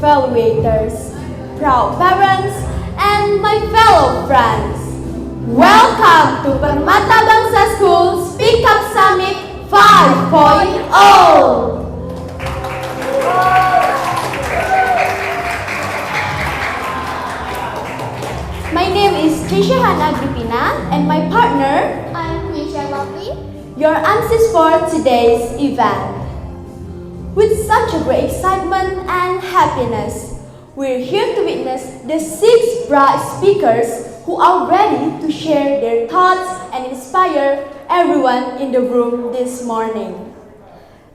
evaluators, proud parents, and my fellow friends. Welcome to Permata Bangsa School Speak Up Summit 5.0. My name is Trisha Hana Gripina and my partner, I'm Misha Lovely, your MCs for today's event. With such a great excitement and happiness, we're here to witness the 6 bright speakers who are ready to share their thoughts and inspire everyone in the room this morning.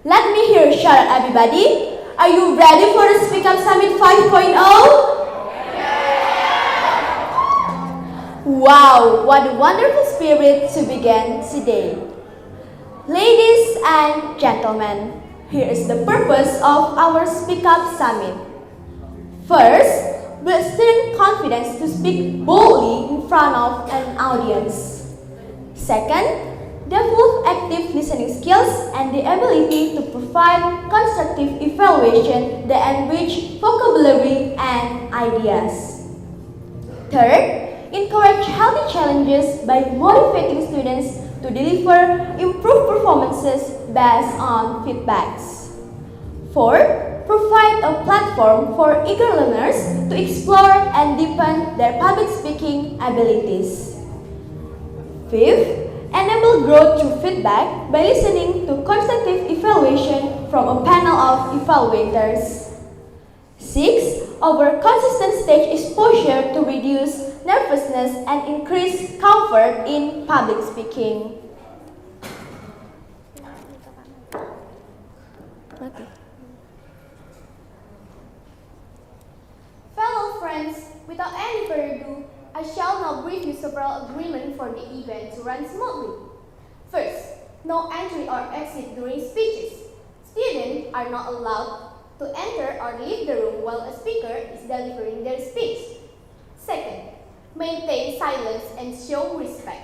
Let me hear a shout out, everybody. Are you ready for the Speak Up Summit 5.0? Wow, what a wonderful spirit to begin today. Ladies and gentlemen, here is the purpose of our Speak Up Summit. First, build student confidence to speak boldly in front of an audience. Second, develop active listening skills and the ability to provide constructive evaluation that enrich vocabulary and ideas. Third, encourage healthy challenges by motivating students to deliver improved performances based on feedbacks. Fourth, provide a platform for eager learners to explore and deepen their public speaking abilities. Fifth, enable growth through feedback by listening to constructive evaluation from a panel of evaluators. Sixth, offer consistent stage exposure to reduce nervousness and increase comfort in public speaking. fellow friends, without any further ado, I shall now brief you several agreements for the event to run smoothly. First, no entry or exit during speeches. Students are not allowed to enter or leave the room while a speaker is delivering their speech. Second, maintain silence and show respect.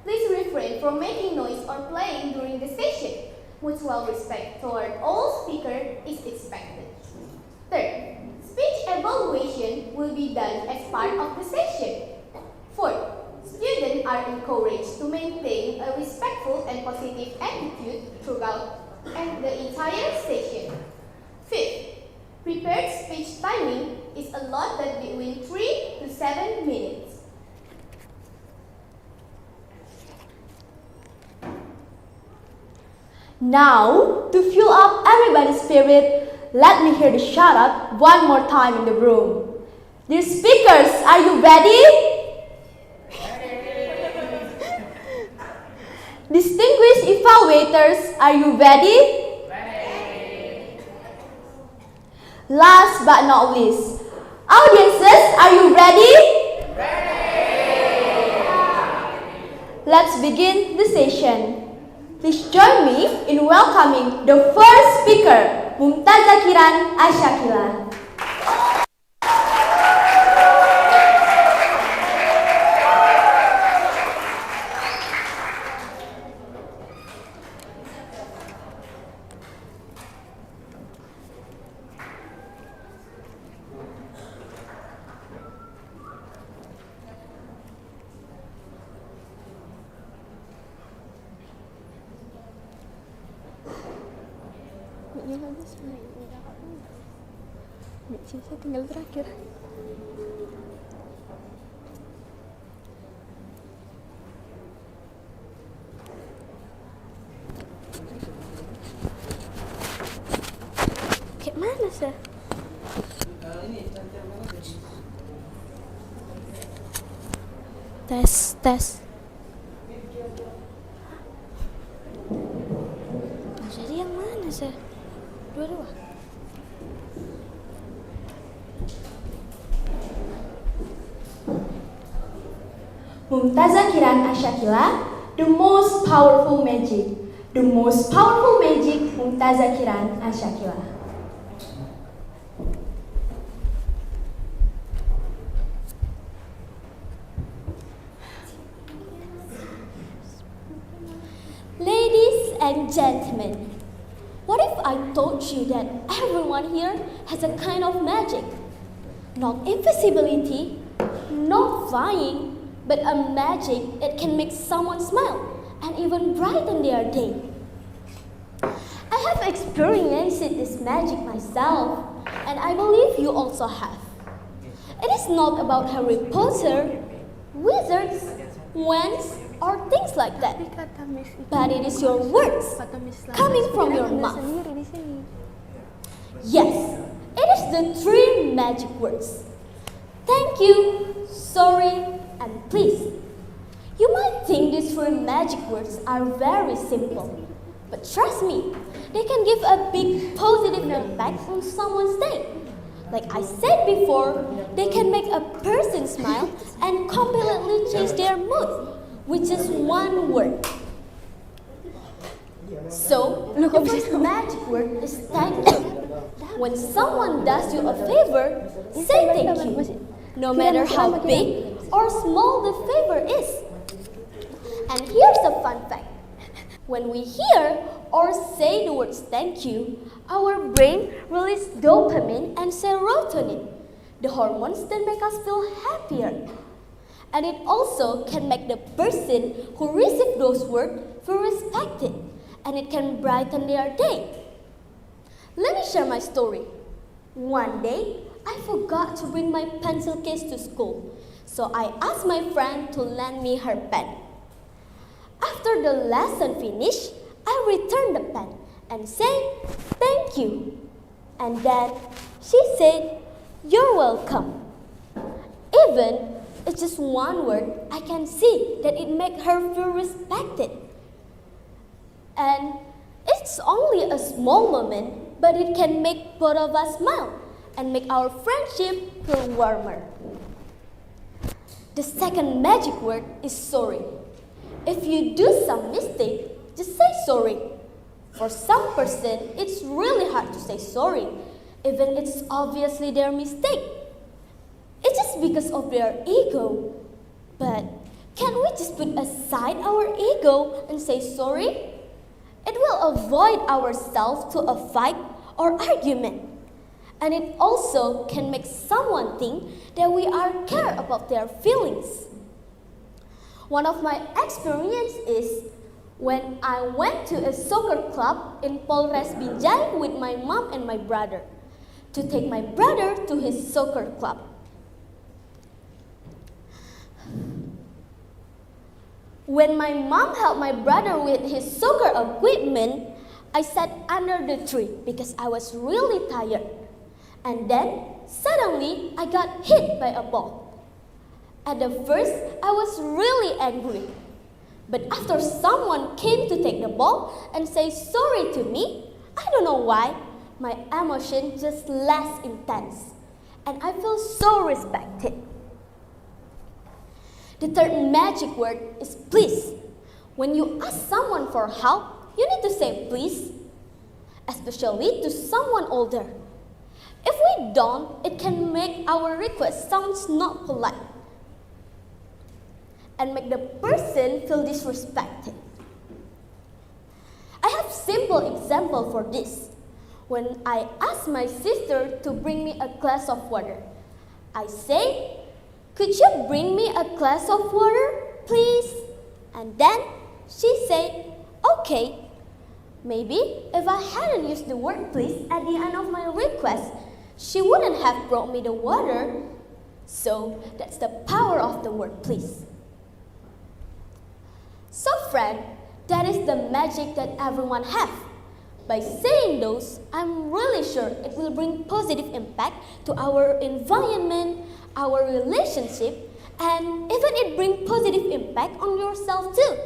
Please refrain from making noise or playing during the session. Mutual respect toward all speakers is expected. Third, speech evaluation will be done as part of the session. Fourth, students are encouraged to maintain a respectful and positive attitude throughout the entire session. Fifth, prepared speech timing is allotted between 3 to 7 minutes. Now, to fuel up everybody's spirit, let me hear the shout out one more time in the room. Dear speakers, are you ready? Distinguished evaluators, are you ready? Last but not least, audiences, are you ready? Let's begin the session. Please join me in welcoming the first speaker, Mumtazah Kiran Ashakila. Saya tinggal terakhir. Kayak mana sih? Tes. Jadi yang mana sih? Dua-dua. Mumtazah Kiran Ashakila, the most powerful magic. The most powerful magic, Mumtazah Kiran Ashakila. Ladies and gentlemen, what if I told you that everyone here has a kind of magic. Not invisibility, not flying, but a magic that can make someone smile and even brighten their day. I have experienced this magic myself, and I believe you also have. It is not about Harry Potter, wizards, wands, or things like that, but it is your words coming from your mouth. Yes, it is the three magic words. Thank you, sorry, and please. You might think these three magic words are very simple, but trust me, they can give a big positive impact on someone's day. Like I said before, they can make a person smile and completely change their mood with just one word. So, the first magic word is thank you. When someone does you a favor, say thank you, no matter how big or small the favor is. And here's a fun fact. When we hear or say the words thank you, our brain releases dopamine and serotonin, the hormones that make us feel happier. And it also can make the person who receives those words feel respected, and it can brighten their day. Let me share my story. One day, I forgot to bring my pencil case to school, so I asked my friend to lend me her pen. After the lesson finished, I returned the pen and said, "Thank you." And then she said, "You're welcome." Even it's just one word, I can see that it makes her feel respected. And it's only a small moment, but it can make both of us smile and make our friendship feel warmer. The second magic word is sorry. If you do some mistake, just say sorry. For some person, it's really hard to say sorry, even it's obviously their mistake. It's just because of their ego. But can we just put aside our ego and say sorry? It will avoid ourselves to a fight or argument. And it also can make someone think that we are care about their feelings. One of my experience is when I went to a soccer club in Polres Binjai with my mom and my brother to take my brother to his soccer club. When my mom helped my brother with his soccer equipment, I sat under the tree because I was really tired. And then, suddenly, I got hit by a ball. At the first, I was really angry. But after someone came to take the ball and say sorry to me, I don't know why, my emotion just less intense. And I feel so respected. The third magic word is please. When you ask someone for help, you need to say please, especially to someone older. If we don't, it can make our request sound not polite and make the person feel disrespected. I have simple example for this. When I ask my sister to bring me a glass of water, I say, "Could you bring me a glass of water, please?" And then she said, "Okay." Maybe if I hadn't used the word please at the end of my request, she wouldn't have brought me the water. So that's the power of the word please. So friend, that is the magic that everyone has. By saying those, I'm really sure it will bring positive impact to our environment, our relationship, and even it bring positive impact on yourself too.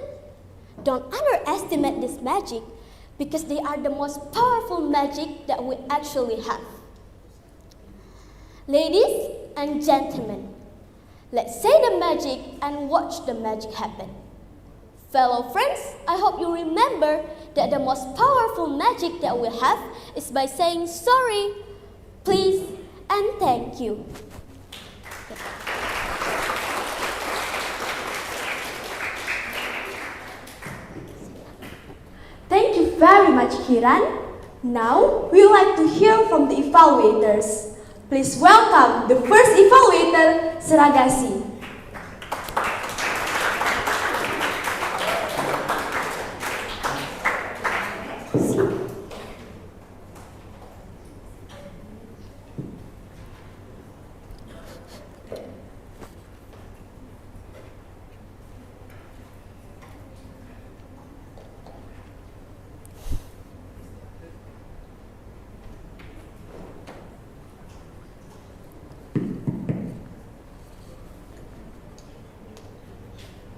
Don't underestimate this magic because they are the most powerful magic that we actually have. Ladies and gentlemen, let's say the magic and watch the magic happen. Fellow friends, I hope you remember that the most powerful magic that we have is by saying sorry, please, and thank you. Thank you very much, Kiran. Now, we would like to hear from the evaluators. Please welcome the first evaluator, Seragasi.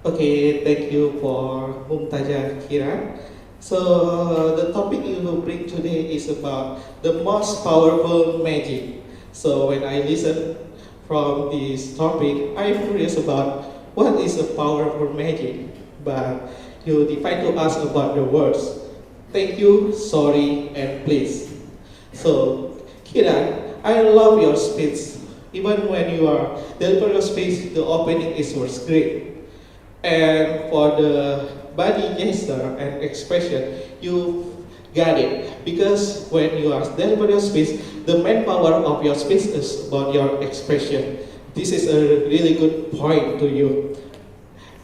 Okay, thank you for Mumtaza Kira. So the topic you will bring today is about the most powerful magic. So when I listen from this topic, I'm curious about what is a powerful magic. But you define to us about the words. Thank you, sorry, and please. So Kira, I love your speech. Even when you are delivering your speech, the opening was great. And for the body gesture and expression, you got it. Because when you are delivering your speech, the main power of your speech is about your expression. This is a really good point to you.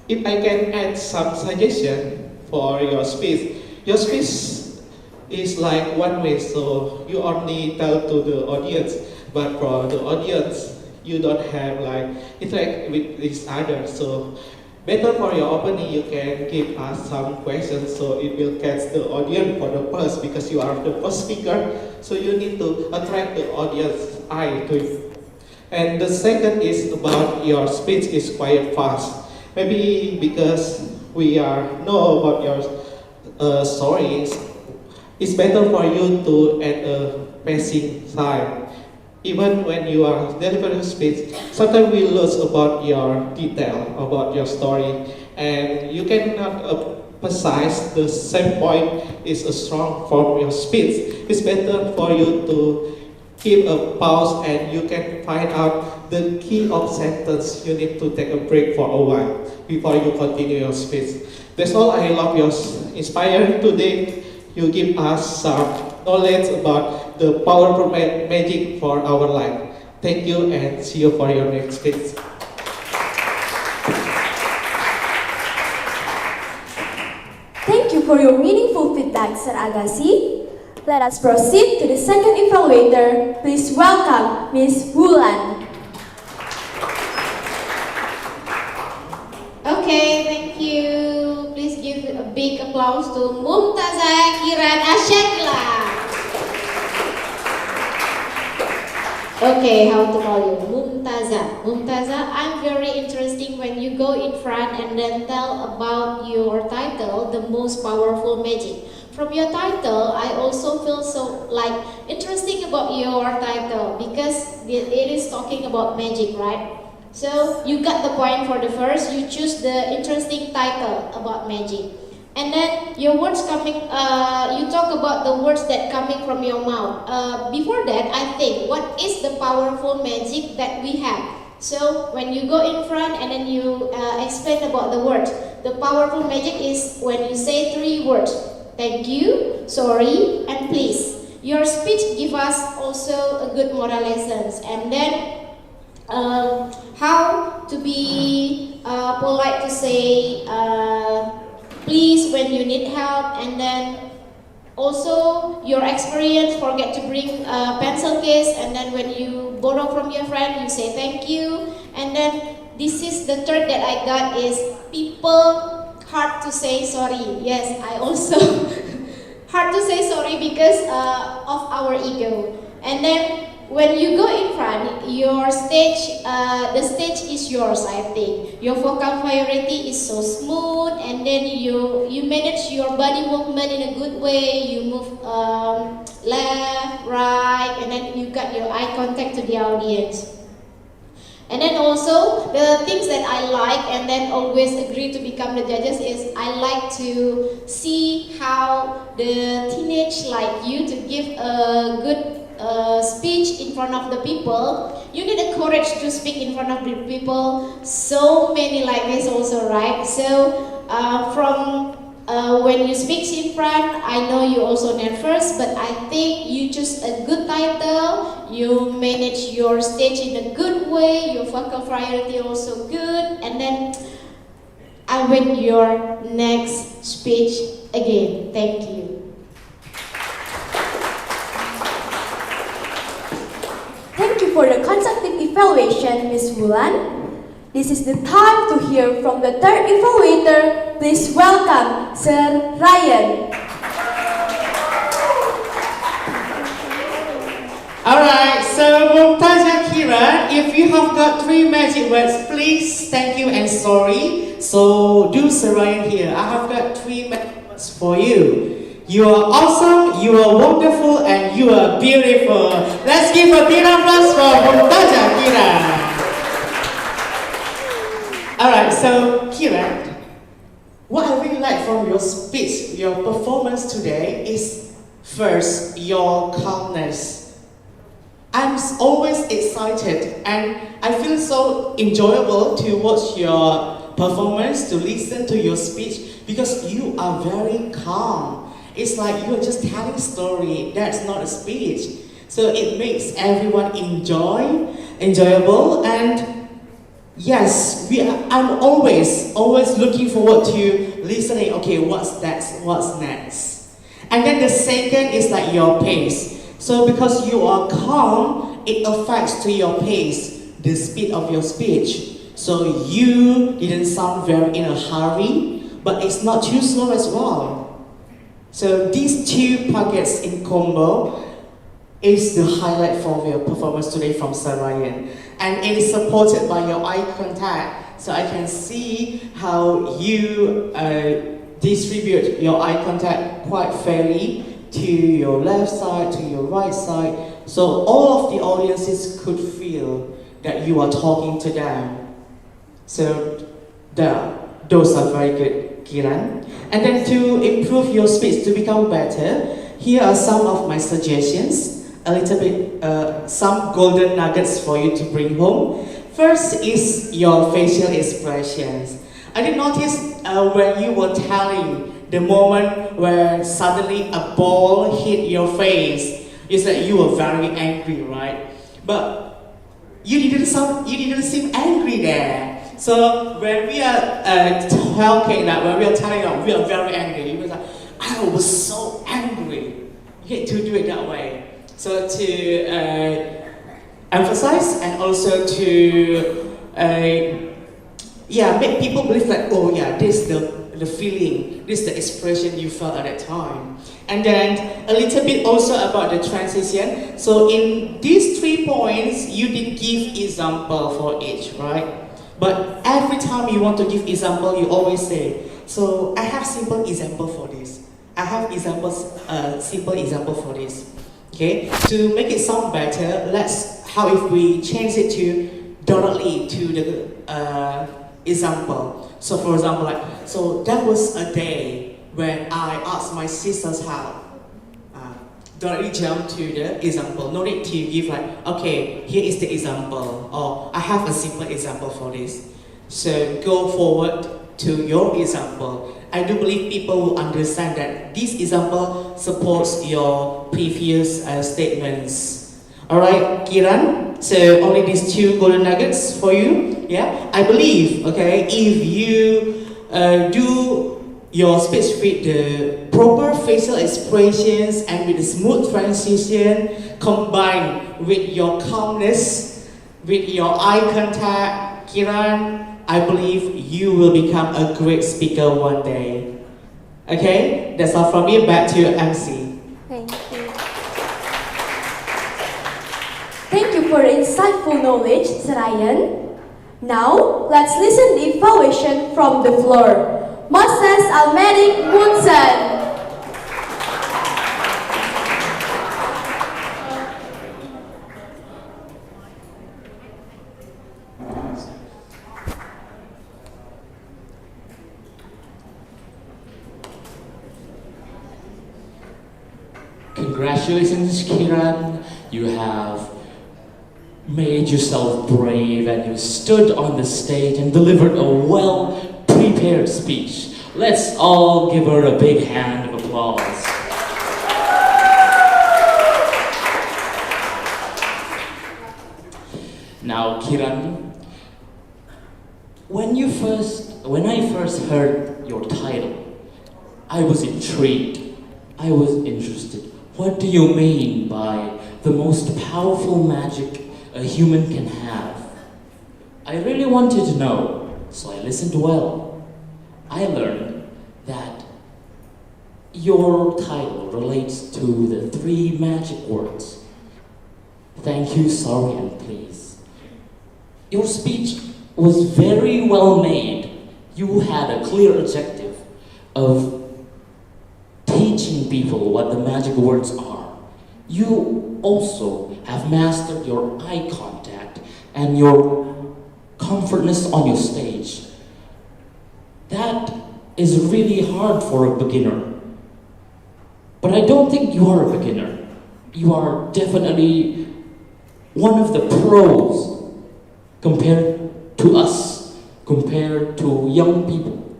If I can add some suggestion for your speech is like one way, so you only tell to the audience, but for the audience, you don't have like interact with each other. So better for your opening, you can give us some questions so it will catch the audience for the first because you are the first speaker. So you need to attract the audience eye to you. And the second is about your speech is quite fast. Maybe because we are know about your stories, it's better for you to add a passing time. Even when you are delivering speech, sometimes we lose about your detail, about your story, and you cannot emphasize the same point is a strong from your speech. It's better for you to give a pause and you can find out the key of sentence. You need to take a break for a while before you continue your speech. That's all. I love your inspiring today. You give us some knowledge about the powerful magic for our life. Thank you and see you for your next speech. Thank you for your meaningful feedback, Sir Agassi. Let us proceed to the second evaluator. Please welcome Ms. Wulan. Okay, thank you. Please give a big applause to Mumtaza Kiran Ashakla. Okay, how to call you? Mumtaza. Mumtaza, I'm very interesting when you go in front and then tell about your title, The Most Powerful Magic. From your title, I also feel so like interesting about your title because it is talking about magic, right? So you got the point for the first. You choose the interesting title about magic. And then your words coming, you talk about the words that coming from your mouth. Before that, I think, what is the powerful magic that we have? So when you go in front and then you explain about the words, the powerful magic is when you say 3 words: thank you, sorry, and please. Your speech give us also a good moral lessons. And then how to be polite to say please when you need help, and then also your experience, forget to bring a pencil case, and then when you borrow from your friend you say thank you. And then this is the third that I got is people hard to say sorry. Yes, I also hard to say sorry because of our ego. And then when you go in front, your stage, the stage is yours, I think. Your vocal variety is so smooth, and then you manage your body movement in a good way. You move left, right, and then you got your eye contact to the audience. And then also, the things that I like and then always agree to become the judges is I like to see how the teenage like you to give a good speech in front of the people. You need the courage to speak in front of the people. So many like this also, right? So from When you speak in front, I know you also nervous, but I think you choose a good title, you manage your stage in a good way, your vocal variety also good, and then I wait your next speech again. Thank you. Thank you for the constructive evaluation, Ms. Wulan. This is the time to hear from the third evaluator. Please welcome Sir Ryan. Alright, so Mumtazah Kira, if you have got 3 magic words, please, thank you and sorry. So do Sir Ryan here. I have got 3 magic words for you. You are awesome, you are wonderful, and you are beautiful. Let's give a big applause for Mumtazah Kira. Alright, so Kira, what I really like from your speech, your performance today is first, your calmness. I'm always excited and I feel so enjoyable to watch your performance, to listen to your speech because you are very calm. It's like you're just telling a story, that's not a speech. So it makes everyone enjoyable, and yes, I'm always looking forward to listening. Okay, what's next? And then the second is like your pace. So because you are calm, it affects to your pace, the speed of your speech. So you didn't sound very in a hurry, but it's not too slow as well. So these 2 packets in combo is the highlight for your performance today from Sir Ryan. And it is supported by your eye contact. So I can see how you distribute your eye contact quite fairly to your left side, to your right side. So all of the audiences could feel that you are talking to them. So those are very good, Kiran. And then to improve your speech, to become better, here are some of my suggestions. A little bit, some golden nuggets for you to bring home. First is your facial expressions. I did notice when you were telling the moment where suddenly a ball hit your face, you said you were very angry, right? But you didn't seem angry there. So when we are talking, like when we are telling them we are very angry, you was like, I was so angry. You get to do it that way. So to emphasize and also to make people believe that, oh yeah, this is the feeling, this is the expression you felt at that time. And then a little bit also about the transition. So in these 3 points, you did give example for each, right? But every time you want to give example, you always say, so I have simple example for this. I have simple example for this. Okay, to make it sound better, how if we change it to directly to the example. So for example, so that was a day when I asked my sisters how. Directly jump to the example. No need to give okay, here is the example, or I have a simple example for this. So go forward to your example. I do believe people will understand that this example supports your previous statements. Alright, Kiran, so only these 2 golden nuggets for you. Yeah, I believe, okay, if you do your speech with the proper facial expressions and with the smooth transition combined with your calmness, with your eye contact, Kiran, I believe you will become a great speaker one day. Okay, that's all from me. Back to MC. Thank you. Thank you for the insightful knowledge, Sir Ryan. Now, let's listen the evaluation from the floor. Moses Almeric Woodson. Congratulations, Kiran. You have made yourself brave and you stood on the stage and delivered a well-prepared speech. Let's all give her a big hand of applause. Now, Kiran, when I first heard your title, I was intrigued. I was interested. What do you mean by the most powerful magic a human can have? I really wanted to know, so I listened well. I learned that your title relates to the 3 magic words: thank you, sorry, and please. Your speech was very well made. You had a clear objective of teaching people what the magic words are. You also have mastered your eye contact and your comfortness on your stage. That is really hard for a beginner. But I don't think you are a beginner. You are definitely one of the pros compared to us, compared to young people.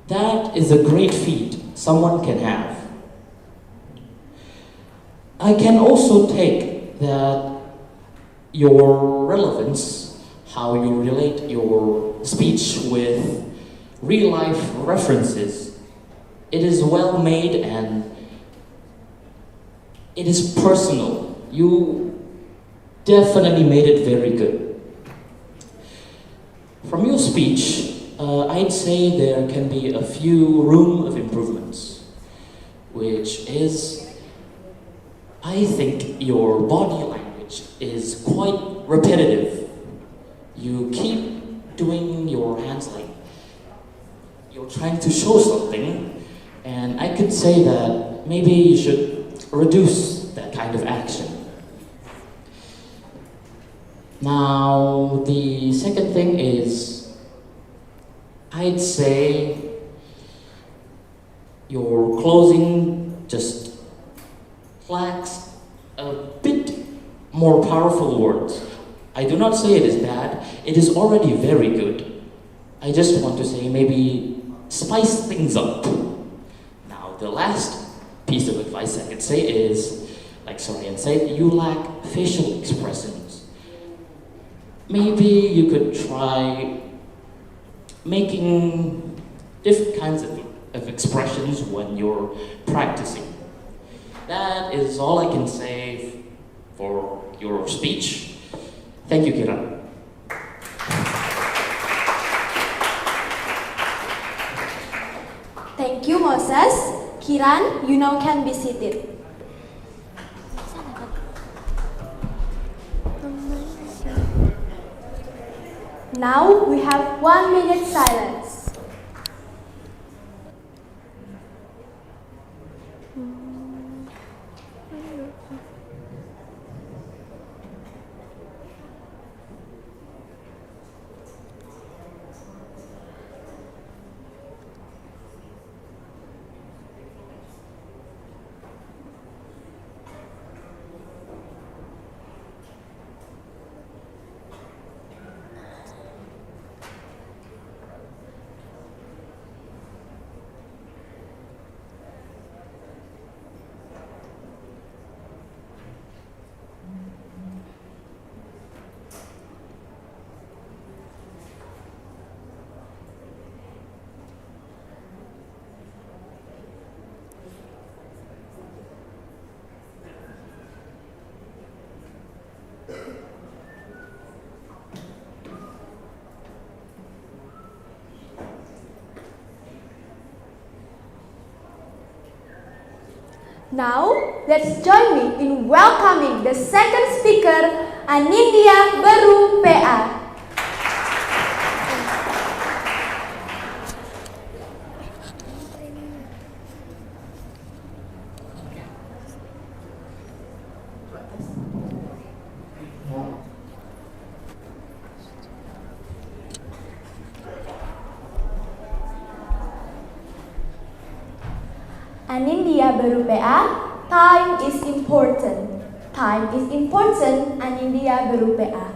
That is a great feat someone can have. I can also take that your relevance, how you relate your speech with real life references, it is well made and it is personal. You definitely made it very good. From your speech, I'd say there can be a few room of improvements, which is, I think your body language is quite repetitive. You keep doing your hands like you're trying to show something, and I could say that maybe you should reduce that kind of action. Now, the second thing is, I'd say your closing just lacks a bit more powerful words. I do not say it is bad, it is already very good. I just want to say maybe spice things up. Now, the last piece of advice I could say is, like Sorian said, you lack facial expressions. Maybe you could try making different kinds of expressions when you're practicing. That is all I can say for your speech. Thank you, Kiran. Thank you, Moses. Kiran, you now can be seated. Now we have 1 minute silence. Now, let's join me in welcoming the second speaker, Anindya Baru PA. Anindya Baru PA, time is important. Time is important, Anindya Baru PA.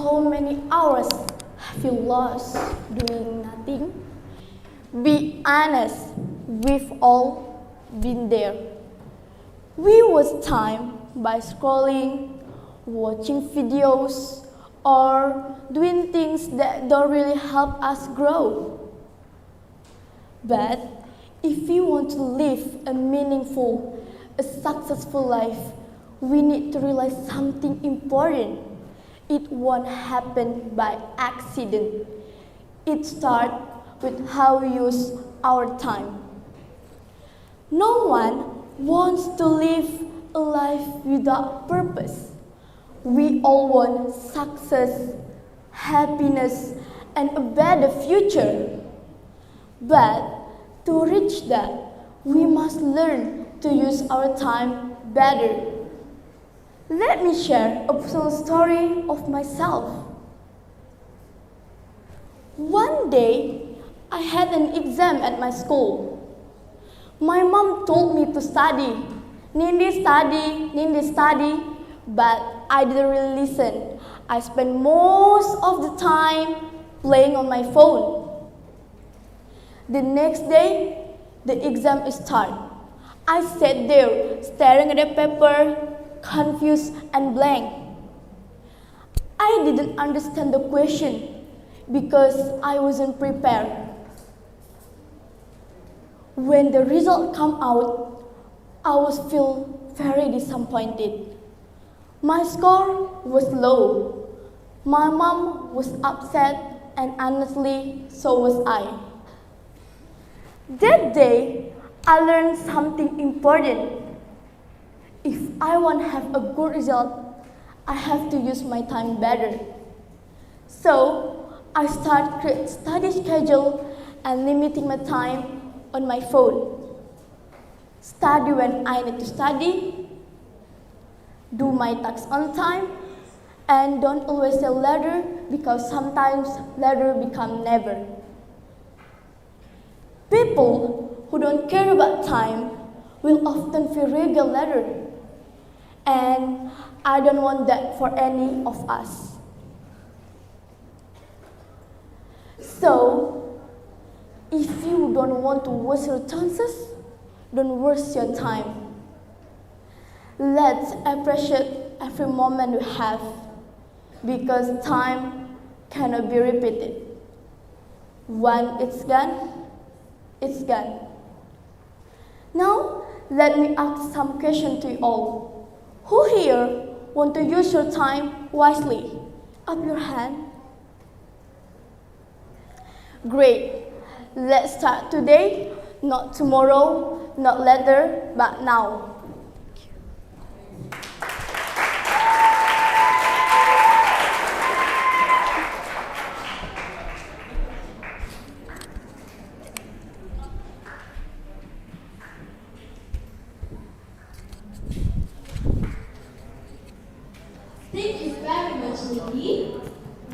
How many hours have you lost doing nothing? Be honest, we've all been there. We waste time by scrolling, watching videos, or doing things that don't really help us grow. But if we want to live a meaningful, a successful life, we need to realize something important. It won't happen by accident. It starts with how we use our time. No one wants to live a life without purpose. We all want success, happiness, and a better future. But to reach that, we must learn to use our time better. Let me share a personal story of myself. One day, I had an exam at my school. My mom told me to study. Nindi study, but I didn't really listen. I spent most of the time playing on my phone. The next day, the exam started. I sat there staring at the paper, confused and blank. I didn't understand the question because I wasn't prepared. When the result came out, I was feel very disappointed. My score was low. My mom was upset, and honestly, so was I. That day, I learned something important. If I want to have a good result, I have to use my time better. So, I start create study schedule and limiting my time on my phone. Study when I need to study, do my tasks on time, and don't always say later because sometimes later become never. People who don't care about time will often feel regret later. And I don't want that for any of us. So, if you don't want to waste your chances, don't waste your time. Let's appreciate every moment we have because time cannot be repeated. Once it's gone, it's gone. Now, let me ask some questions to you all. Who here want to use your time wisely? Up your hand. Great. Let's start today, not tomorrow, not later, but now. Thank you very much, Nikki.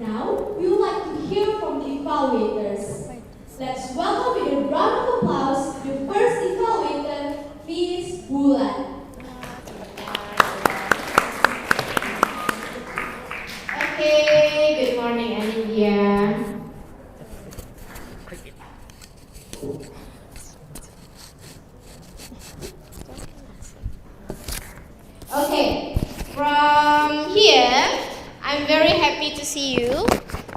Now, we would like to hear from the evaluators. Let's welcome with a round of applause the first evaluator, Miss Bulan. Okay, good morning, Olivia. Okay, from here, I'm very happy to see you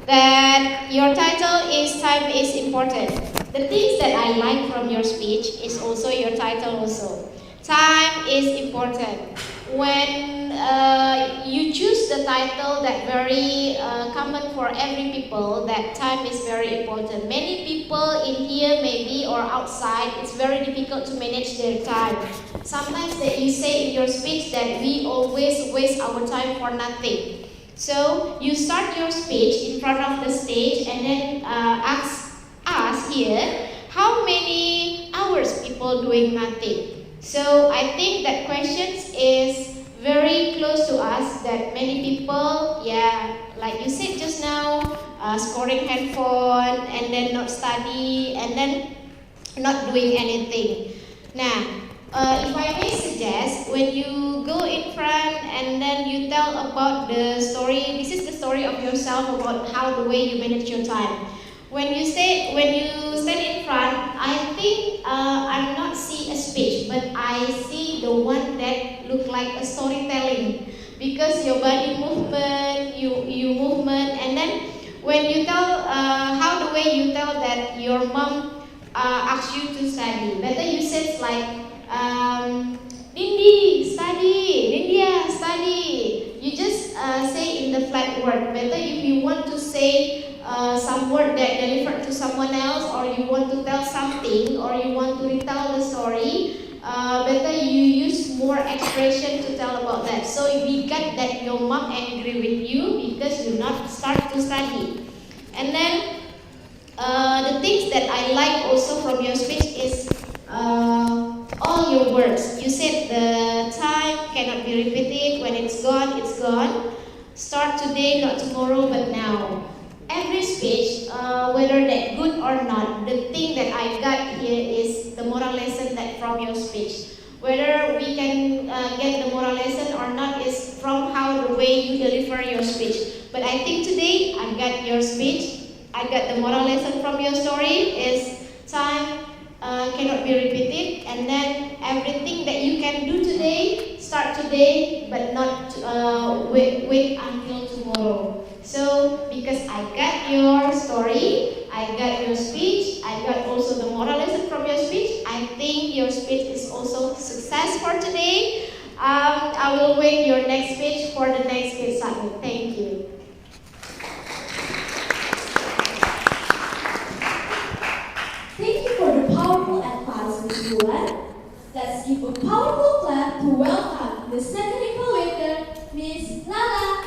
that your title is Time is Important. The things that I like from your speech is also your title also. Time is important. When you choose the title that very common for every people, that time is very important. Many people in here maybe or outside, it's very difficult to manage their time. Sometimes that you say in your speech that we always waste our time for nothing. So you start your speech in front of the stage and then ask us here, how many hours people doing nothing? So I think that questions is very close to us, that many people, yeah, like you said just now, scoring handphone and then not study and then not doing anything. Now, if I may suggest, when you go in front and then you tell about the story, this is the story of yourself about how the way you manage your time. When you stand in front, I think I'm not see a speech, but I see the one that look like a storytelling, because your body movement, you movement, and then when you tell how the way you tell that your mom asks you to study, better you said like Nindi study, Nindia study. You just say in the flat word. Better if you want to say some word that delivered to someone else, or you want to tell something, or you want to retell the story, better you use more expression to tell about that. So we get that your mom angry with you because you not start to study. And then the things that I like also from your speech is all your words. You said the time cannot be repeated. When it's gone, it's gone. Start today, not tomorrow, but now. Every speech, whether that good or not, the thing that I got here is the moral lesson that from your speech. Whether we can get the moral lesson or not is from how the way you deliver your speech. But I think today I got your speech. I got the moral lesson from your story is time cannot be repeated, and then everything that you can do today, start today, but not wait until tomorrow. So because I got your story, I got your speech, I got also the moral lesson from your speech, I think your speech is also success for today. I will wait your next speech for the next speech summit. Thank you. Thank you for the powerful advice, Ms. Bulan. Let's give a powerful clap to welcome the second evaluator, Ms. Lala.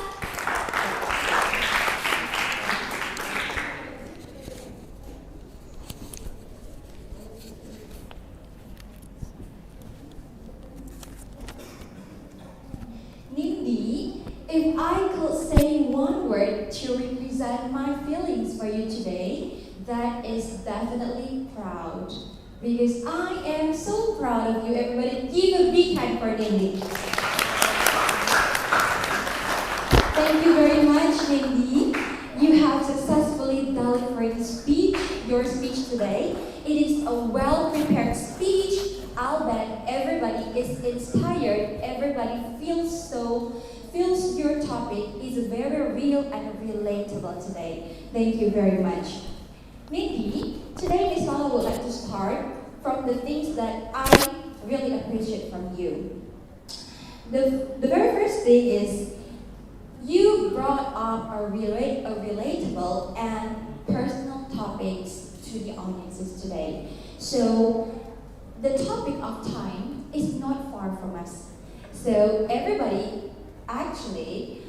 Nindi, if I could say one word to represent my feelings for you today, that is definitely proud. Because I am so proud of you. Everybody give a big hand for Nindi. Thank you very much, Nindi. You have successfully delivered your speech today. It is a well-prepared speech. I'll bet everybody is inspired. Everybody feels your topic is very real and relatable today. Thank you very much. Maybe today Ms. Lala would like to start from the things that I really appreciate from you. The very first thing is you brought up a relatable and personal topics to the audiences today. So the topic of time is not far from us. So everybody, actually,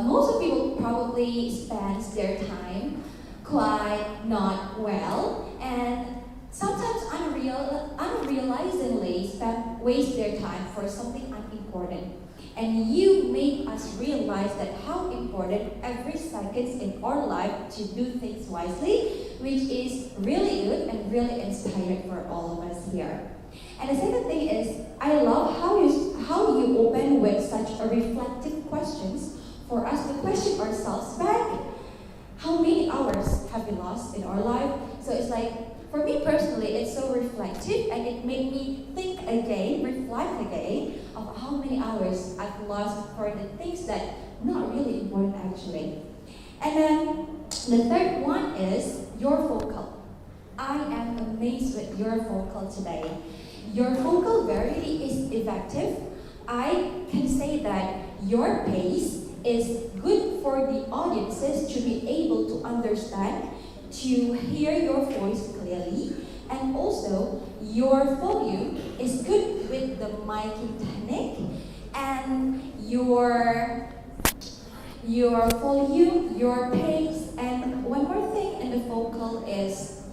most of people probably spends their time quite not well, and sometimes unrealizingly waste their time for something unimportant. And you make us realize that how important every second in our life to do things wisely, which is really good and really inspiring for all of us here. And the second thing is, I love how you open with such a reflective questions for us to question ourselves back. How many hours have we lost in our life? So it's like, for me personally, it's so reflective, and it made me think again, reflect again, of how many hours I've lost for the things that not really important actually. And then the third one is your vocal. I am amazed with your vocal today. Your vocal variety is effective. I can say that your pace is good for the audiences to be able to understand, to hear your voice clearly, and also your volume is good with the miking technique, and your volume, your pace, and one more thing in the vocal is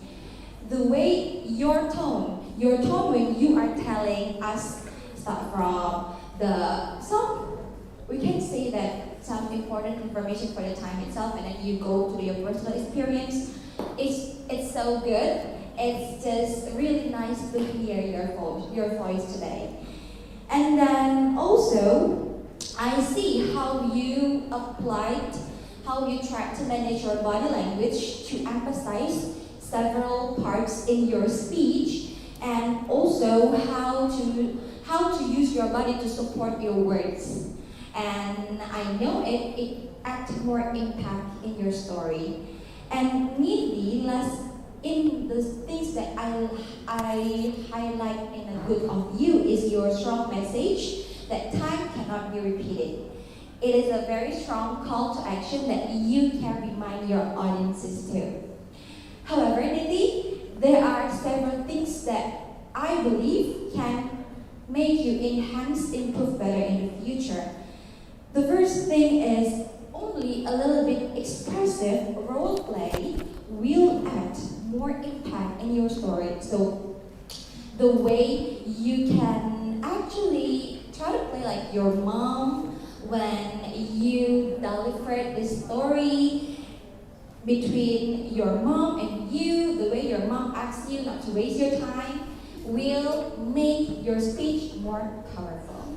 the way your tone when you are telling us stuff from the song. We can say that some important information for the time itself, and then you go to your personal experience. It's so good. It's just really nice to hear your voice today. And then also, I see how you applied how you try to manage your body language to emphasize several parts in your speech, and also how to use your body to support your words. And I know it adds more impact in your story. And neatly, last in the things that I highlight in a good of you is your strong message that time cannot be repeated. It is a very strong call to action that you can remind your audiences too. However, Nidhi, there are several things that I believe can make you enhance, improve better in the future. The first thing is only a little bit expressive role play will add more impact in your story. So the way you can actually try to play like your mom when you deliver the story between your mom and you, the way your mom asks you not to waste your time will make your speech more powerful.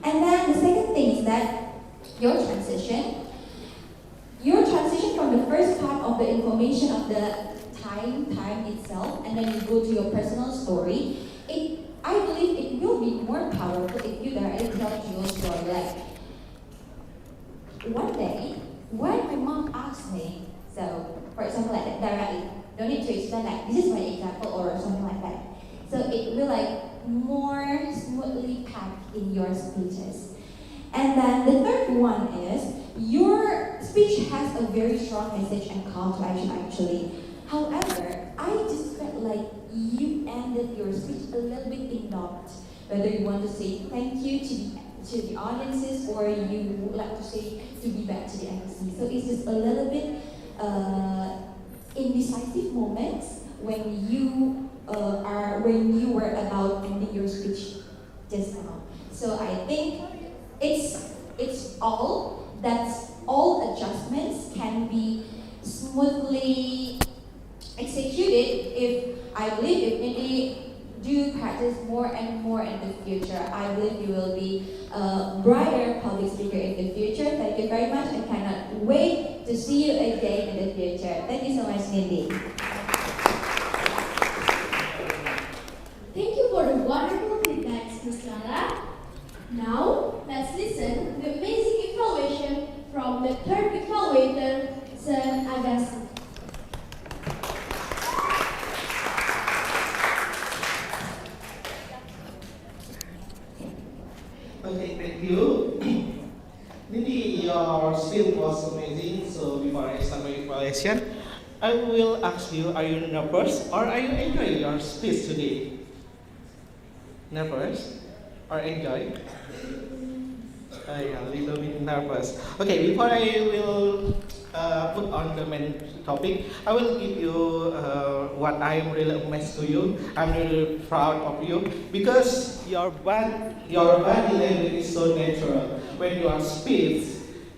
And then the second thing is that your transition from the first part of the information of the time itself, and then you go to your personal story, I believe it will be more powerful if you directly tell your story. Like, one day, when my mom asked me, so for example, like that, directly, don't need to explain like this is my example or something like that. So it will like more smoothly packed in your speeches. And then the third one is your speech has a very strong message and call to action actually. However, I just felt like you ended your speech a little bit in doubt. Whether you want to say thank you to the audiences or you would like to say to be back to the MC. So it's just a little bit indecisive moments when you were about ending your speech just now. So I think it's all adjustments can be smoothly executed if I believe if we do practice more and more in the future. I believe you will be a brighter public speaker in the future. Thank you very much. I cannot wait to see you again in the future. Thank you so much, Nidhi. Thank you for the wonderful feedbacks, Ms. Lala. Now, let's listen to the amazing evaluation from the third evaluator, Sir Agassi. Okay, thank you. Nidhi, your speech was amazing. So before I start my evaluation, I will ask you, are you nervous or are you enjoying your speech today? Nervous or enjoy? Yeah, a little bit nervous. Okay, before I will put on the main topic, I will give you what I am really amazed to you. I'm really proud of you because your body language is so natural. When you are speech,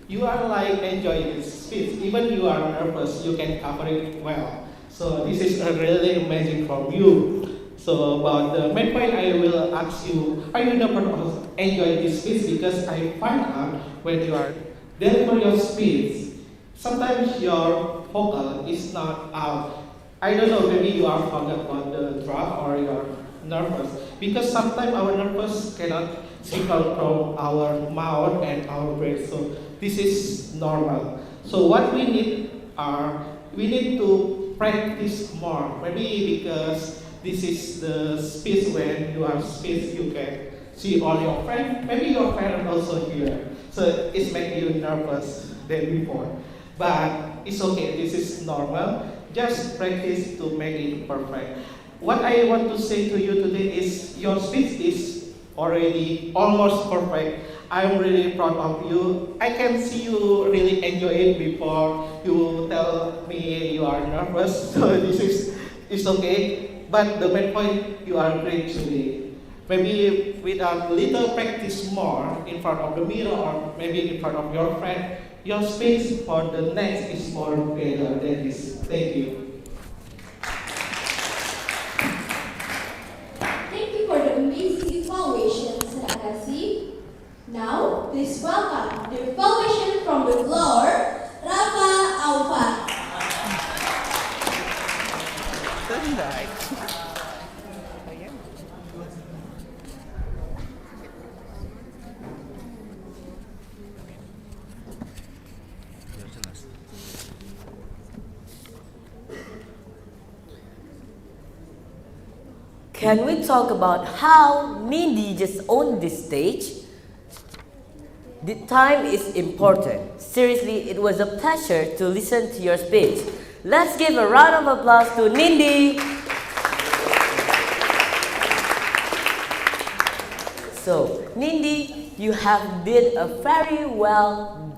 you are like enjoying this speech. Even you are nervous, you can cover it well. So this is really amazing from you. So about the main point, I will ask you, are you nervous enjoying this speech? Because I find out when you are delivering your speech, sometimes your vocal is not out. I don't know, maybe you are forgot about the draft or you are nervous. Because sometimes our nervous cannot signal from our mouth and our brain. So this is normal. So what we need to practice more. Maybe because this is the space when you are space, you can see all your friends. Maybe your parents also here. So it makes you nervous than before. But it's okay, this is normal. Just practice to make it perfect. What I want to say to you today is your speech is already almost perfect. I'm really proud of you. I can see you really enjoy it before you tell me you are nervous. So it's okay. But the main point, you are great today. Maybe with a little practice more in front of the mirror or maybe in front of your friend, your space for the next is more better than this. Thank you. Thank you for the amazing evaluation, Sir Agassi. Now, please welcome the evaluation from the floor, Can we talk about how Nindi just owned this stage? The time is important. Seriously, it was a pleasure to listen to your speech. Let's give a round of applause to Nindi. So, Nindi, you have did a very well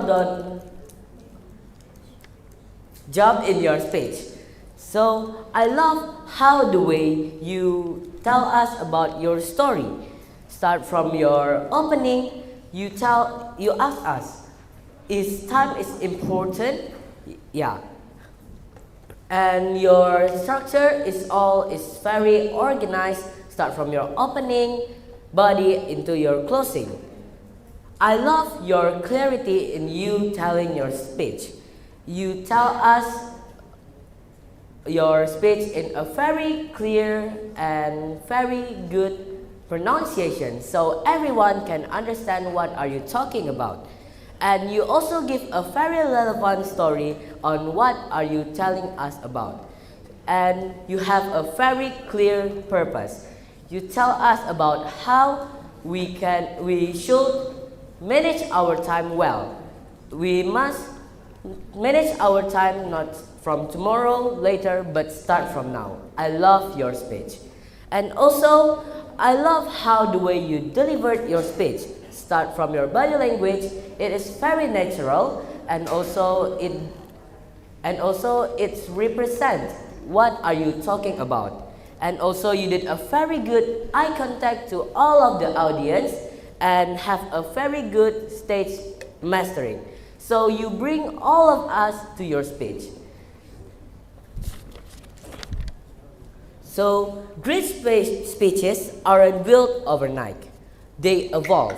done job in your speech. So I love how the way you tell us about your story. Start from your opening, you ask us, is time is important? Yeah. And your structure is very organized. Start from your opening, body into your closing. I love your clarity in you telling your speech. You tell us your speech in a very clear and very good pronunciation, so everyone can understand what are you talking about. And you also give a very relevant story on what are you telling us about. And you have a very clear purpose. You tell us about how we should manage our time well. We must manage our time not from tomorrow, later, but start from now. I love your speech. And also, I love how the way you delivered your speech. Start from your body language. It is very natural, and also it represents what are you talking about. And also you did a very good eye contact to all of the audience and have a very good stage mastering. So you bring all of us to your speech. So great speeches aren't built overnight. They evolve.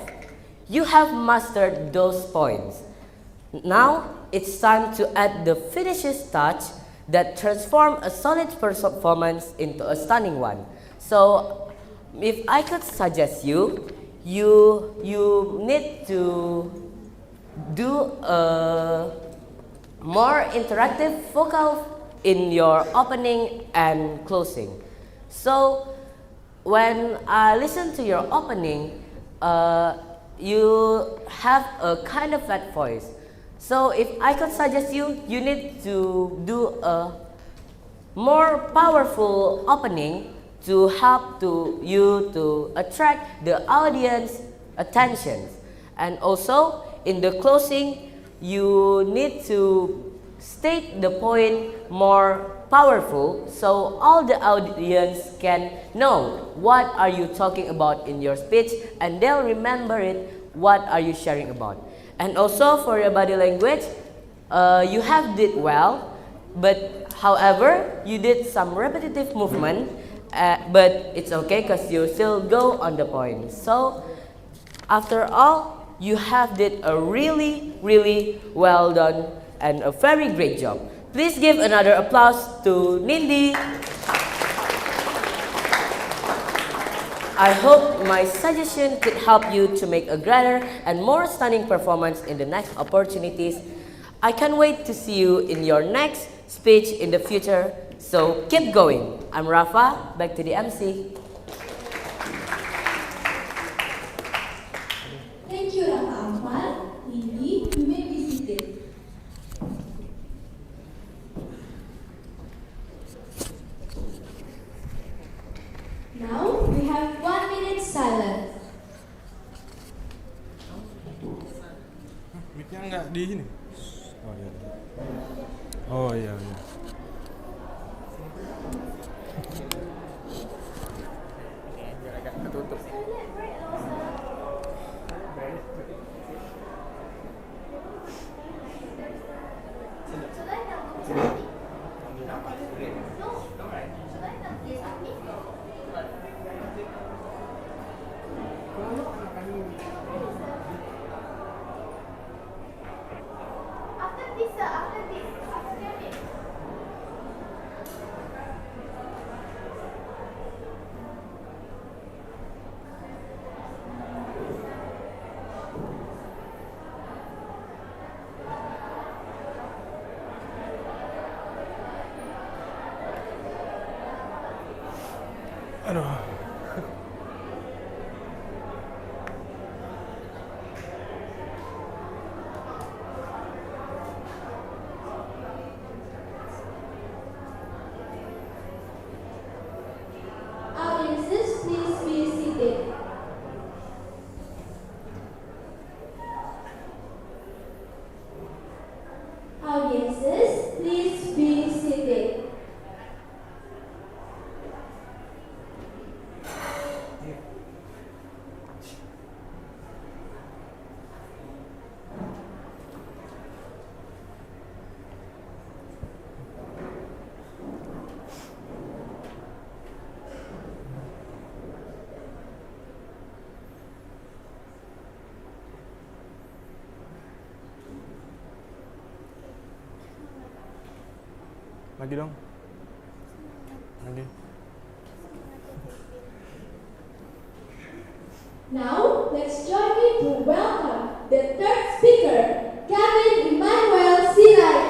You have mastered those points. Now it's time to add the finishing touch that transform a solid performance into a stunning one. So if I could suggest you need to do a more interactive vocal in your opening and closing. So when I listen to your opening, you have a kind of flat voice. So if I could suggest you need to do a more powerful opening to help you to attract the audience attention. And also in the closing, you need to state the point more powerful so all the audience can know what are you talking about in your speech, and they'll remember it, what are you sharing about. And also for your body language, you have did well, but however, you did some repetitive movement, but it's okay because you still go on the point. So after all, you have did a really, really well done and a very great job. Please give another applause to Nindi. I hope my suggestion could help you to make a greater and more stunning performance in the next opportunities. I can't wait to see you in your next speech in the future, so keep going. I'm Rafa, back to the MC. Thank you, Rafa Ahmad. Nindi, you may be seated. Now we have 1 minute silence. Mic-nya nggak di sini. Oh iya. Agak ketutup. Aduh. Audiences, please be seated. Audiences, please be seated. Lagi dong. Lagi. Now, let's join me to welcome the third speaker, Kevin Emmanuel Sirai.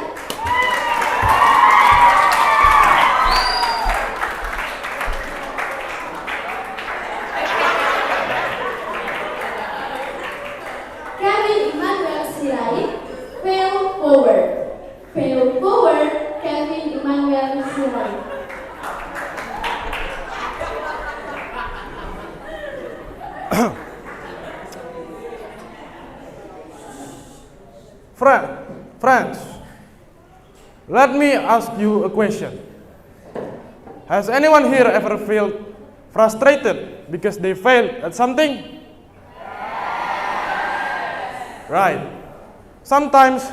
Kevin Emmanuel Sirai, fail forward. Fail forward, Kevin Emmanuel Sirai. Friends, let me ask you a question. Has anyone here ever felt frustrated because they failed at something? Right. Sometimes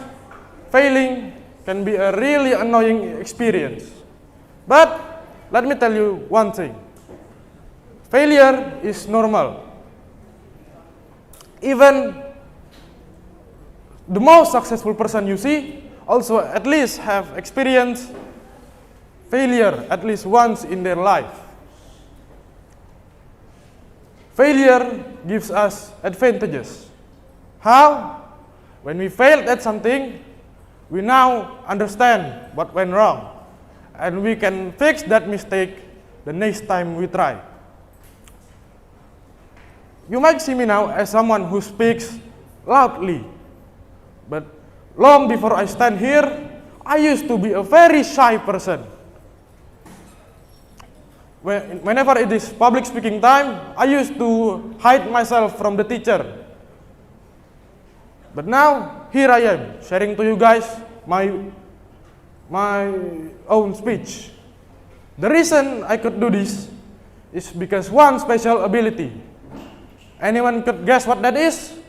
failing can be a really annoying experience. But let me tell you one thing. Failure is normal. Even the most successful person you see also at least have experienced failure at least once in their life. Failure gives us advantages. How? When we failed at something, we now understand what went wrong, and we can fix that mistake the next time we try. You might see me now as someone who speaks loudly, but long before I stand here, I used to be a very shy person. Whenever it is public speaking time, I used to hide myself from the teacher. But now, here I am, sharing to you guys my own speech. The reason I could do this is because one special ability. Anyone could guess what that is?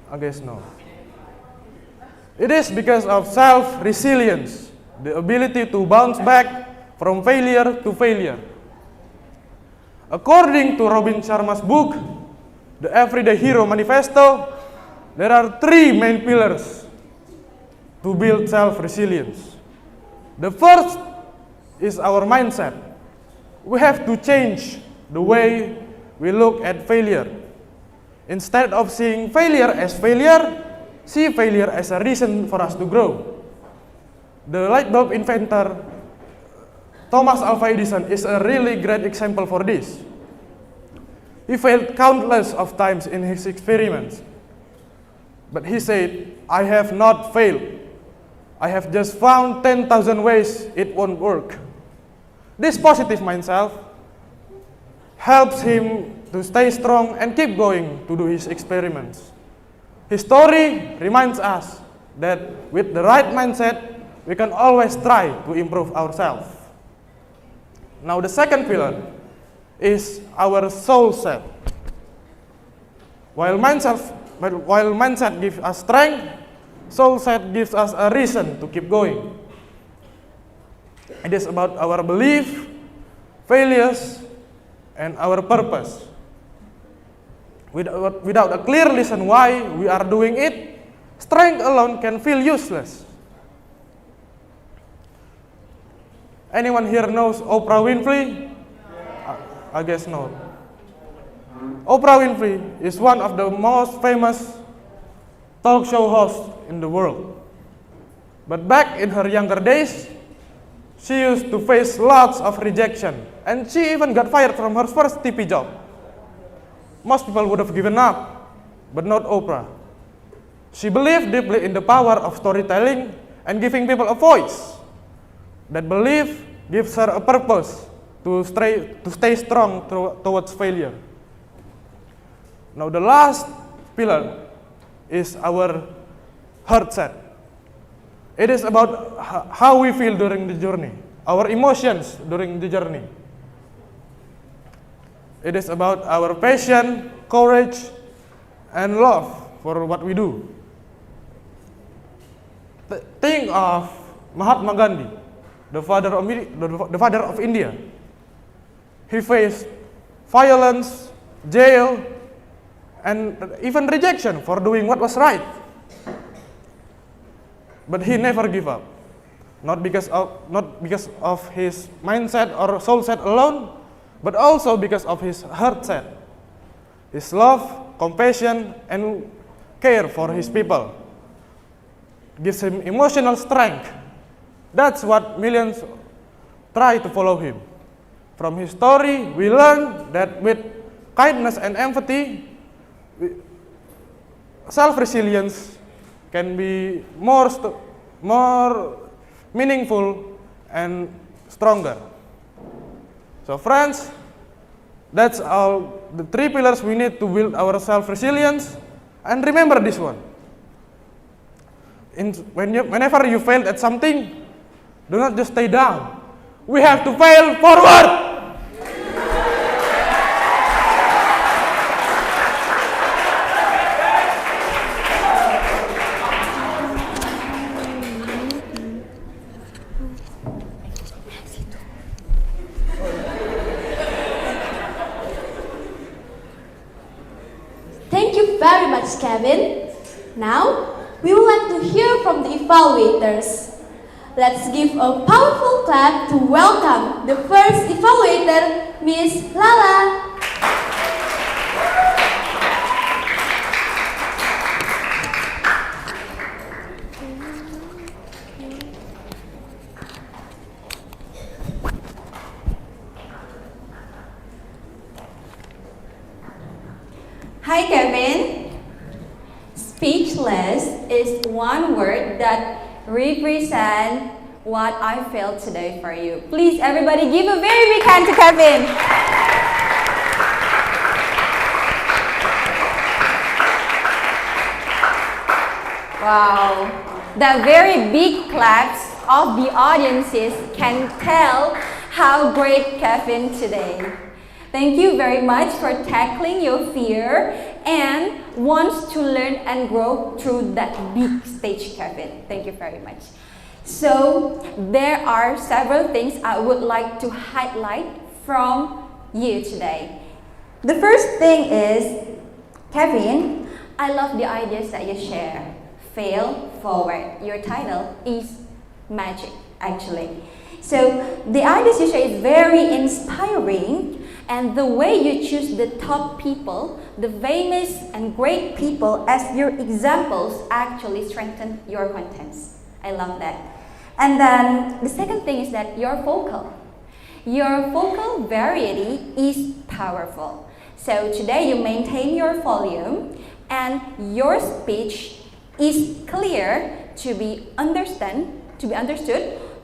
I guess no. It is because of self-resilience, the ability to bounce back from failure to failure. According to Robin Sharma's book, The Everyday Hero Manifesto, there are three main pillars to build self-resilience. The first is our mindset. We have to change the way we look at failure. Instead of seeing failure as failure, see failure as a reason for us to grow. The light bulb inventor Thomas Alva Edison is a really great example for this. He failed countless of times in his experiments. But he said, I have not failed. I have just found 10,000 ways it won't work. This positive mindset helps him to stay strong and keep going to do his experiments. His story reminds us that with the right mindset, we can always try to improve ourselves. Now the second pillar is our soul set. While mindset gives us strength, soul set gives us a reason to keep going. It is about our belief, failures, and our purpose. Without a clear reason why we are doing it, strength alone can feel useless. Anyone here knows Oprah Winfrey? I guess not. Oprah Winfrey is one of the most famous talk show hosts in the world. But back in her younger days, She used to face lots of rejection, and she even got fired from her first TV job. Most people would have given up, but not Oprah. She believed deeply in the power of storytelling and giving people a voice. That belief gives her a purpose to stay strong towards failure. Now the last pillar is our heart set. It is about how we feel during the journey, our emotions during the journey. It is about our passion, courage, and love for what we do. Think of Mahatma Gandhi, the father of India. He faced violence, jail, and even rejection for doing what was right. But he never gave up. Not because of his mindset or soul set alone, but also because of his heart set. His love, compassion, and care for his people gives him emotional strength. That's what millions try to follow him. From his story, we learn that with kindness and empathy, self-resilience can be more meaningful and stronger. So friends, that's all the 3 pillars we need to build our self-resilience. And remember this one. Whenever you failed at something, do not just stay down. We have to fail forward. Thank you very much, Kevin. Now, we would like to hear from the evaluators. Let's give a powerful clap to welcome the first evaluator, Miss Lala. Hi, Kevin. Speechless is one word that represents what I felt today for you. Please, everybody, give a very big hand to Kevin. Wow. The very big claps of the audiences can tell how great Kevin today. Thank you very much for tackling your fear and wants to learn and grow through that big stage, Kevin. Thank you very much. So, there are several things I would like to highlight from you today. The first thing is, Kevin, I love the ideas that you share. Fail forward. Your title is magic, actually. So, the ideas you share is very inspiring. And the way you choose the top people, the famous and great people as your examples actually strengthen your contents. I love that. And then the second thing is that you're vocal. Your vocal variety is powerful. So today you maintain your volume and your speech is clear to be understood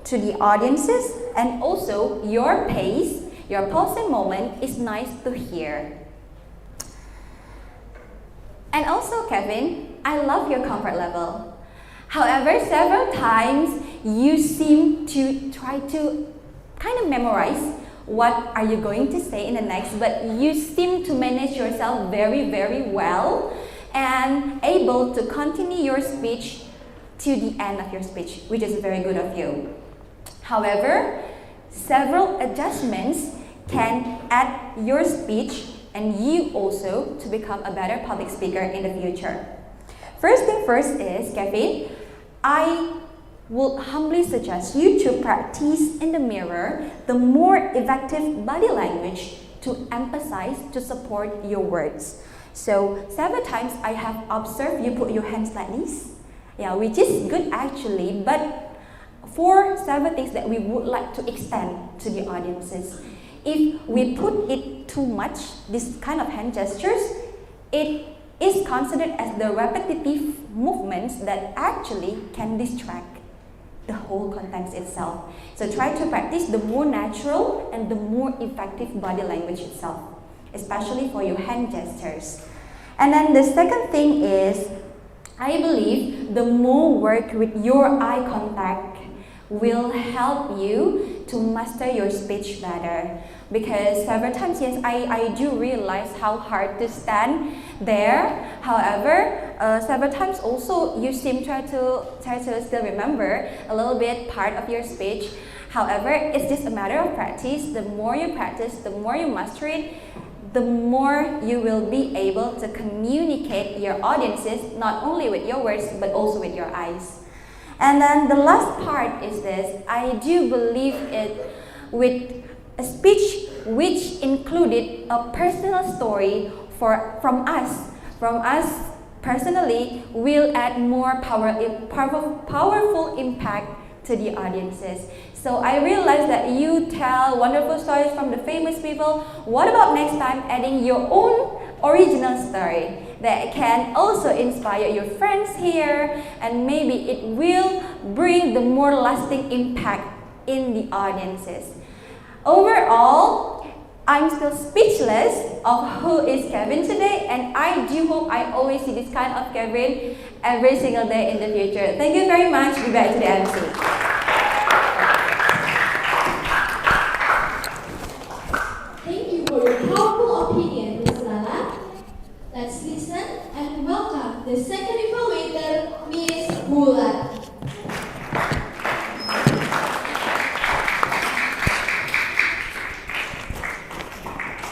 to the audiences, and also your pace, your pausing moment is nice to hear. And also, Kevin, I love your comfort level. However, several times you seem to try to kind of memorize what are you going to say in the next, but you seem to manage yourself very, very well and able to continue your speech to the end of your speech, which is very good of you. However, several adjustments can add your speech and you also to become a better public speaker in the future. First thing first is, Kevin, I will humbly suggest you to practice in the mirror the more effective body language to emphasize, to support your words. So several times I have observed you put your hands like this, yeah, which is good actually, but several things that we would like to extend to the audiences. If we put it too much, this kind of hand gestures, it is considered as the repetitive movements that actually can distract the whole context itself. So try to practice the more natural and the more effective body language itself, especially for your hand gestures. And then the second thing is, I believe the more work with your eye contact will help you to master your speech better. Because several times, yes, I do realize how hard to stand there. However, several times also you seem try to still remember a little bit part of your speech. However, it's just a matter of practice. The more you practice, the more you master it, the more you will be able to communicate your audiences, not only with your words, but also with your eyes. And then the last part is this: I do believe it with a speech which included a personal story from us personally will add more powerful impact to the audiences. So I realized that you tell wonderful stories from the famous people. What about next time adding your own original story that can also inspire your friends here, and maybe it will bring the more lasting impact in the audiences. Overall, I'm still speechless of who is Kevin today, and I do hope I always see this kind of Kevin every single day in the future. Thank you very much. Be back to the MC. Thank you for your powerful opinion, Ms. Lala. Let's listen and welcome the second evaluator, Ms. Bulan.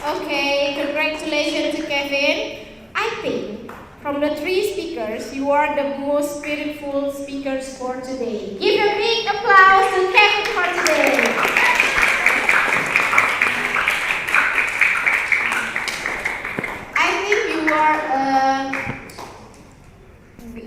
Okay, congratulations to Kevin. I think from the three speakers, you are the most spiritful speakers for today. Give a big applause to Kevin for today.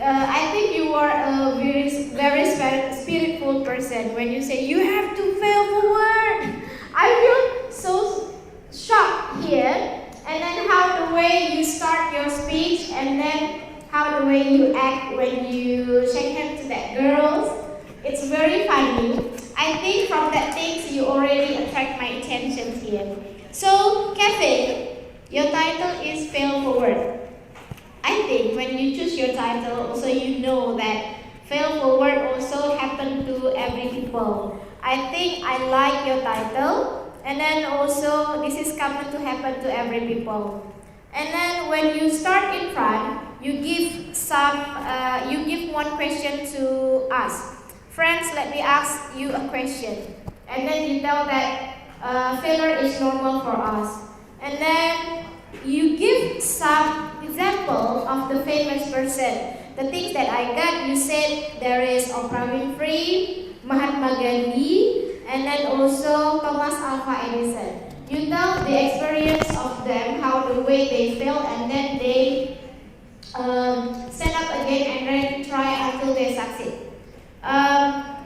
I think you are a very spiritful person. When you say you have to fail forward, I feel so shocked here. And then how the way you start your speech, and then how the way you act when you shake hands to that girl, it's very funny. I think from that things you already attract my attention here. So Kevin, your title is Fail Forward. I think when you choose your title, also you know that fail forward also happen to every people. I think I like your title, and then also this is common to happen to every people. And then when you start in front, you give one question to us. Friends, let me ask you a question, and then you tell that failure is normal for us, and then you give some example of the famous person. The things that I got, you said there is Oprah Winfrey, Mahatma Gandhi, and then also Thomas Alva Edison. You tell the experience of them, how the way they fail, and then they stand up again and then try until they succeed.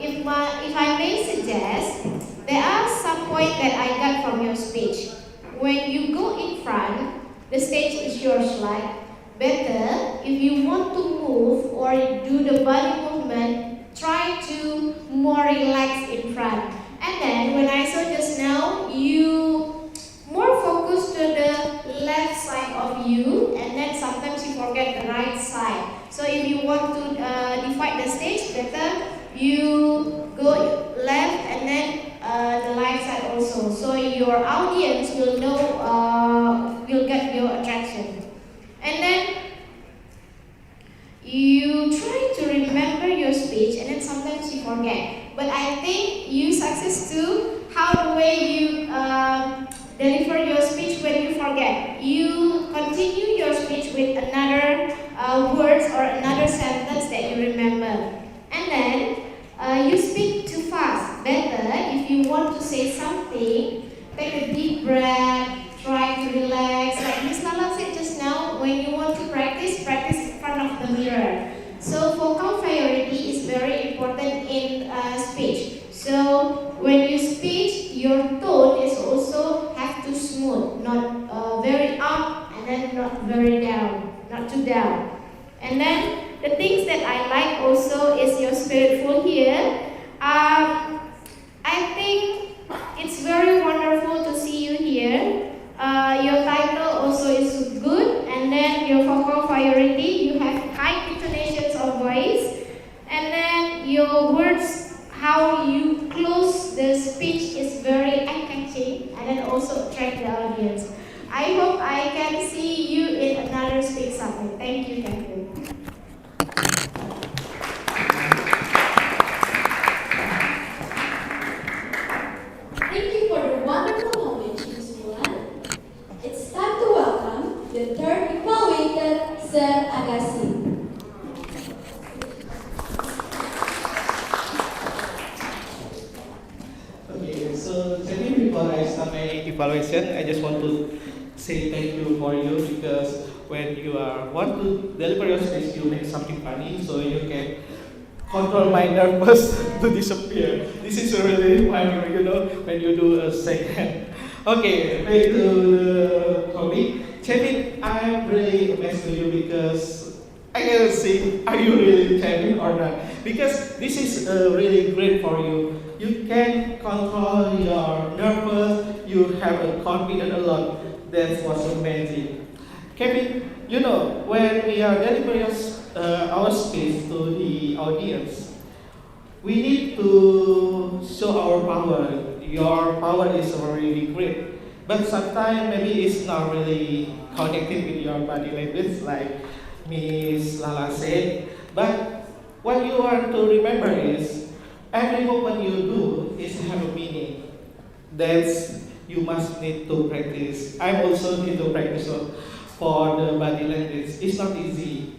If I may suggest, there are some points that I got from your speech. When you go in front, the stage is yours, right? Better, if you want to move or do the body movement, try to more relax in front. And then, when I saw just now, you more focus to the left side of you, and then sometimes you forget the right side. So if you want to divide the stage, better you go left and then the right side also. So your audience will know, will get your attraction. And then you try to remember your speech, and then sometimes you forget. But I think you success too. How the way you deliver your speech when you forget. You continue your speech with another words or another sentence that you remember. And then you speak too fast. Better if you want to say something, take a deep breath. Try to relax. Like Ms. Lala said just now, when you want to practice, practice in front of the mirror. So vocal clarity is very important in speech. And then the things that I like also is your spiritful here. I think it's very wonderful to see you here. Your title also is good, and then your vocal variety, you have high intonations of voice, and then your words, how you close the speech is very eye-catching, and then also attract the audience. I hope I can see you in another Speak Summit. Thank you, Kevin. Thank you for the wonderful homage, Ms. Mulan. It's time to welcome the third evaluator, Sir Agassi. Okay, so before I start my evaluation, I just want to say thank you for you because when you want to deliver your speech, you make something funny so you can control my nervous to disappear. This is really funny, when you do a second. Okay, back to the topic. Kevin, I'm really amazed with you because I cannot see, are you really Kevin or not? Because this is really great for you. You can control your nervous, you have a confidence a lot. That was amazing. Kevin, when we are delivering our speech to the audience, we need to show our power. Your power is really great. But sometimes maybe it's not really connected with your body language like Miss Lala said. But what you want to remember is every movement you do is have a meaning. That's you must need to practice. I'm also need to practice for the body language. It's not easy.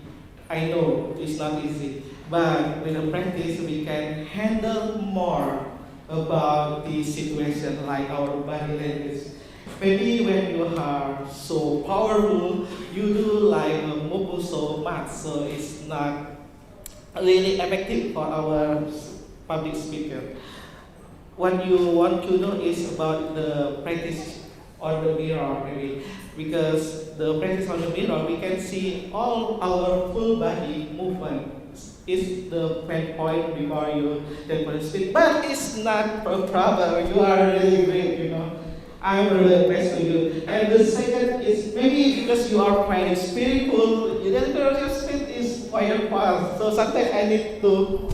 I know it's not easy. But with the practice, we can handle more about the situation like our body language. Maybe when you are so powerful, you do like move so much, so it's not really effective for our public speaker. What you want to know is about the practice on the mirror, maybe, because the practice on the mirror, we can see all our full body movement. Is the main point before you deliver speech, but it's not a problem. You are really great, I'm really impressed with you. And the second is maybe because you are quite spiritual, your delivery of speech is quite fast. So sometimes I need to,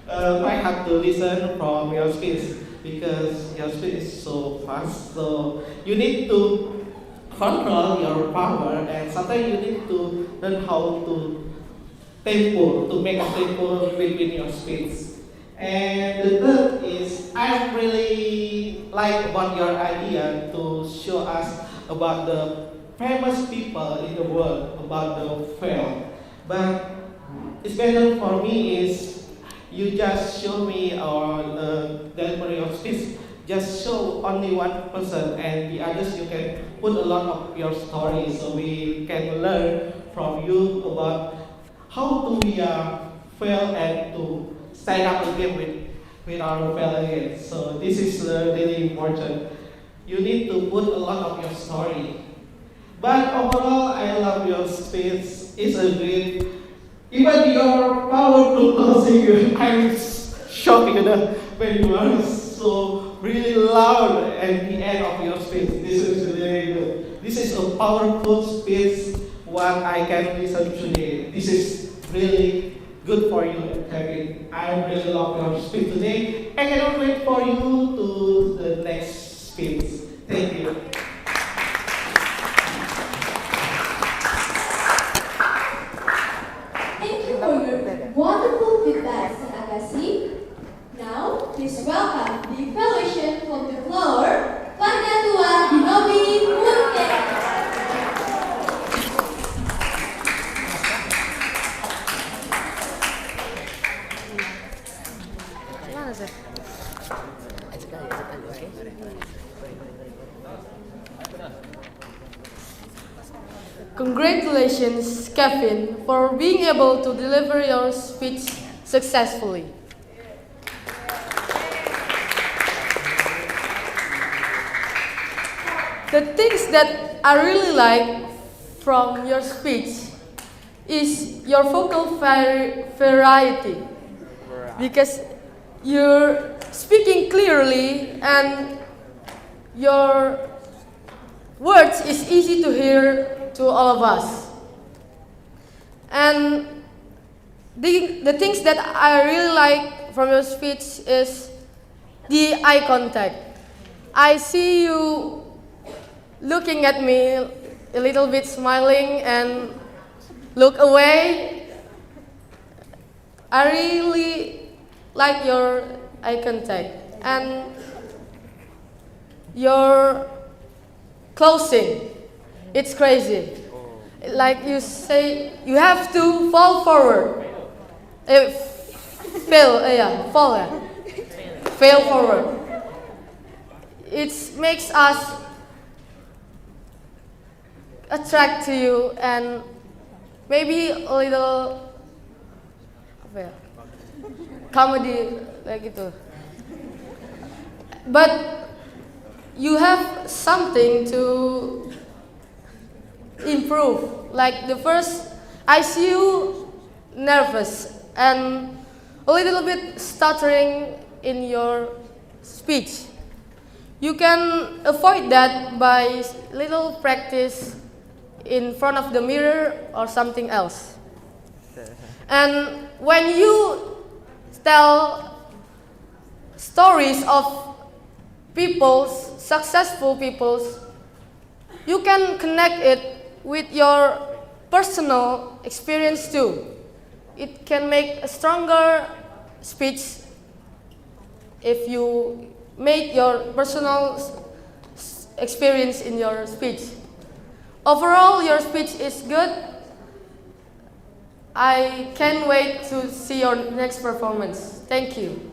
I have to listen from your speech because your speech is so fast. So you need to control your power, and sometimes you need to learn how to tempo, to make a tempo between your speech. And the third is, I really like about your idea to show us about the famous people in the world, about the film. But it's better for me is, you just show me our delivery of speech, just show only one person, and the others you can put a lot of your story so we can learn from you about how do we fail and to stand up again with our fail again. So this is really important. You need to put a lot of your story. But overall, I love your speech. It's a great, even your powerful closing, I'm shocked when you are so really loud at the end of your speech. This is really good. This is a powerful speech, what I can listen today. This is really good for you, Kevin. I really love your speech today. I cannot wait for you to the next speech. Thank you. Thank you for your wonderful feedback, Sir Agassi. Now, please welcome the evaluation from the floor, Warga Tua Nobi Munte. Congratulations, Kevin, for being able to deliver your speech successfully. The things that I really like from your speech is your vocal variety, because you're speaking clearly and your words is easy to hear to all of us. And the things that I really like from your speech is the eye contact. I see you looking at me a little bit smiling and look away. I really like your eye contact and your closing. It's crazy. Like you say, you have to fall forward. Fail forward. It makes us attract to you and maybe a little comedy like itu. But you have something to improve. Like the first, I see you nervous and a little bit stuttering in your speech. You can avoid that by little practice in front of the mirror or something else. And when you tell stories of successful peoples, you can connect it with your personal experience too. It can make a stronger speech if you make your personal experience in your speech. Overall, your speech is good. I can't wait to see your next performance. Thank you.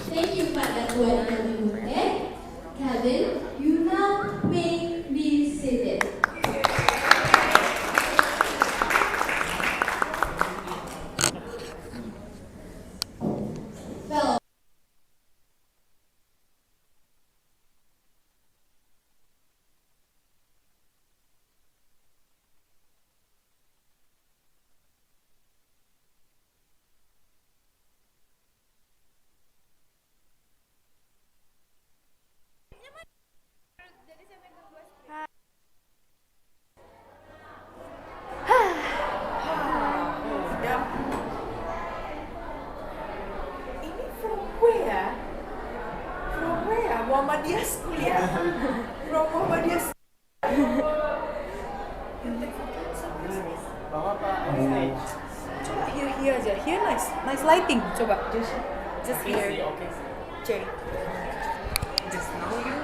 Thank you for that wonderful word. Kevin, you now may be seated. Well, Ini from where? From where? Muhammadiyah School ya? From Muhammadiyah School. Coba here aja. Here nice lighting. Coba just here. Jay. Just now you.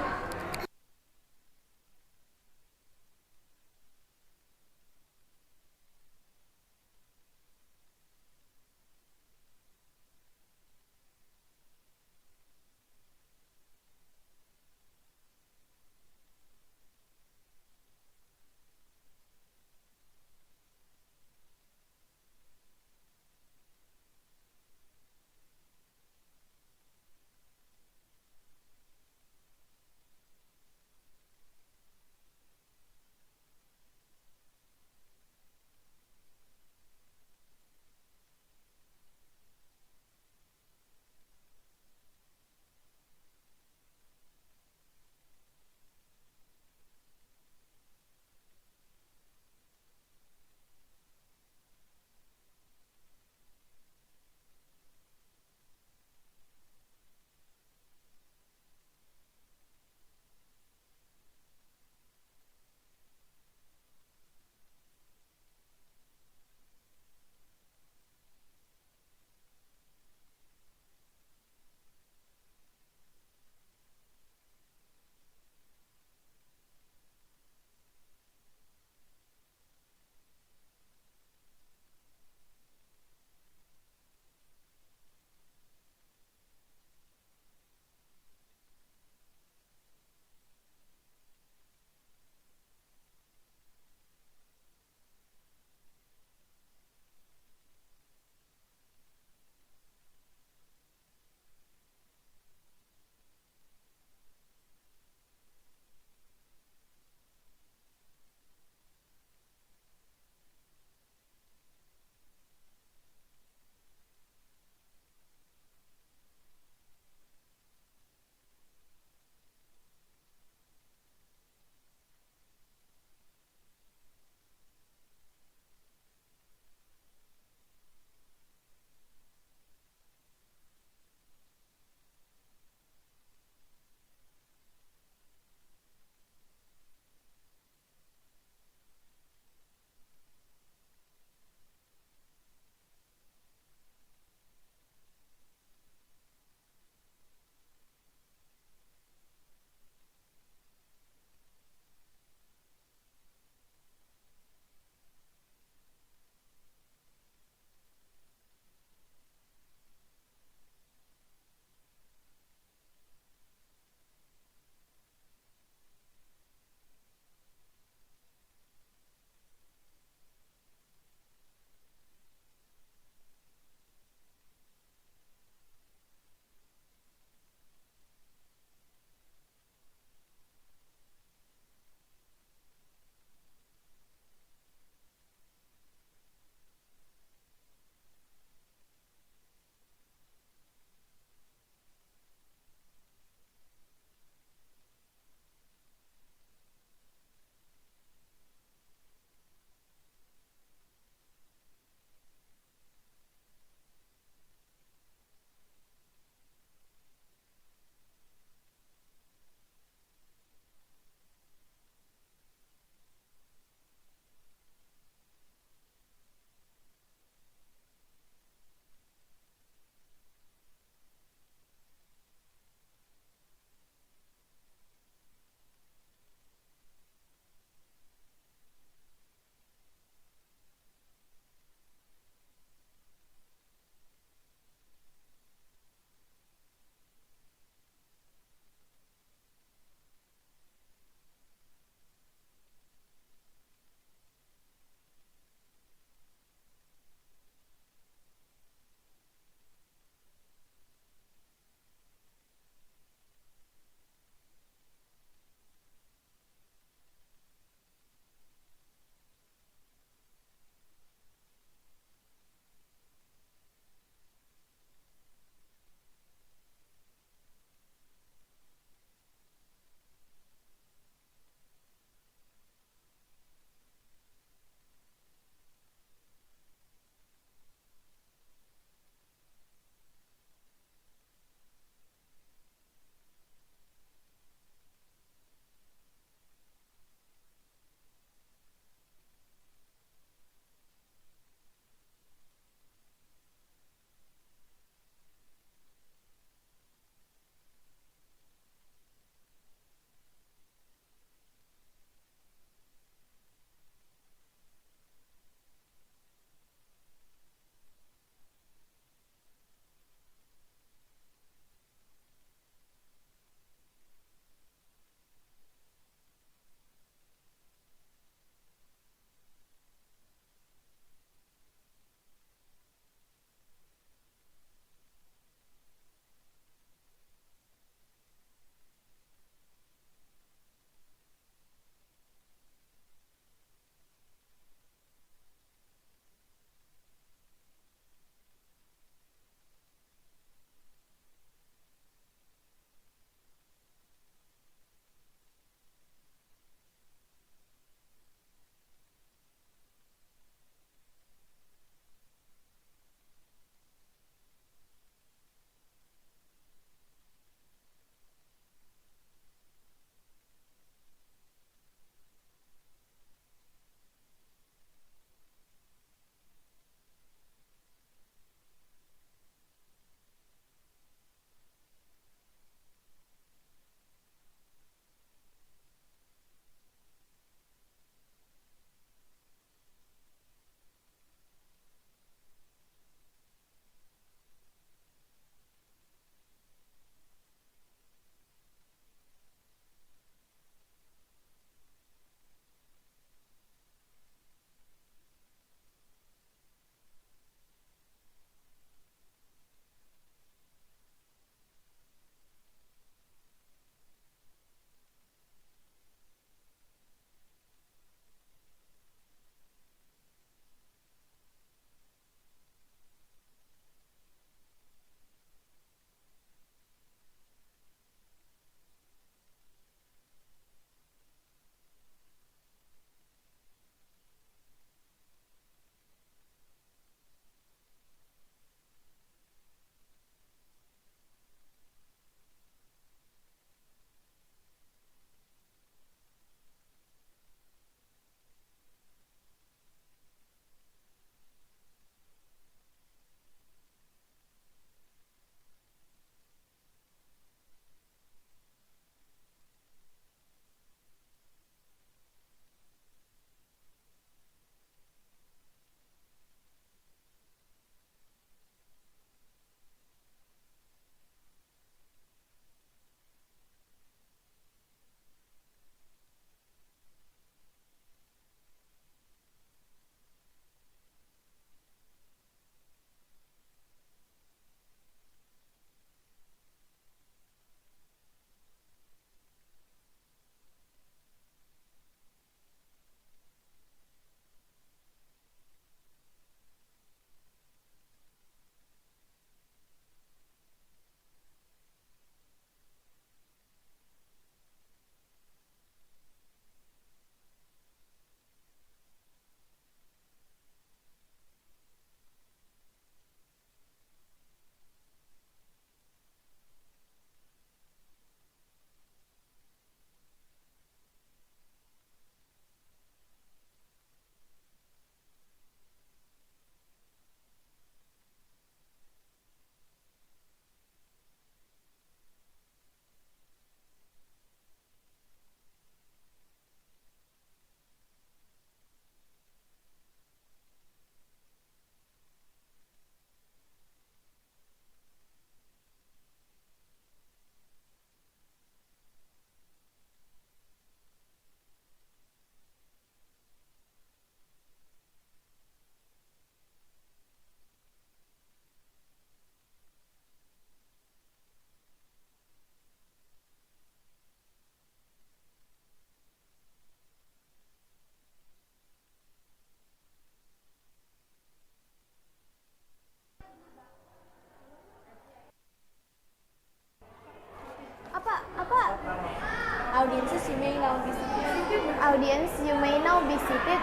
Audience, you may now be seated.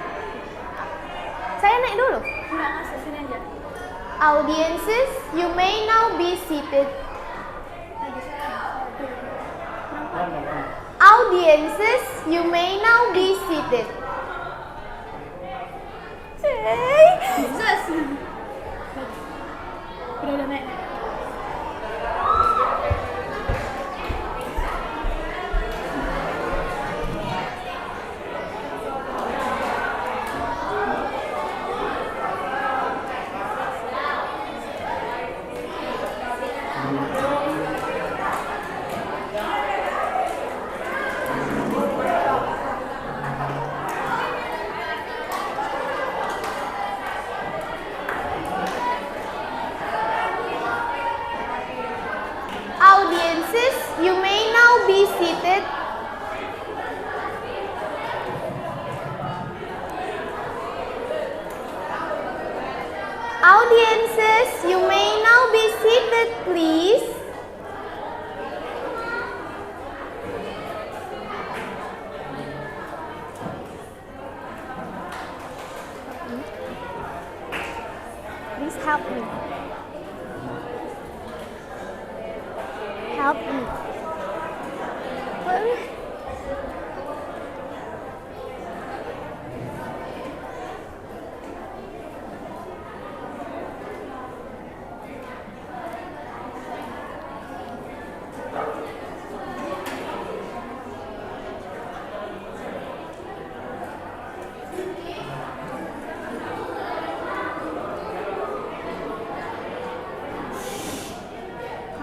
Saya naik dulu. Audiences, you may now be seated. Audiences, you may now be seated. Udah naik. Audiences, you may now be seated. Audiences, you may now be seated, please. Please help me. Help me.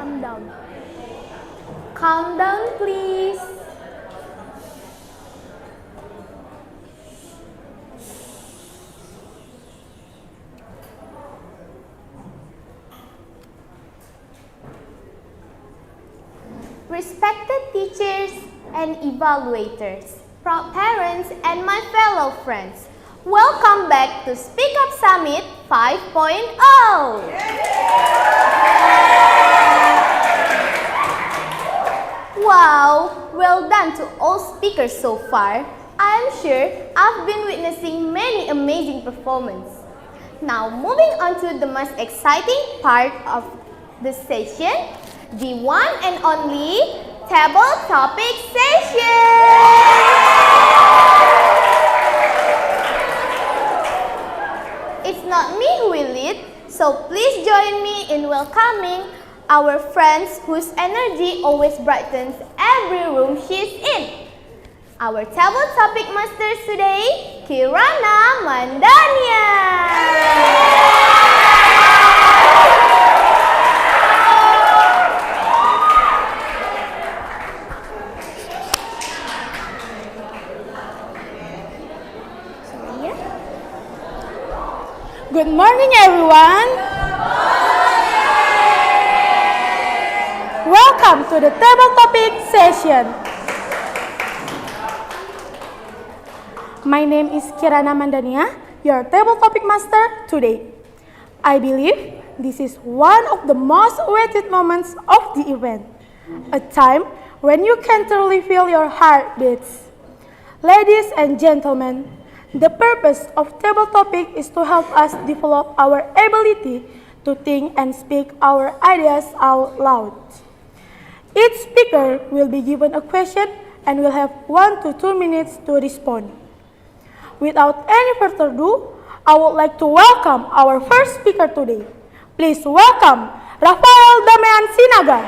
Calm down. Calm down, please. Respected teachers and evaluators, proud parents, and my fellow friends, welcome back to Speak Up Summit 5.0. Wow, well done to all speakers so far. I am sure I've been witnessing many amazing performances. Now moving on to the most exciting part of the session, the one and only table topic session. It's not me who will lead, so please join me in welcoming our friends whose energy always brightens every room she's in. Our table topic masters today, Kirana Mandania. Good morning, everyone. Welcome to the table topic session. My name is Kirana Mandania, your table topic master today. I believe this is one of the most awaited moments of the event, a time when you can truly feel your heart beats. Ladies and gentlemen, the purpose of table topic is to help us develop our ability to think and speak our ideas out loud. Each speaker will be given a question and will have 1 to 2 minutes to respond. Without any further ado, I would like to welcome our first speaker today. Please welcome Rafael Damian Sinaga.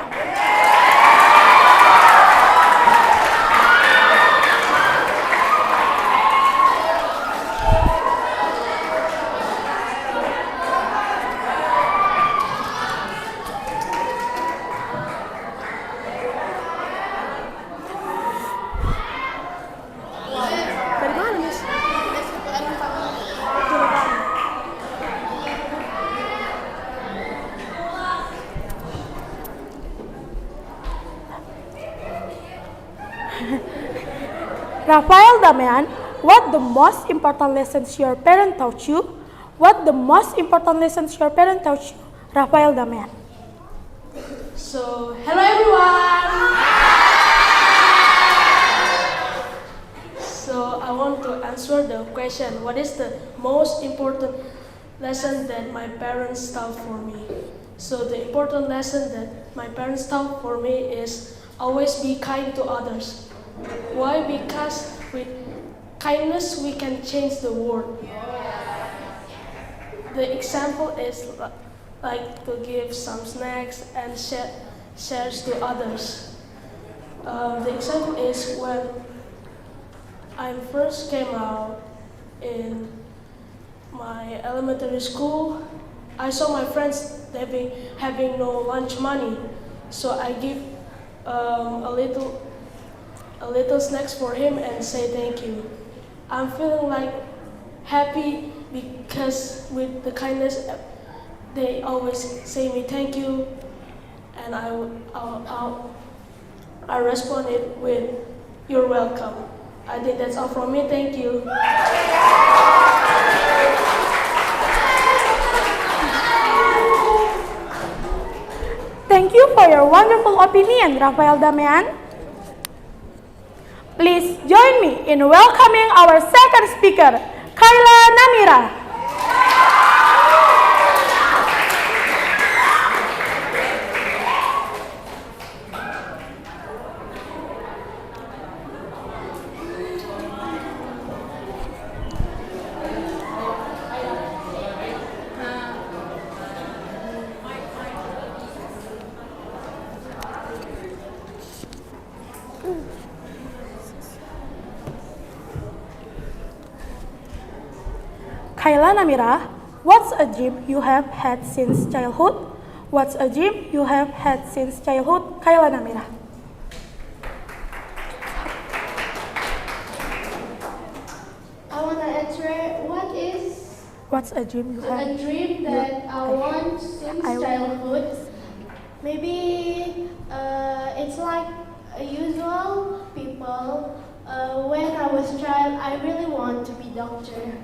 Rafael Damian, what the most important lessons your parent taught you? What the most important lessons your parent taught you? Rafael Damian. So, hello everyone! So, I answer the question, what is the most important lesson that my parents taught for me? So the important lesson that my parents taught for me is always be kind to others. Why? Because with kindness we can change the world. The example is like to give some snacks and shares to others. The example is when I first came out in my elementary school, I saw my friends having no lunch money, so I give a little snacks for him and say thank you. I'm feeling like happy because with the kindness, they always say me thank you, and I responded with you're welcome. I think that's all from me. Thank you. Thank you for your wonderful opinion, Rafael Damian. Please join me in welcoming our second speaker, Kayla Namira. Kayla Namira, what's a dream you have had since childhood? What's a dream you have had since childhood, Kayla Namira? I want to answer, what's a dream you have? A dream that I want since childhood. Maybe it's like usual people. When I was a child, I really want to be doctor.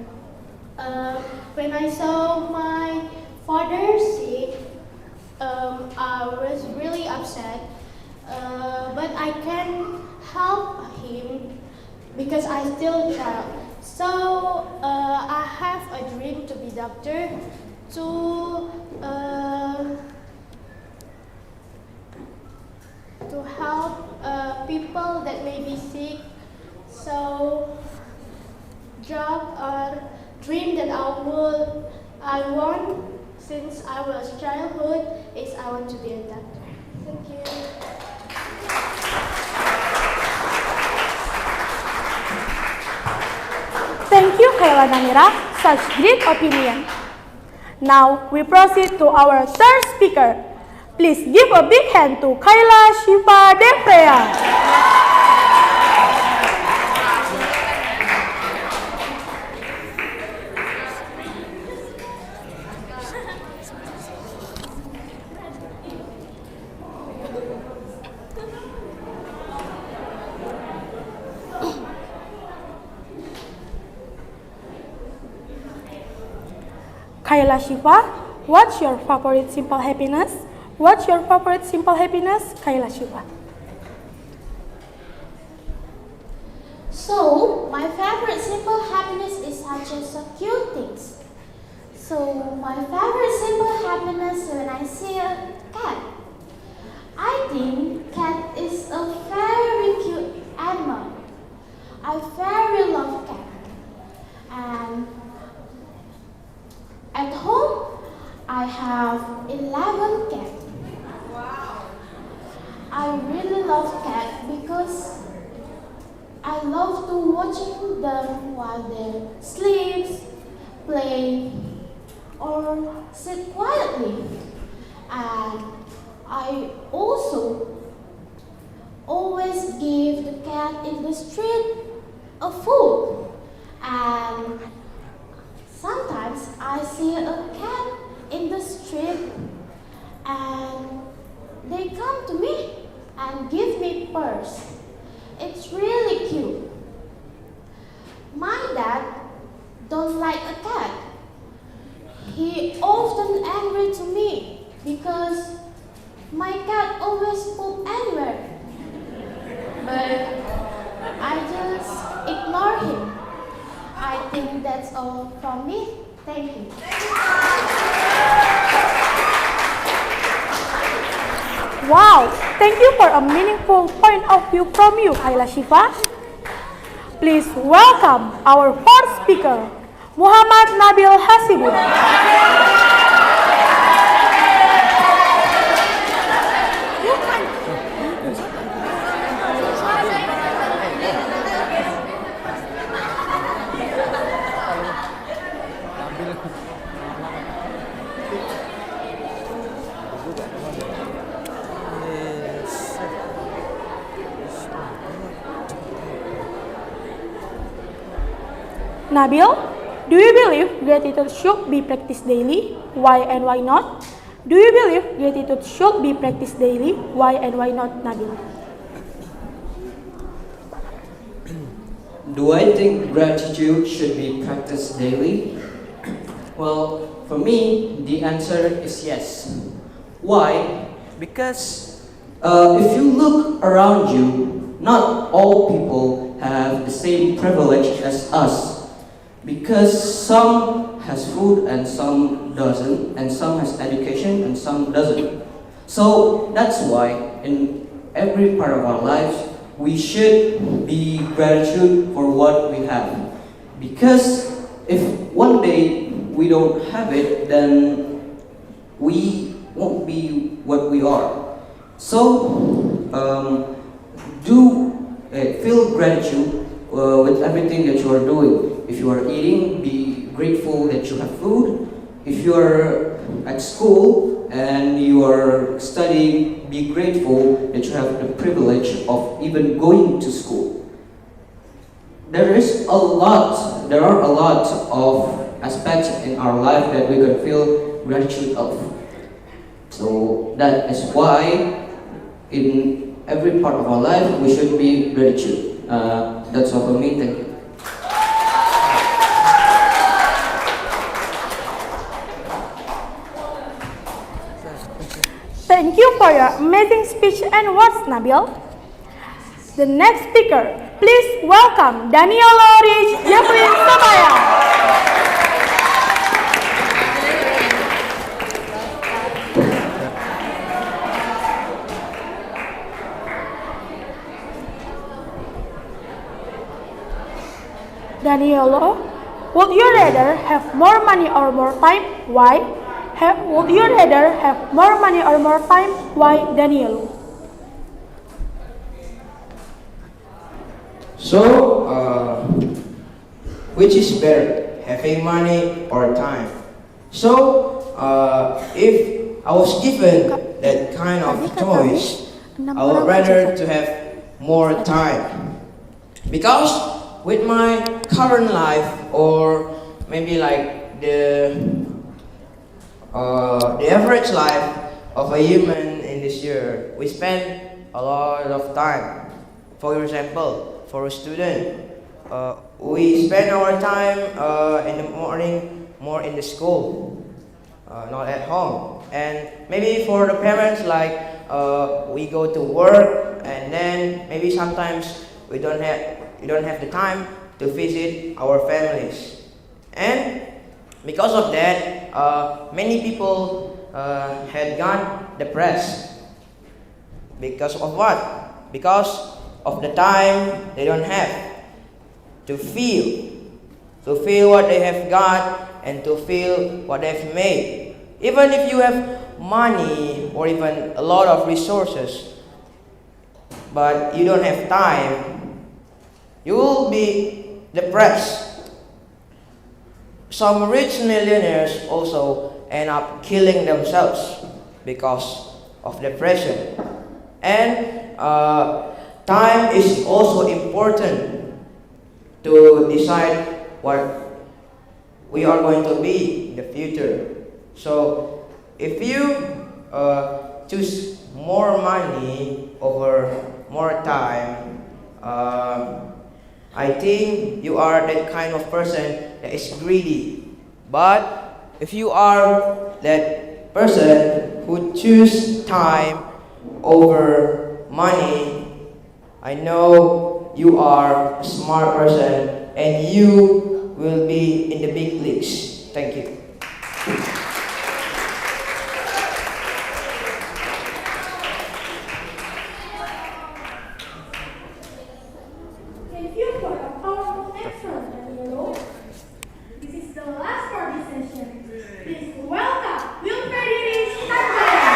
When I saw my father sick, I was really upset. But I can help him because I still a child. So I have a dream to be doctor, to help people that may be sick. So job or dream that I want since I was childhood is I want to be a doctor. Thank you. Thank you, Kayla Namira, such great opinion. Now we proceed to our third speaker. Please give a big hand to Kayla Shiva Devreya. Kayla Shiva, what's your favorite simple happiness? What's your favorite simple happiness, Kayla Shiva? So, my favorite simple happiness is such as a cute things. So, my favorite simple happiness when I see a cat. I think cat is a very cute animal. I very love cat. And at home, I have 11 cats. Wow. I really love cats because I love to watching them while they sleep, play, or sit quietly. And I also always give the cat in the street a food. And sometimes I see a cat in the street and they come to me and give me purse. It's really cute. My dad don't like a cat. He often angry to me because my cat always poop anywhere. But I just ignore him. I think that's all from me. Thank you. Wow, thank you for a meaningful point of view from you, Ayla Shifa. Please welcome our fourth speaker, Muhammad Nabil Hasibur. Nabil, do you believe gratitude should be practiced daily? Why and why not? Do you believe gratitude should be practiced daily? Why and why not, Nabil? Do I think gratitude should be practiced daily? Well, for me, the answer is yes. Why? Because if you look around you, not all people have the same privilege as us. Because some has food and some doesn't, and some has education and some doesn't. So that's why in every part of our lives, we should be gratitude for what we have. Because if one day we don't have it, then we won't be what we are. So feel gratitude with everything that you are doing. If you are eating, be grateful that you have food. If you are at school and you are studying, be grateful that you have the privilege of even going to school. There are a lot of aspects in our life that we can feel gratitude of. So that is why in every part of our life we should be gratitude. That's all for me. Thank you. Thank you for your amazing speech and words, Nabil. The next speaker, please welcome Danielo Rich Jeffrey Sabaya. Danielo, would you rather have more money or more time? Why? Would you rather have more money or more time? Why, Danielo? So, which is better, having money or time? So, if I was given that kind of choice, I would rather to have more time. Because with my current life, or maybe like the average life of a human in this year, we spend a lot of time. For example, for a student, we spend our time in the morning more in the school, not at home. And maybe for the parents, like we go to work, and then maybe sometimes we don't have the time to visit our families. And because of that, many people had gone depressed. Because of what? Because of the time they don't have to feel what they have got and to feel what they've made. Even if you have money or even a lot of resources, but you don't have time, you will be depressed. Some rich millionaires also end up killing themselves because of depression. And time is also important to decide what we are going to be in the future. So if you choose more money over more time, I think you are that kind of person that is greedy. But if you are that person who choose time over money, I know you are a smart person and you will be in the big leagues. Thank you. Thank you for a powerful excellent dialogue. This is the last part of the session. Please welcome Wilfred Iris Tanjaya.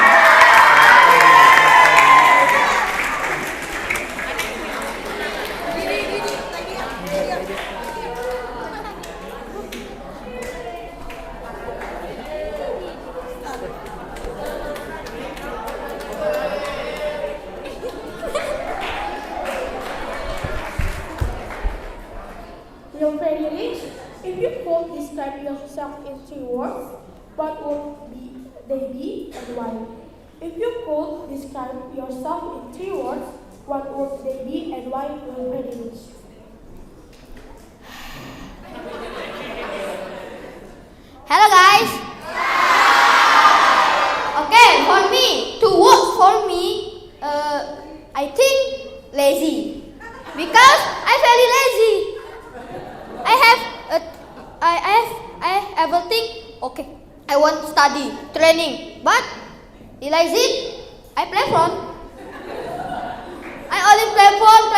Wilfred Iris, if you could describe yourself in 3 words, what would they be and why? If you could describe yourself in 3 words, what would they be and why, Wilfred Iris? Hello guys. Okay, for me, 2 words for me, I think lazy. Because I very lazy. I ever think, okay, I want study, training, but lazy, I play phone. I only play phone.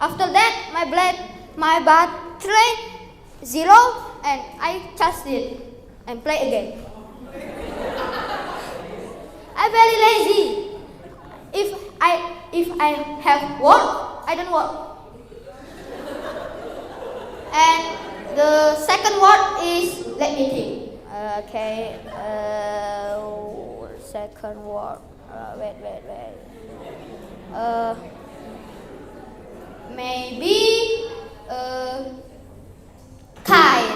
After that, my battery 0, and I charge it and play again. I very lazy. If I have work, I don't work. And the second word is, let me think. Okay, second word. Wait. Maybe kind.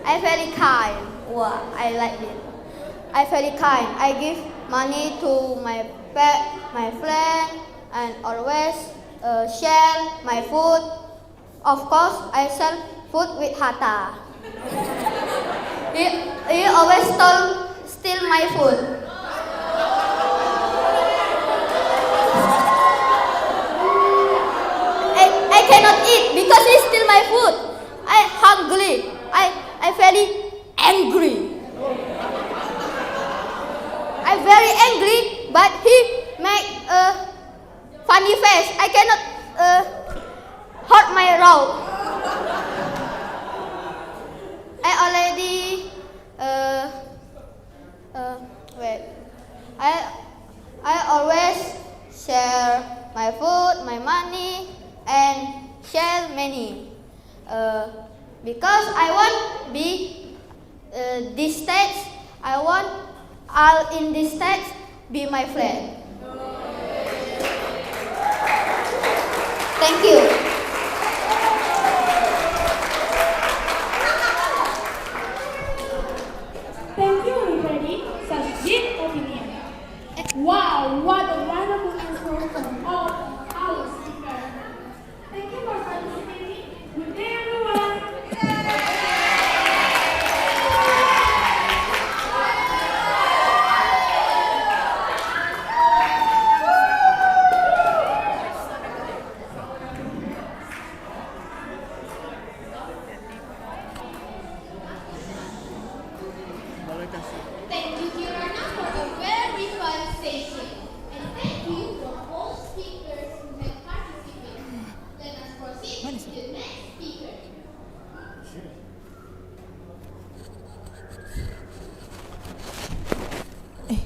I very kind. Wow, I like it. I very kind. I give money to my friend and always share my food. Of course, I sell food with Hatta. He always steal my food. I cannot eat because he steal my food. I hungry. I very angry. I very angry, but he make a funny face. I cannot hurt my rope. I already wait. I always share my food, my money, and share many. Because I want be this stage. I want all in this stage be my friend. Thank you. Thank you, everybody. Such deep opinion. Wow, what a wonderful answer from all our speakers. Thank you for participating. Good day, everyone. Thank you, Kirana, for a very fun session. And thank you for all speakers who have participated. Let us proceed to the next speaker.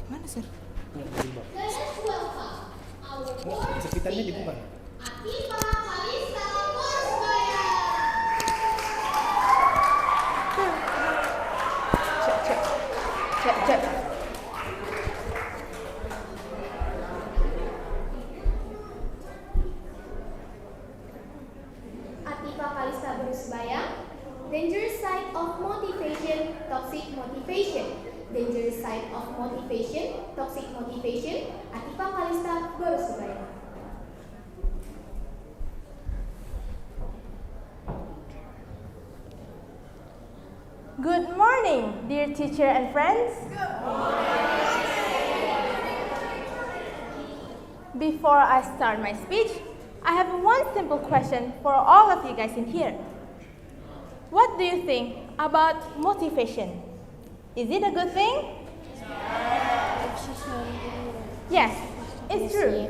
Mana sir? Let us welcome our fourth speaker, Atifa Kalista Borsbaya. Cek. Atifa Kalista Borsbaya. Dangerous side of motivation, toxic motivation. Dangerous side of motivation, toxic motivation. Atifa Kalista Borsbaya. Good morning, dear teacher and friends. Before I start my speech, I have one simple question for all of you guys in here. what do you think about motivation? Is it a good thing? Yes, it's true.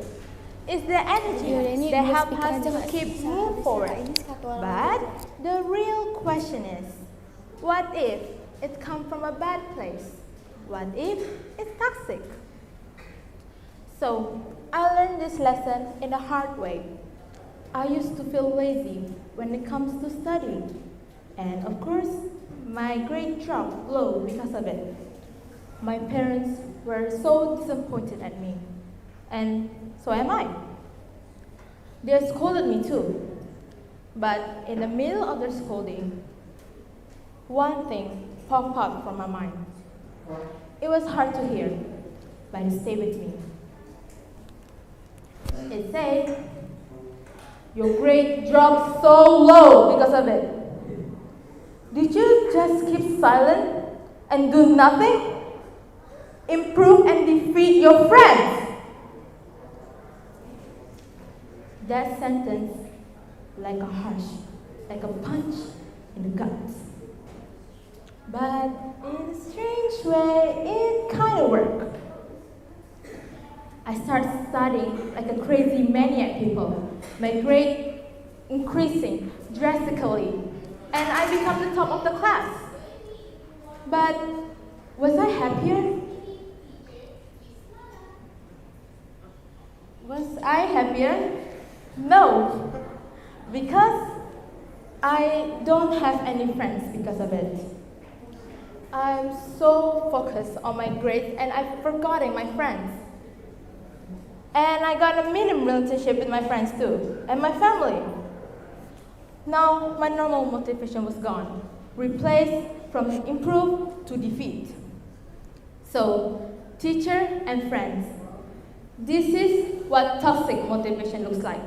It's the energy that helps us to keep moving forward. But the real question is, what if it comes from a bad place? What if it's toxic? So, I learned this lesson in a hard way. I used to feel lazy when it comes to studying. And of course, my grade dropped low because of it. My parents were so disappointed at me. And so am I. They scolded me too. But in the middle of their scolding, one thing popped up from my mind. It was hard to hear, but it stayed with me. It said, your grade dropped so low because of it. Did you just keep silent and do nothing? Improve and defeat your friends. That sentence, like a punch in the gut. But in a strange way, it kind of worked. I started studying like a crazy maniac people. My grade increasing drastically, and I become the top of the class. But was I happier? Was I happier? No, because I don't have any friends because of it. I'm so focused on my grades and I've forgotten my friends. And I got a minimum relationship with my friends too, and my family. Now my normal motivation was gone, replaced from improve to defeat. So, teacher and friends, this is what toxic motivation looks like.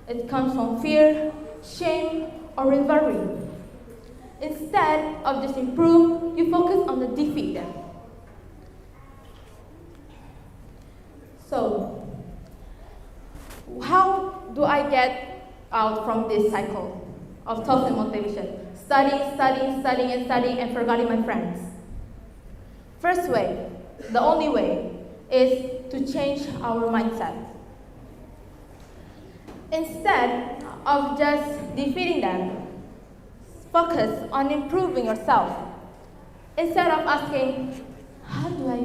It comes from fear, shame, or rivalry. Instead of just improve, you focus on the defeat them. So, how do I get out from this cycle of toxic motivation? Studying, and forgetting my friends. First way, the only way, is to change our mindset. Instead of just defeating them, focus on improving yourself. Instead of asking, how do I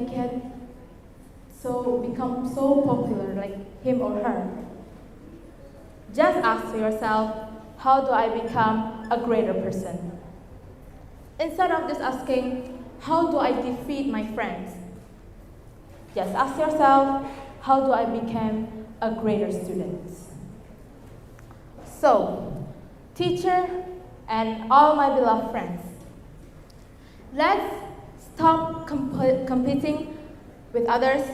become so popular like him or her? Just ask yourself, how do I become a greater person? Instead of just asking, how do I defeat my friends? Just ask yourself, how do I become a greater student? So, teacher and all my beloved friends, let's stop competing with others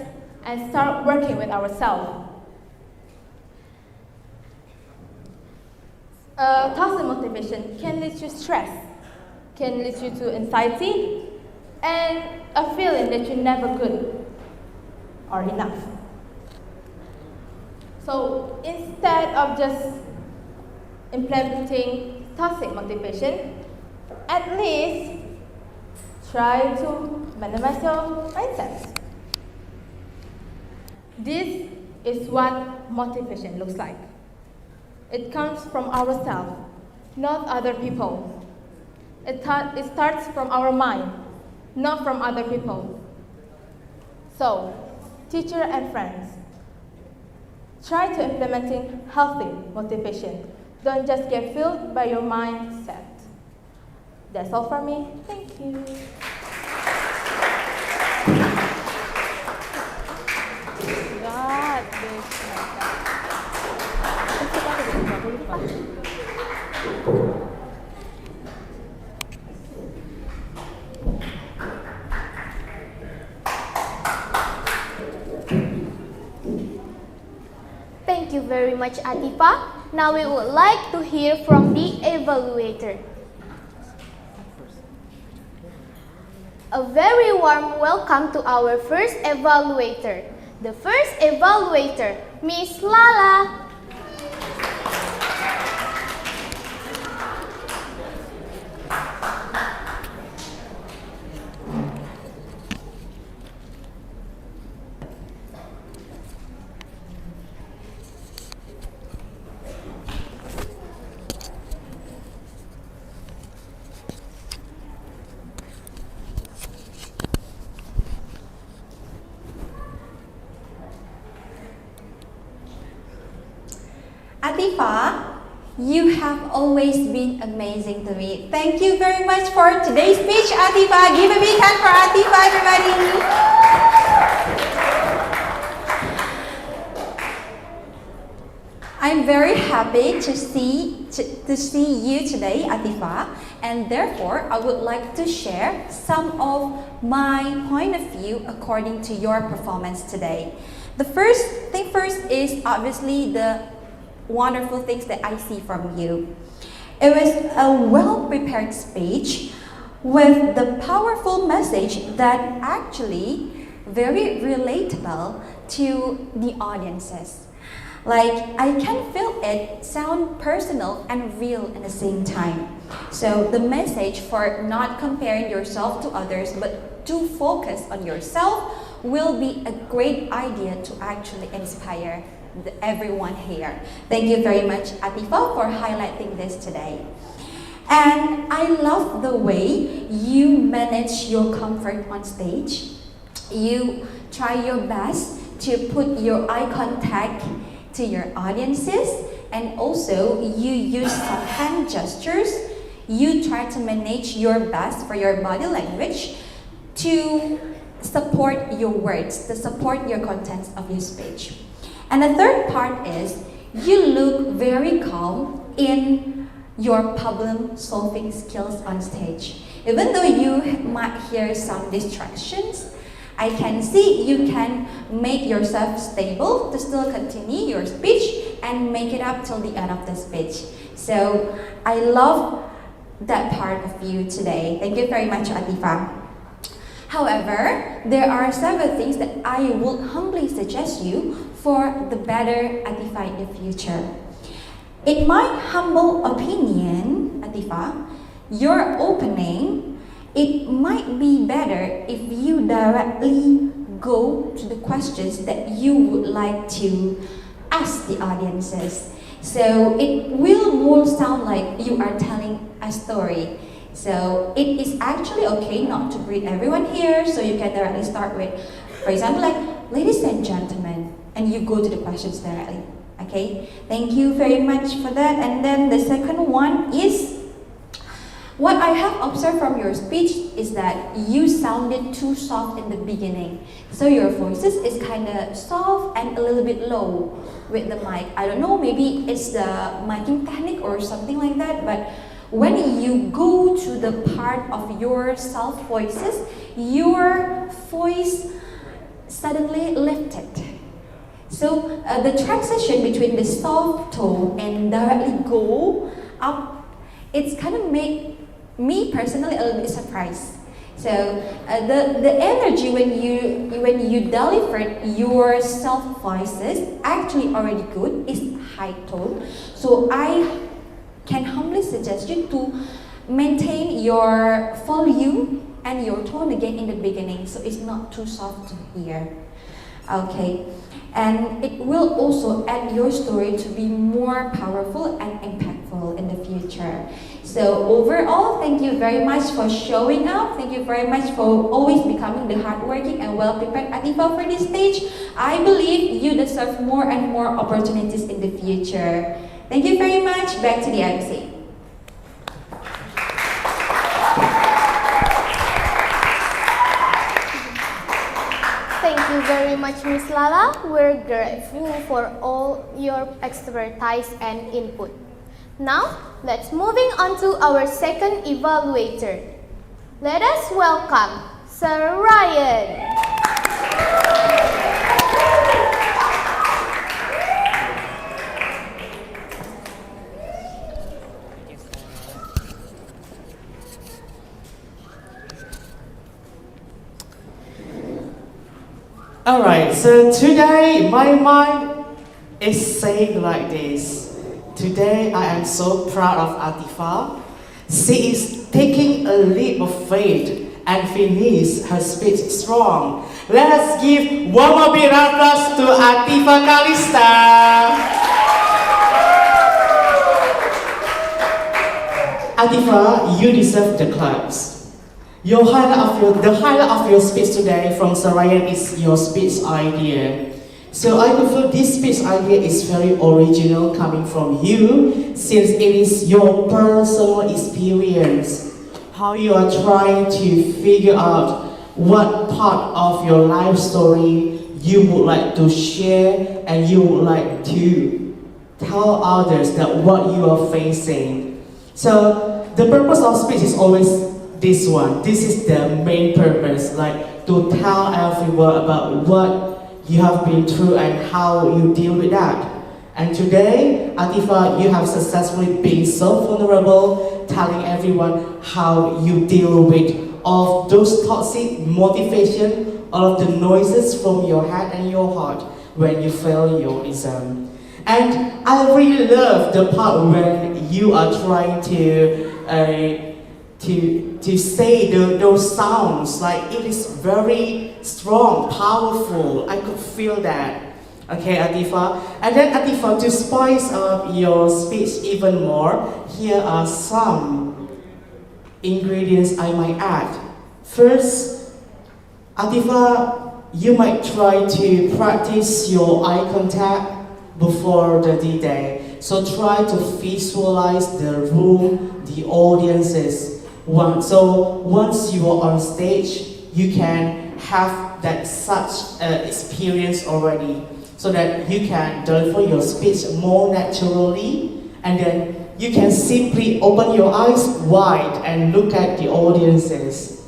and start working with ourselves. Toxic motivation can lead to stress, can lead you to anxiety, and a feeling that you're never good or enough. So instead of just implementing toxic motivation, at least try to minimize your mindset. This is what motivation looks like. It comes from ourselves, not other people. It starts from our mind, not from other people. So, teacher and friends, try to implementing healthy motivation. Don't just get filled by your mindset. That's all from me. Thank you. Thank you very much, Atifa. Now we would like to hear from the evaluator. A very warm welcome to our first evaluator. The first evaluator, Miss Lala. Atifa, you have always been amazing to me. Thank you very much for today's speech, Atifa. Give a big hand for Atifa, everybody. I'm very happy to see you today, Atifa, and therefore I would like to share some of my point of view according to your performance today. The first thing first is obviously the wonderful things that I see from you. It was a well-prepared speech with the powerful message that actually very relatable to the audiences. Like, I can feel it sound personal and real at the same time. So the message for not comparing yourself to others but to focus on yourself will be a great idea to actually inspire everyone here. Thank you very much, Atifa, for highlighting this today. And I love the way you manage your comfort on stage. You try your best to put your eye contact to your audiences, and also you use some hand gestures. You try to manage your best for your body language to support your words, to support your contents of your speech. And the third part is you look very calm in your problem-solving skills on stage. Even though you might hear some distractions, I can see you can make yourself stable to still continue your speech and make it up till the end of the speech. So I love that part of you today. Thank you very much, Atifa. However, there are several things that I would humbly suggest you for the better Atifa in the future. In my humble opinion, Atifa, your opening, it might be better if you directly go to the questions that you would like to ask the audiences. So it will more sound like you are telling a story. So it is actually okay not to greet everyone here, so you can directly start with, for example, like, ladies and gentlemen, and you go to the questions directly. Okay, thank you very much for that. And then the second one is, what I have observed from your speech is that you sounded too soft in the beginning. So your voices is kind of soft and a little bit low with the mic. I don't know, maybe it's the miking technique or something like that, but when you go to the part of your soft voices, your voice suddenly lifted. So the transition between the soft tone and directly go up, it's kind of make me personally a little bit surprised. So the energy when you delivered your soft voices actually already good, is high tone. So I can humbly suggest you to maintain your volume and your tone again in the beginning, so it's not too soft to hear. Okay, and it will also add your story to be more powerful and impactful in the future. So overall, thank you very much for showing up. Thank you very much for always becoming the hardworking and well-prepared Atifa for this stage. I believe you deserve more and more opportunities in the future. Thank you very much. Back to the MC. Thank you very much, Miss Lala. We're grateful for all your expertise and input. Now, let's moving on to our second evaluator. Let us welcome Sir Ryan. Alright, so today my mind is saying like this. Today I am so proud of Atifa. She is taking a leap of faith and finish her speech strong. Let us give one more big round of applause to Atifa Kalista. Atifa, you deserve the claps. The highlight of your speech today from Sir Ryan is your speech idea. So I could feel this speech idea is very original coming from you, since it is your personal experience, how you are trying to figure out what part of your life story you would like to share and you would like to tell others that what you are facing. So the purpose of speech is always this one. This is the main purpose, like to tell everyone about what you have been through and how you deal with that. And today, Atifa, you have successfully been so vulnerable, telling everyone how you deal with all of those toxic motivation, all of the noises from your head and your heart when you fail your exam. And I really love the part when you are trying to say those sounds, like it is very strong, powerful. I could feel that. Okay, Atifa. And then Atifa, to spice up your speech even more, here are some ingredients I might add. First, Atifa, you might try to practice your eye contact before the D-Day. So try to visualize the room, the audiences. So once you are on stage, you can have that such experience already, so that you can deliver your speech more naturally, and then you can simply open your eyes wide and look at the audiences.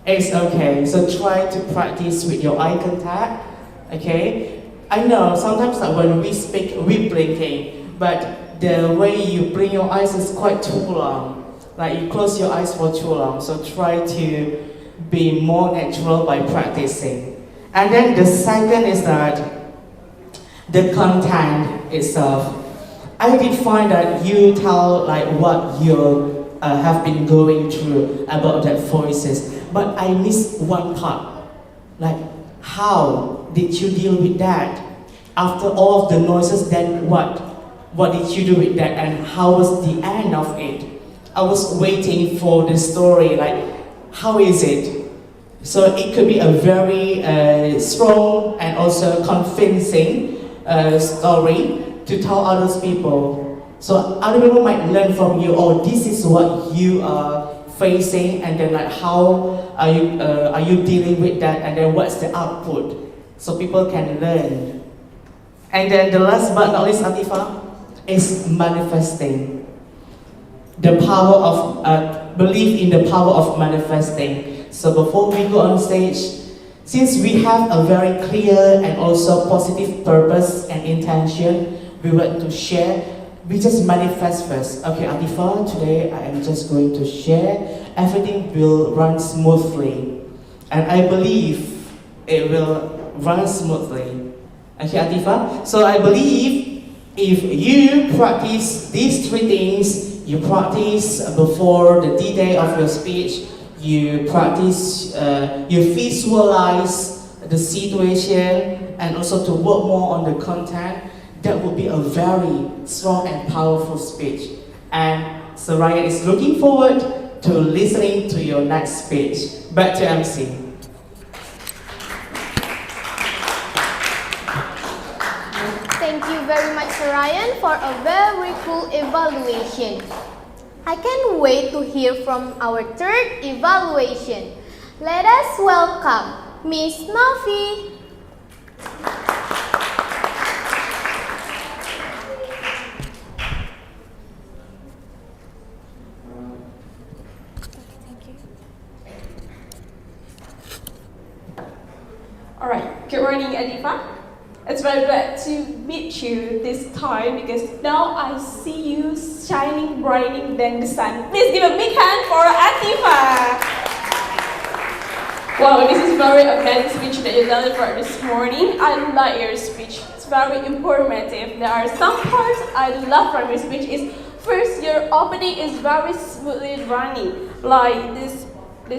It's okay, so try to practice with your eye contact, okay? I know sometimes like when we speak, we're blinking, but the way you blink your eyes is quite too long. Like you close your eyes for too long, so try to be more natural by practicing. And then the second is that the content itself. I did find that you tell like what you have been going through about that voices, but I missed one part. Like, how did you deal with that? After all of the noises, then what? What did you do with that, and how was the end of it? I was waiting for the story, like, how is it? So it could be a very strong and also convincing story to tell other people. So other people might learn from you, oh, this is what you are facing, and then like how are you dealing with that, and then what's the output, so people can learn. And then the last but not least, Atifa, is manifesting. The power of believe in the power of manifesting. So before we go on stage, since we have a very clear and also positive purpose and intention we want to share, we just manifest first. Okay, Atifa, today I am just going to share. Everything will run smoothly. And I believe it will run smoothly. Okay, Atifa? So I believe if you practice these three things, you practice before the D-Day of your speech, you practice, you visualize the situation, and also to work more on the content, that would be a very strong and powerful speech. And Soraya is looking forward to listening to your next speech. Back to MC. Thank you very much, Ryan, for a very cool evaluation. I can't wait to hear from our third evaluation. Let us welcome Miss Novi. Alright, good morning, Atifa. It's very glad to meet you this time because now I see you shining brighter than the sun. Please give a big hand for Atifa. Wow, this is very amazing speech that you delivered this morning. I like your speech. It's very informative. There are some parts I love from your speech. Is first, your opening is very smoothly running. Like this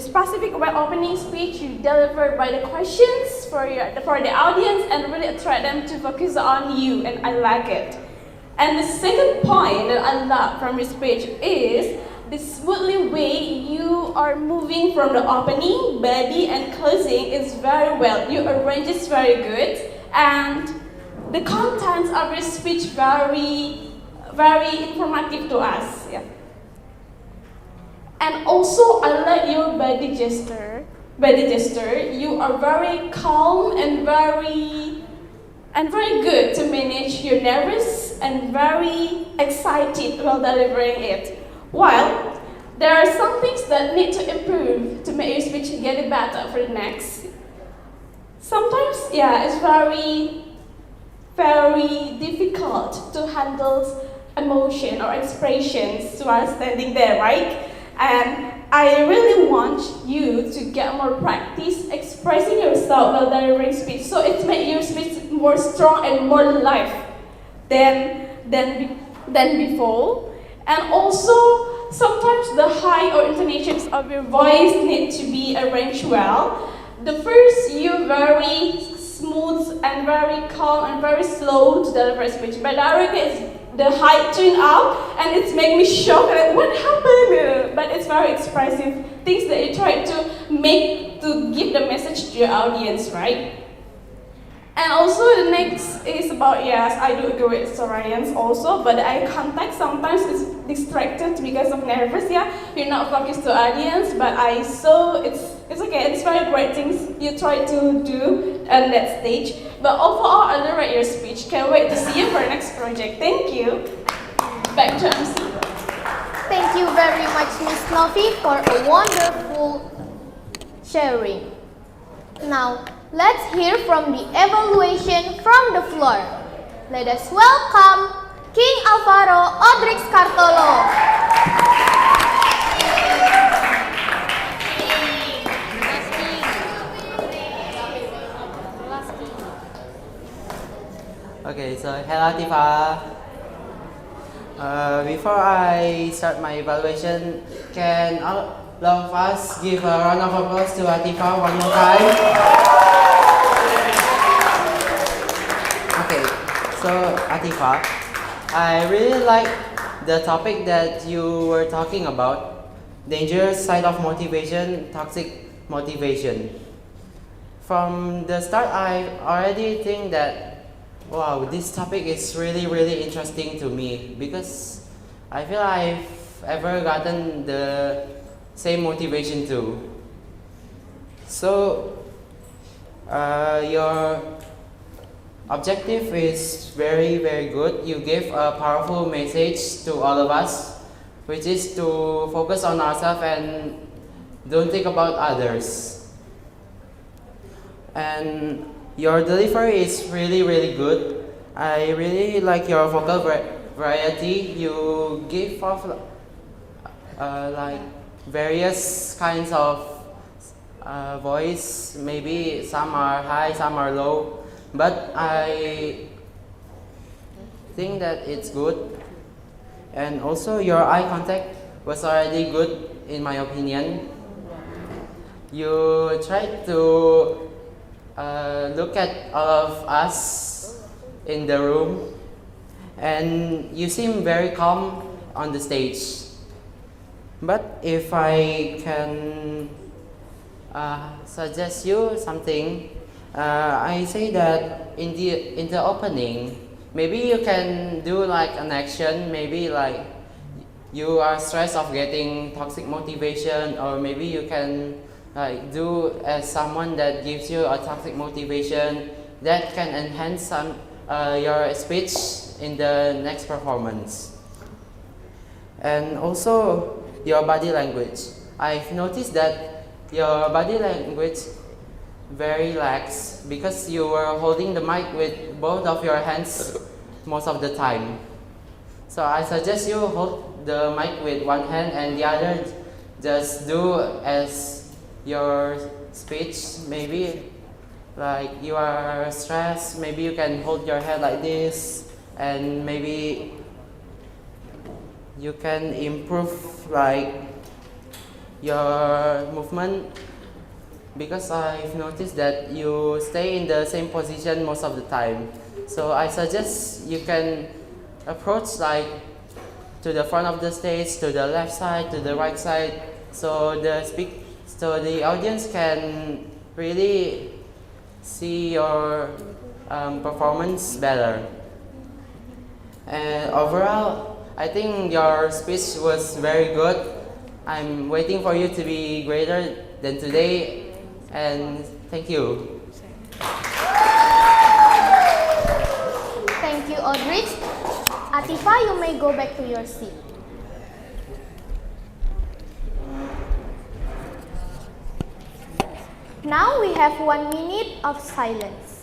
specific opening speech you delivered by the questions for the audience and really attract them to focus on you, and I like it. And the second point that I love from your speech is the smoothly way you are moving from the opening, body, and closing is very well. You arrange it very good, and the contents of your speech very, very informative to us. Yeah. And also, I like your body gesture. You are very calm and very good to manage your nervous and very excited while delivering it. While there are some things that need to improve to make your speech get better for the next. Sometimes, yeah, it's very, very difficult to handle emotion or expressions while standing there, right? And I really want you to get more practice expressing yourself while delivering speech, so it makes your speech more strong and more live than before. And also, sometimes the high or intonations of your voice need to be arranged well. The first, you're very smooth and very calm and very slow to deliver speech, but the high tune up and it's made me shocked, like what happened? But it's very expressive, things that you try to make to give the message to your audience, right? And also the next is about, yes, I do agree with Sorayans also, but eye contact sometimes is distracted because of nervous, yeah? You're not focused to audience, but I saw it's okay, it's very great things you try to do on that stage. But overall, I really rate your speech. Can't wait to see you for the next project. Thank you. Back to MC. Thank you very much, Miss Novi, for a wonderful sharing. Now, let's hear from the evaluation from the floor. Let us welcome King Alvaro Odrix Cartolo. Okay, so hello Tifa. Before I start my evaluation, can all of us give a round of applause to Atifa one more time? Okay, so Atifa, I really like the topic that you were talking about, dangerous side of motivation, toxic motivation. From the start, I already think that wow, this topic is really interesting to me because I feel I've ever gotten the same motivation too. So, your objective is very good. You gave a powerful message to all of us, which is to focus on ourselves and don't think about others. And your delivery is really good. I really like your vocal variety. You give off like various kinds of voice. Maybe some are high, some are low. But I think that it's good. And also your eye contact was already good in my opinion. You tried to look at all of us in the room and you seem very calm on the stage. But if I can suggest you something, I say that in the opening, maybe you can do like an action, maybe like you are stressed of getting toxic motivation, or maybe you can like do as someone that gives you a toxic motivation that can enhance some your speech in the next performance. And also your body language. I've noticed that your body language very lax because you were holding the mic with both of your hands most of the time. So I suggest you hold the mic with one hand and the other just do as your speech. Maybe like you are stressed, maybe you can hold your head like this, and maybe you can improve like your movement, because I've noticed that you stay in the same position most of the time. So I suggest you can approach like to the front of the stage, to the left side, to the right side, so the audience can really see your performance better. And overall, I think your speech was very good. I'm waiting for you to be greater than today, and thank you. Thank you, Aldrich. Atifa, you may go back to your seat. Now we have 1 minute of silence.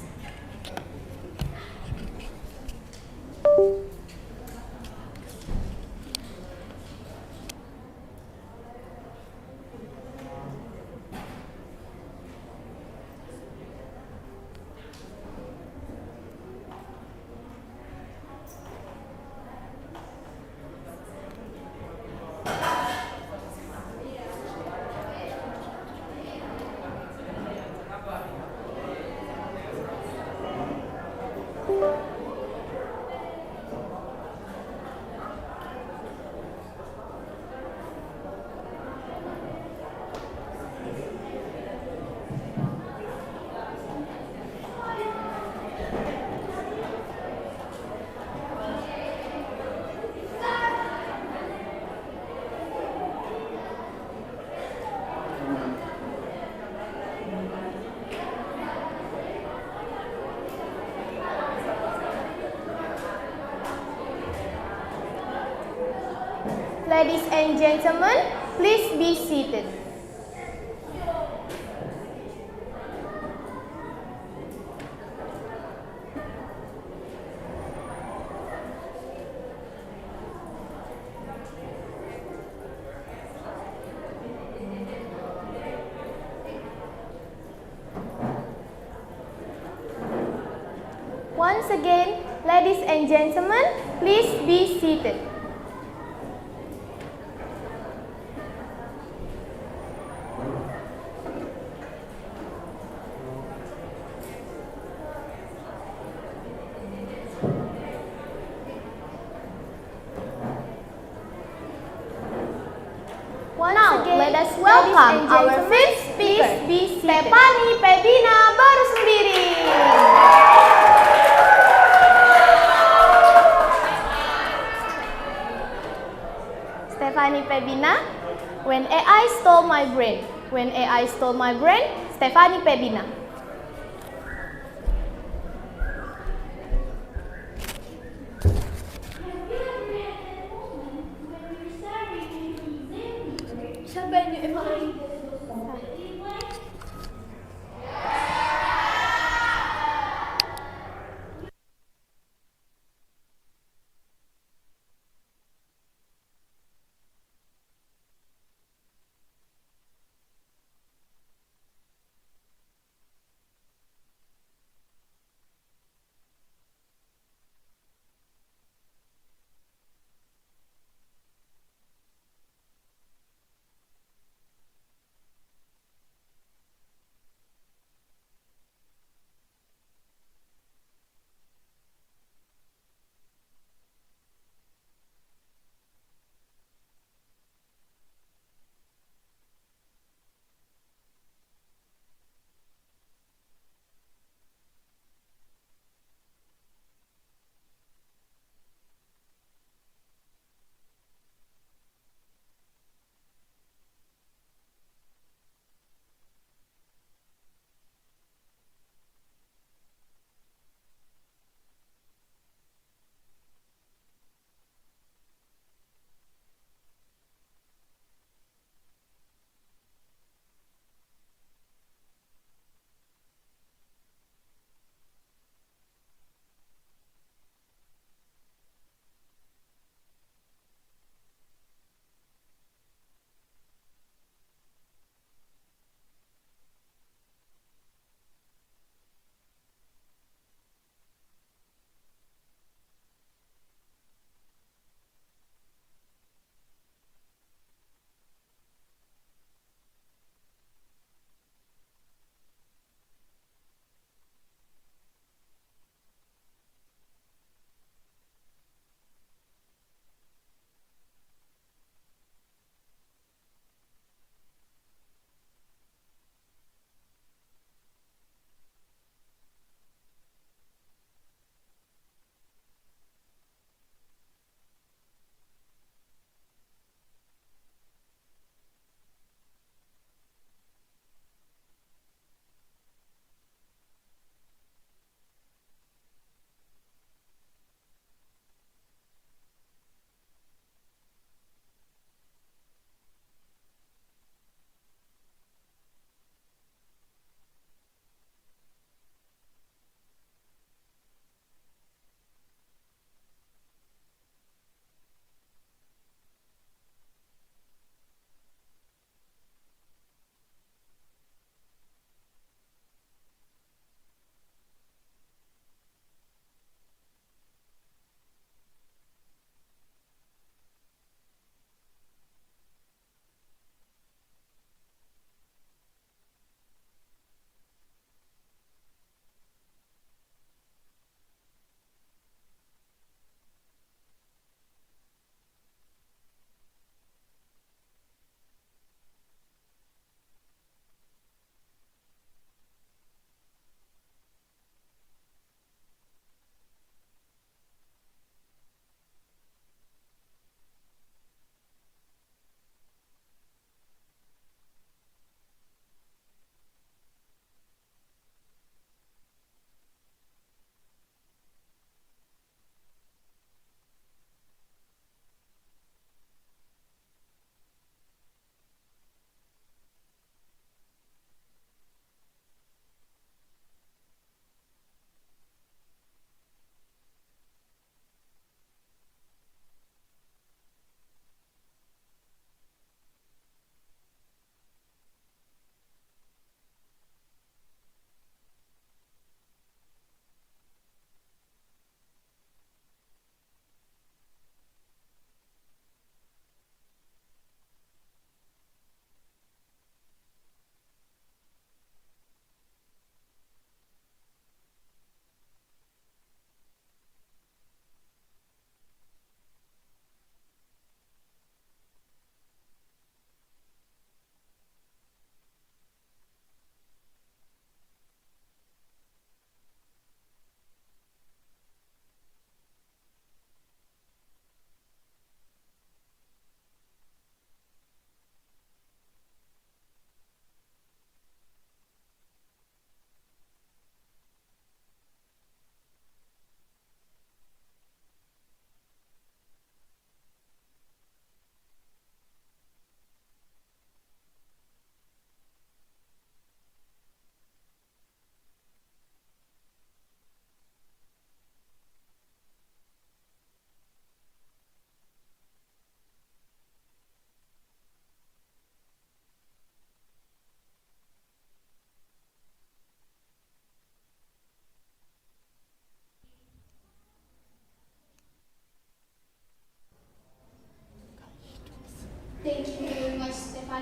Ladies and gentlemen, please be seated. Once again, ladies and gentlemen, please be seated. Let us welcome our fifth speaker, Stephanie Pebina baru sendiri. Stephanie Pebina, when AI stole my brain. When AI stole my brain, Stephanie Pebina.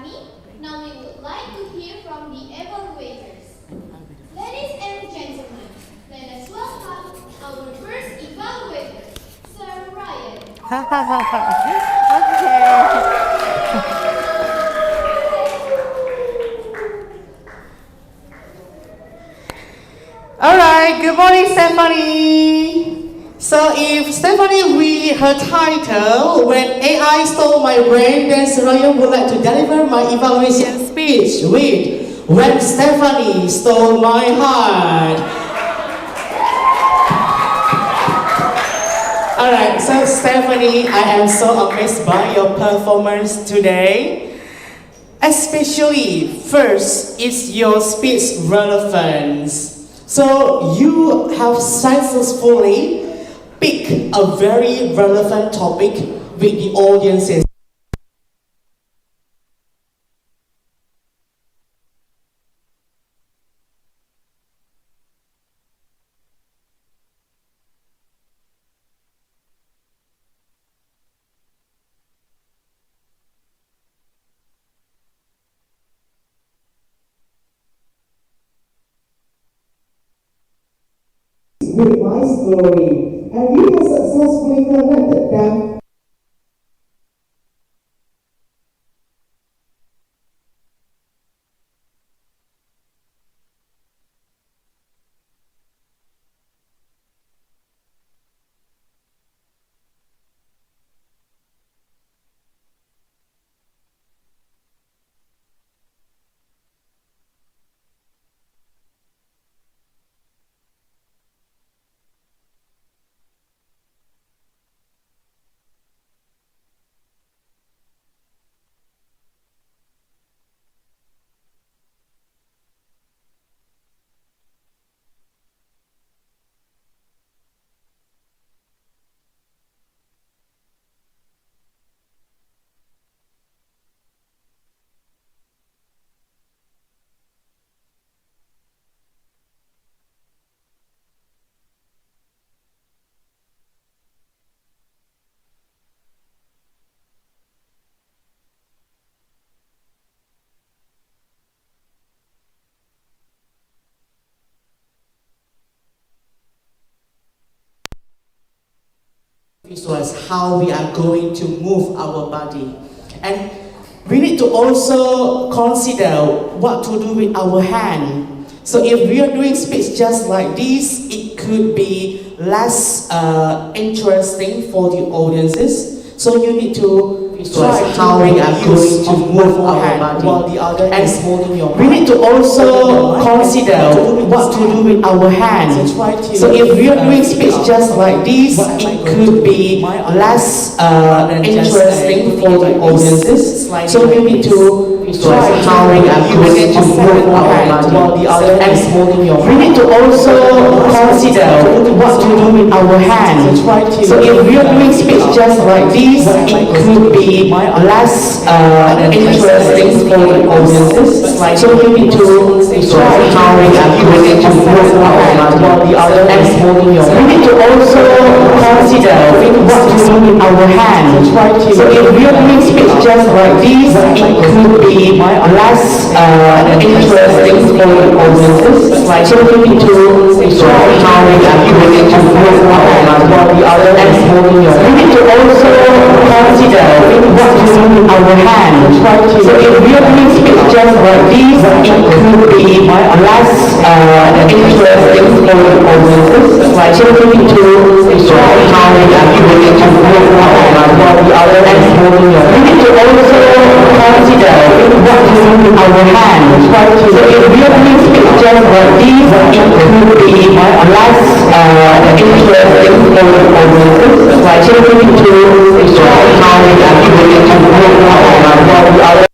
Stephanie. Now we would like to hear from the evaluators. Ladies and gentlemen, let us welcome our first evaluator, Sir Ryan. Alright, good morning, Stephanie. So if Stephanie really her title, When AI Stole My Brain, then Soraya would like to deliver my evaluation speech with When Stephanie Stole My Heart. Alright, so Stephanie, I am so amazed by your performance today. Especially, first is your speech relevance. So you have successfully picked a very relevant topic with the audiences. With my story, and you have successfully connected them. Visualize how we are going to move our body, and we need to also consider what to do with our hand. So if we are doing speech just like this, it could be less interesting for the audiences. So you need to try how we are going to move our hand while the other is holding your. We need to also consider what to do with our hand. So if we are doing speech just like this, it could be less interesting for the audiences. So we need to try how we are going to move our hand while the other is holding your. We need to also consider what to do with our hand. So if we are doing speech just like this, it could be less interesting for the audiences. So we need to try how we are going to move our hand while the other is holding your. We need to also consider what to do with our hand. So if we are doing speech just like this, it could be less interesting for the audiences. So we need to try how we are going to move our hand while the other is holding your. We need to also consider what to do with our hand. So if we are doing speech just like this, it could be less interesting for the audiences. So we need to try how we are going to move our hand while the other is holding your. We need to also consider what to do with our hand. So if we are doing speech just like this, it could be less interesting for the audiences. So we need to try how we are going to move our hand while the other.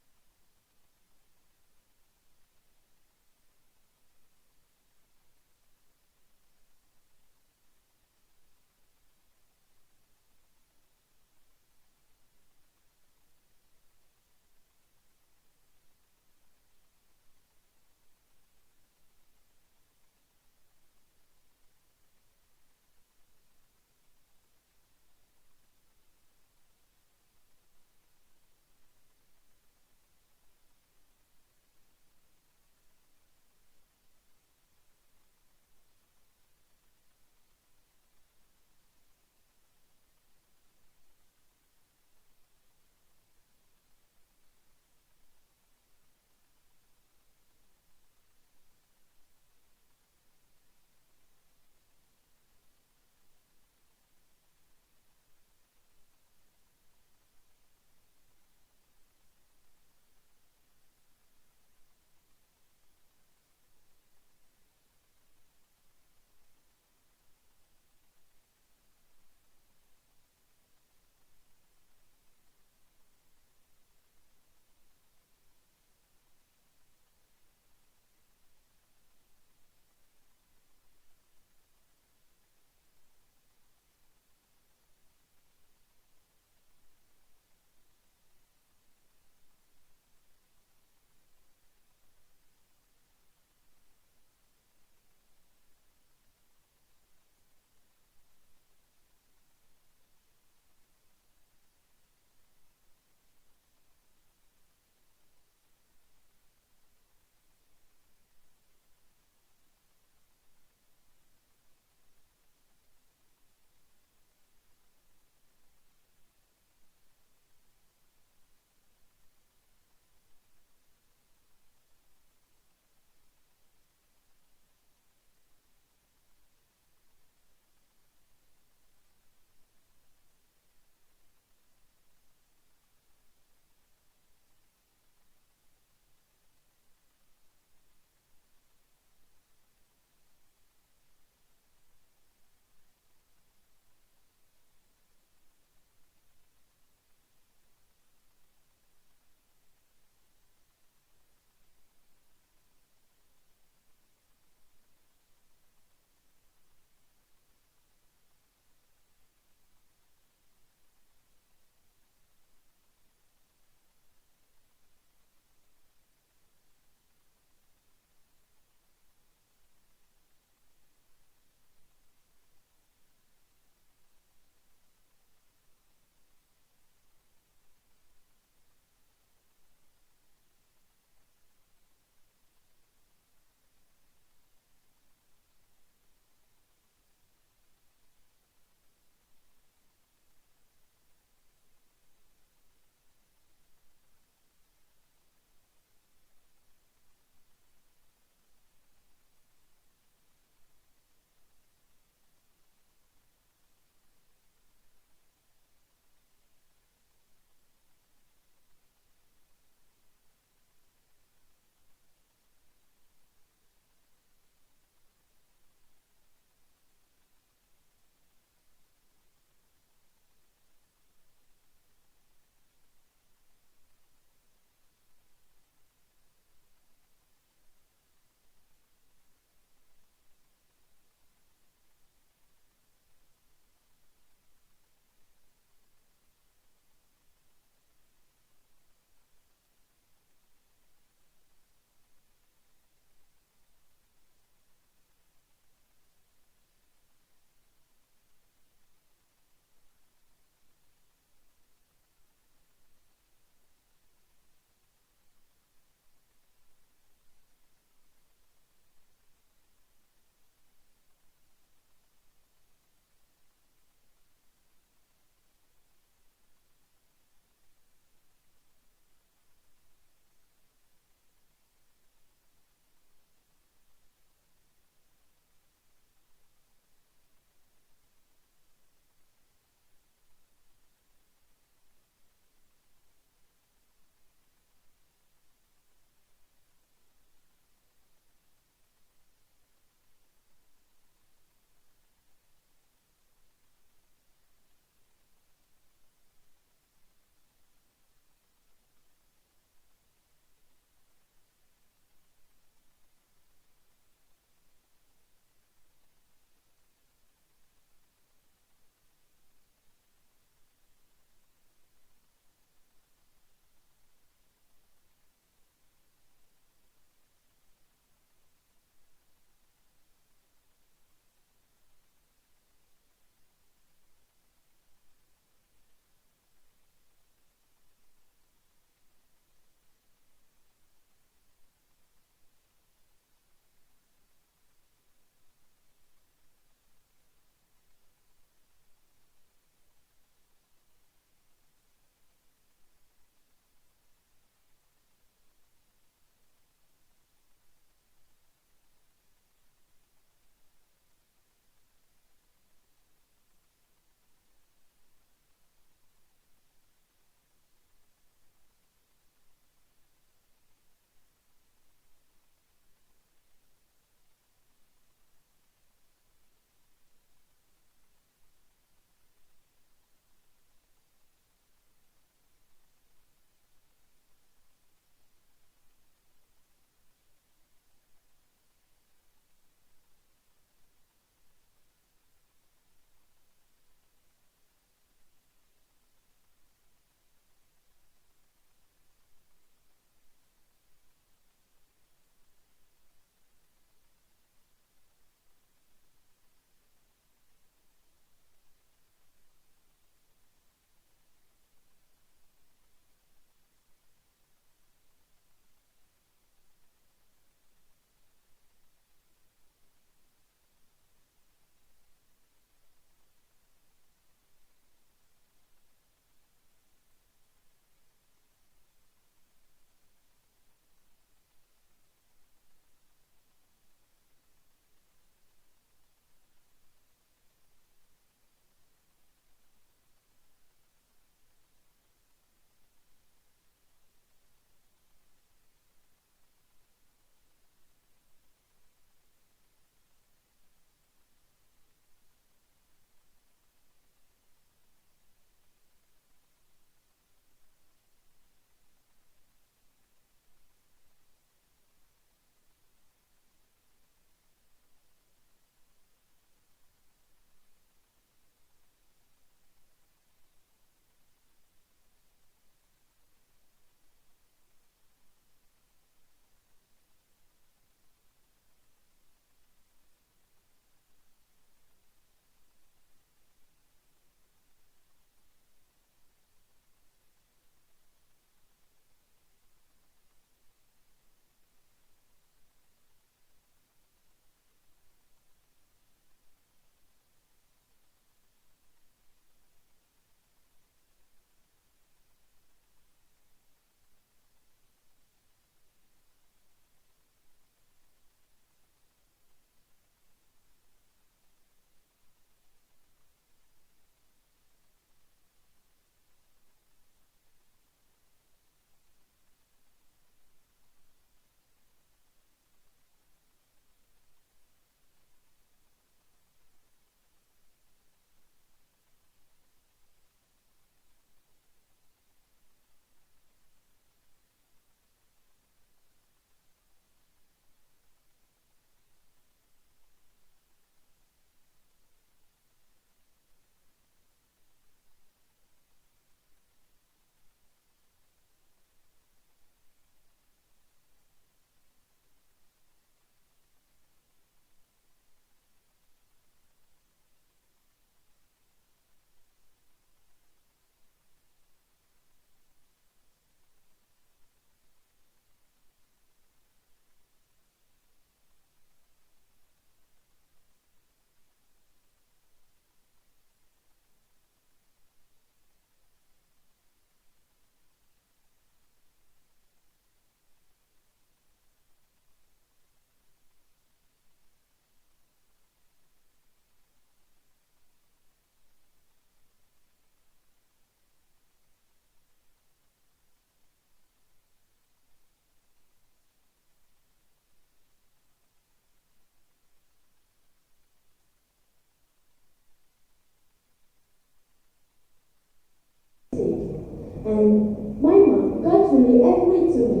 me.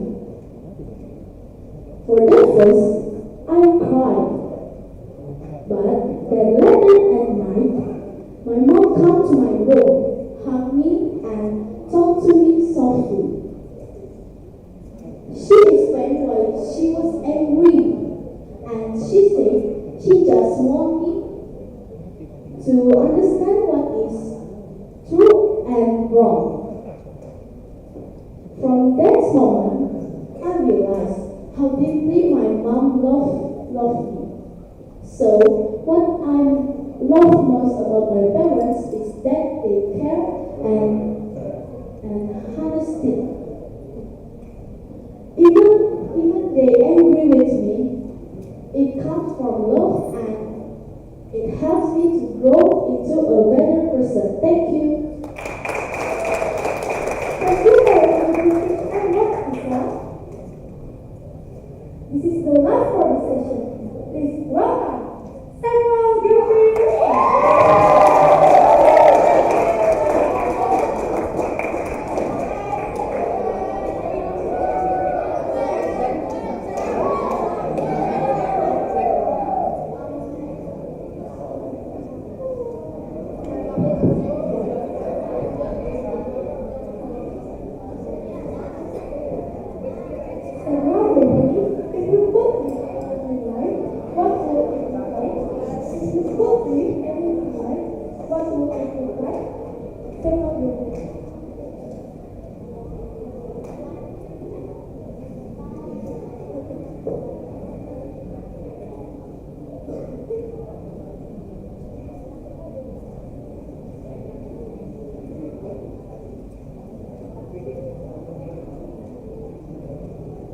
For that first, I cried. But then later at night, my mom came to my room, hugged me, and talked to me softly. She explained why she was angry, and she said she just wanted me to understand what is true and wrong. From that moment, I realized how deeply my mom loved me. So, what I love most about my parents is that they care and honesty. Even they angry with me, it comes from love and it helps me to grow into a better person. Thank you. Thank you for listening and what This is the last for the session. Please welcome Samuel Gilbert.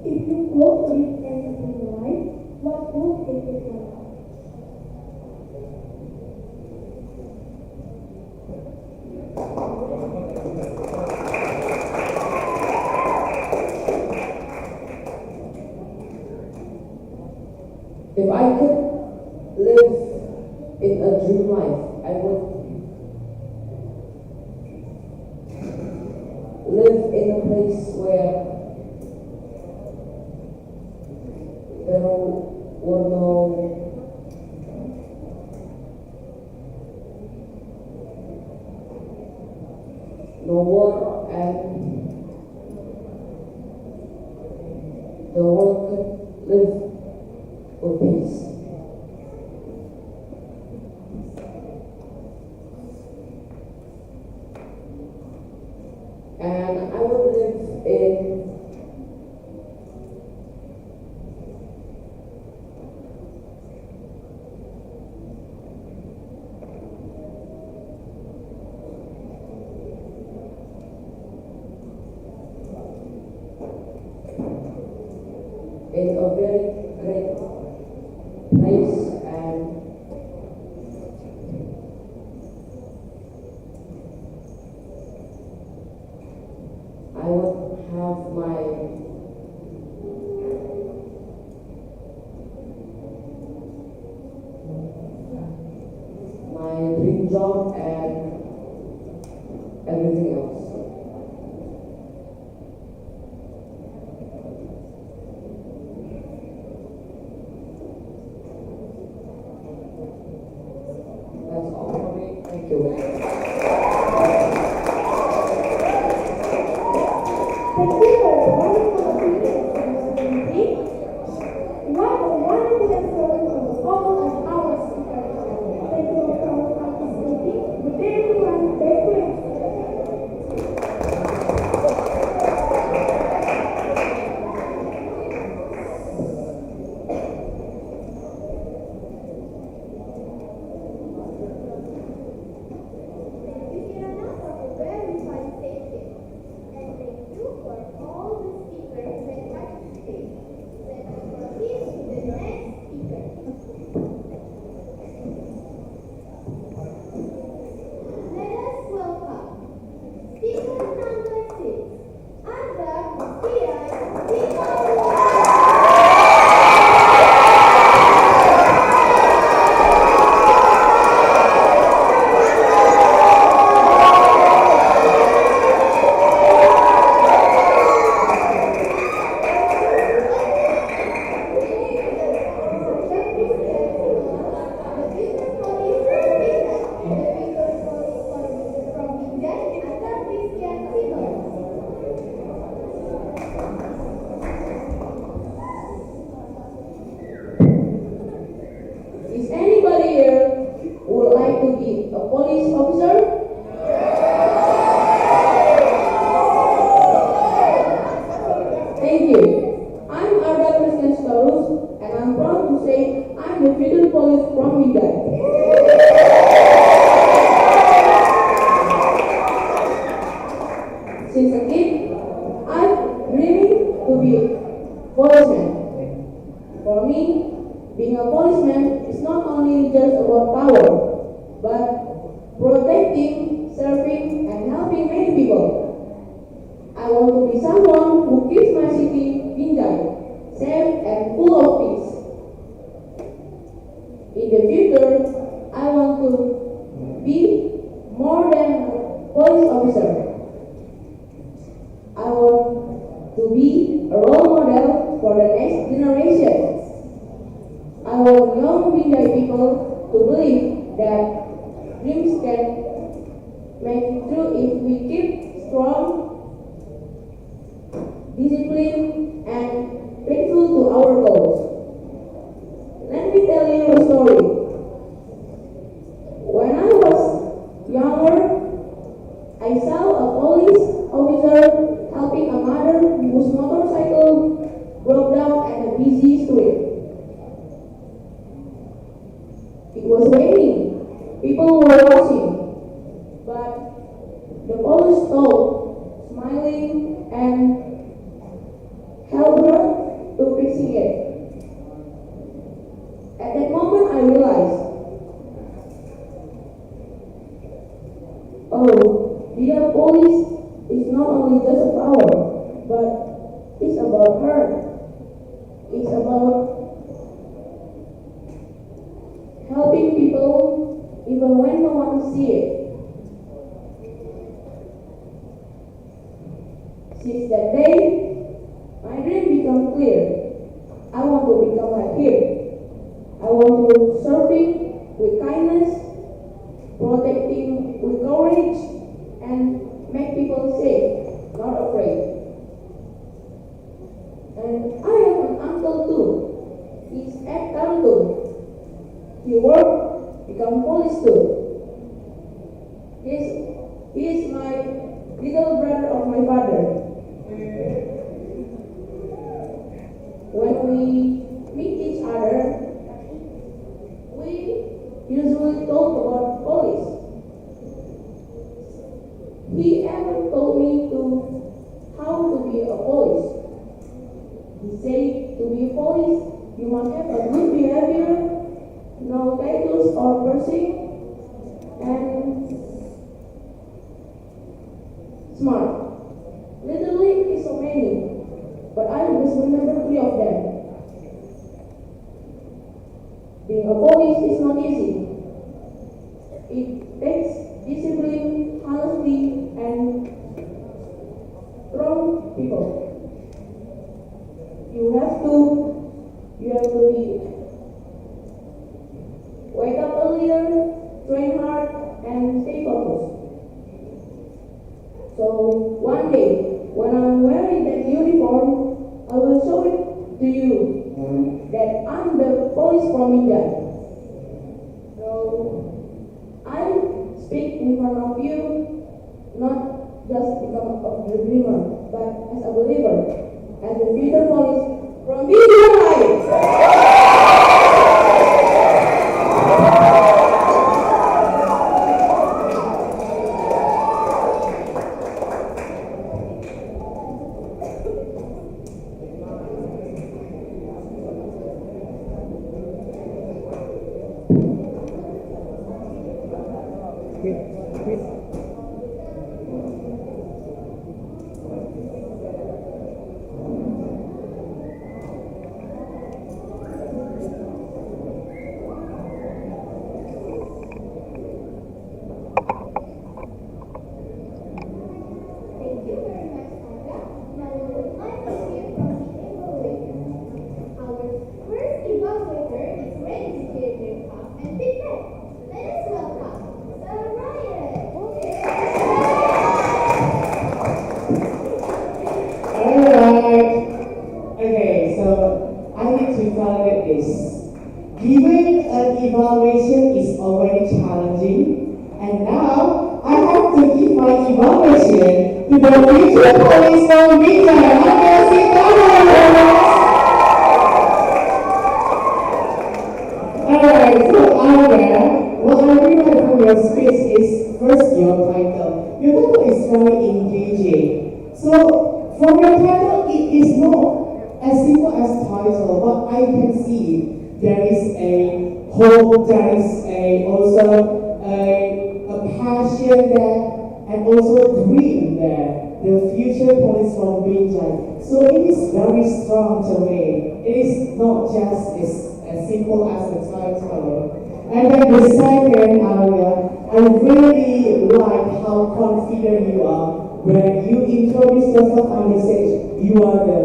If you could live anything in life, what would it be like? If I could live in a dream life, I would live in a place where there were no war, and the world could live with peace. And I would live in a very great place, and I would have my dream job and everything else. That's all for me. Thank you. Thank you for than a police officer. I want to be a role model for the next generation. I want young Binjai people to believe that dreams can make it true if we keep strong, disciplined, and faithful to our goals. Let me tell you a story. When I was younger, I saw a police officer helping a mother whose motorcycle broke down at a busy street. It was raining. People were watching. But the police stopped, smiling, and helped her to fixing it. At that moment, I realized, oh, dear police is not only just a power, but it's about her. It's about helping people even when no one sees it. Since that day, my dream became clear. I want to become like him. I want to serving with kindness, protecting with courage, and make people safe, not afraid. And I have an uncle too. He's at Tartu. He worked, become police too. He is my little brother of my father. When we meet each other, we usually talk about police. He ever told me how to be a police. He said to be a police, you must have a good behavior, no tattoos or piercing, and smart. Literally, it's so many, but I just remember 3 of them. Being a police is not easy. It takes discipline, honesty, and strong people. You have to be wake up earlier, train hard, and stay focused. So one day, when I'm wearing that uniform, I will show it to you that I'm the police from India. So I speak in front of you, not just become a dreamer, but as a believer, as a future police from India. Giving an evaluation is already challenging, and now I have to give my evaluation to the future police of Alright, so Aria, what I remember from your speech is first your title. Your title is very engaging. So from your title, it is not as simple as title, but I can see there is a hope, there is also a passion there, and also dream there. The future police from Binjai. So it is very strong to me. It is not just as simple as the title. And then the second area I really like how confident you are. When you introduce yourself on the stage, you are the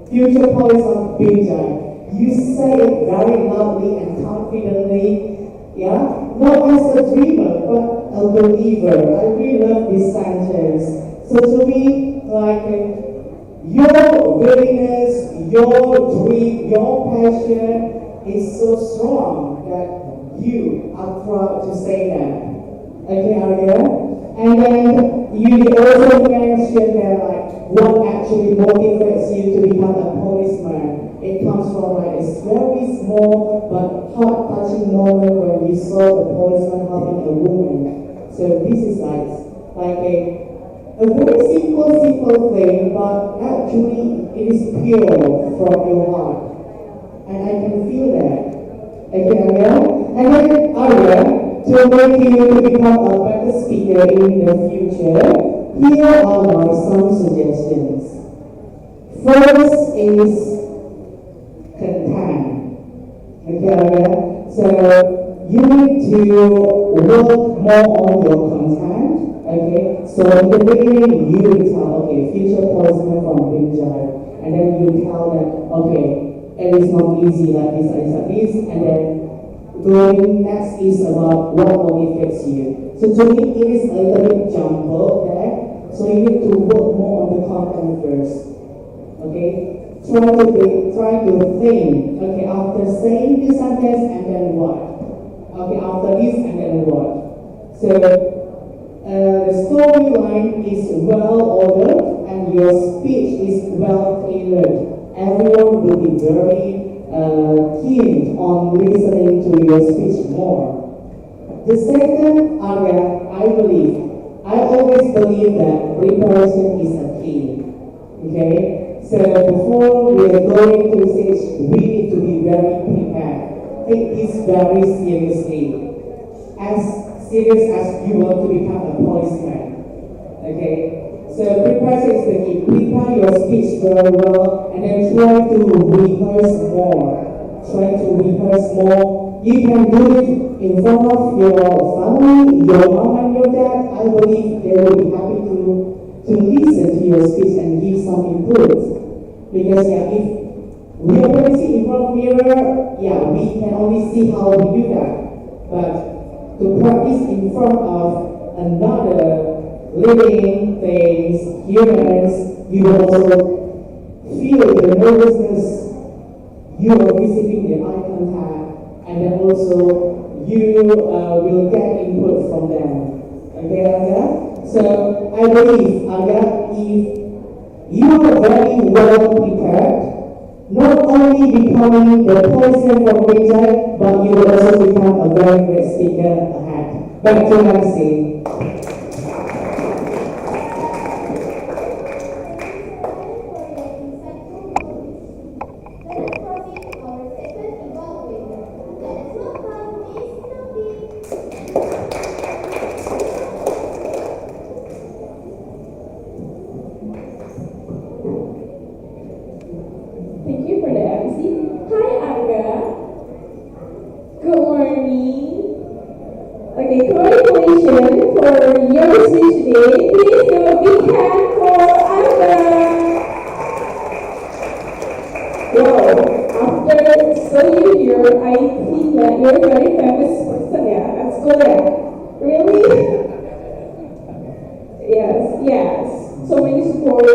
future police of Binjai. You say it very loudly and confidently, yeah? Not as a dreamer, but a believer. I really love this sentence. So to me, like, your willingness, your dream, your passion is so strong that you are proud to say that. Okay, Arya? And then you also mentioned that like what actually motivates you to become a policeman. It comes from like a very small but heart-touching moment when you saw the policeman helping a woman. So this is like a very simple thing, but actually it is pure from your heart. And I can feel that. Okay, Arya? And then Arya, to make you become a better speaker in the future, here are some suggestions. First is content. Okay, so you need to work more on your content. Okay, so in the beginning you will tell, okay, future policeman from Binjai, and then you tell them, okay, it is not easy like this, and then going next is about what motivates you. So to me, it is a little bit jumbled there. So you need to work more on the content first. Okay? Try to think. Okay, after saying this sentence and then what? Okay, after this and then what? So the storyline is well ordered and your speech is well tailored. Everyone will be very keen on listening to your speech more. The second area, I always believe that preparation is a key. Okay? So before we are going to the stage, we need to be very prepared. Take this very seriously. As serious as you want to become a policeman. Okay? So preparation is the key. Prepare your speech very well and then try to rehearse more. You can do it in front of your family, your mom and your dad. I believe they will be happy to listen to your speech and give some input. Because if we are going to sit in front of mirror, we can only see how we do that. But to practice in front of another living things, humans, you will also feel the nervousness. You are receiving the eye contact, and then also you will get input from them. Okay, Aga? So I believe, Aga, if you are very well prepared, not only becoming the policeman from Binjai, but you will also become a very great speaker ahead. Back to Nancy. Thank you for the MC. Hi, Aga. Good morning. Okay, congratulations for your speech today. Please give a big hand for Aga. Wow, after seeing you here, I think that you're a very famous person, at school, Really? Yes. So many support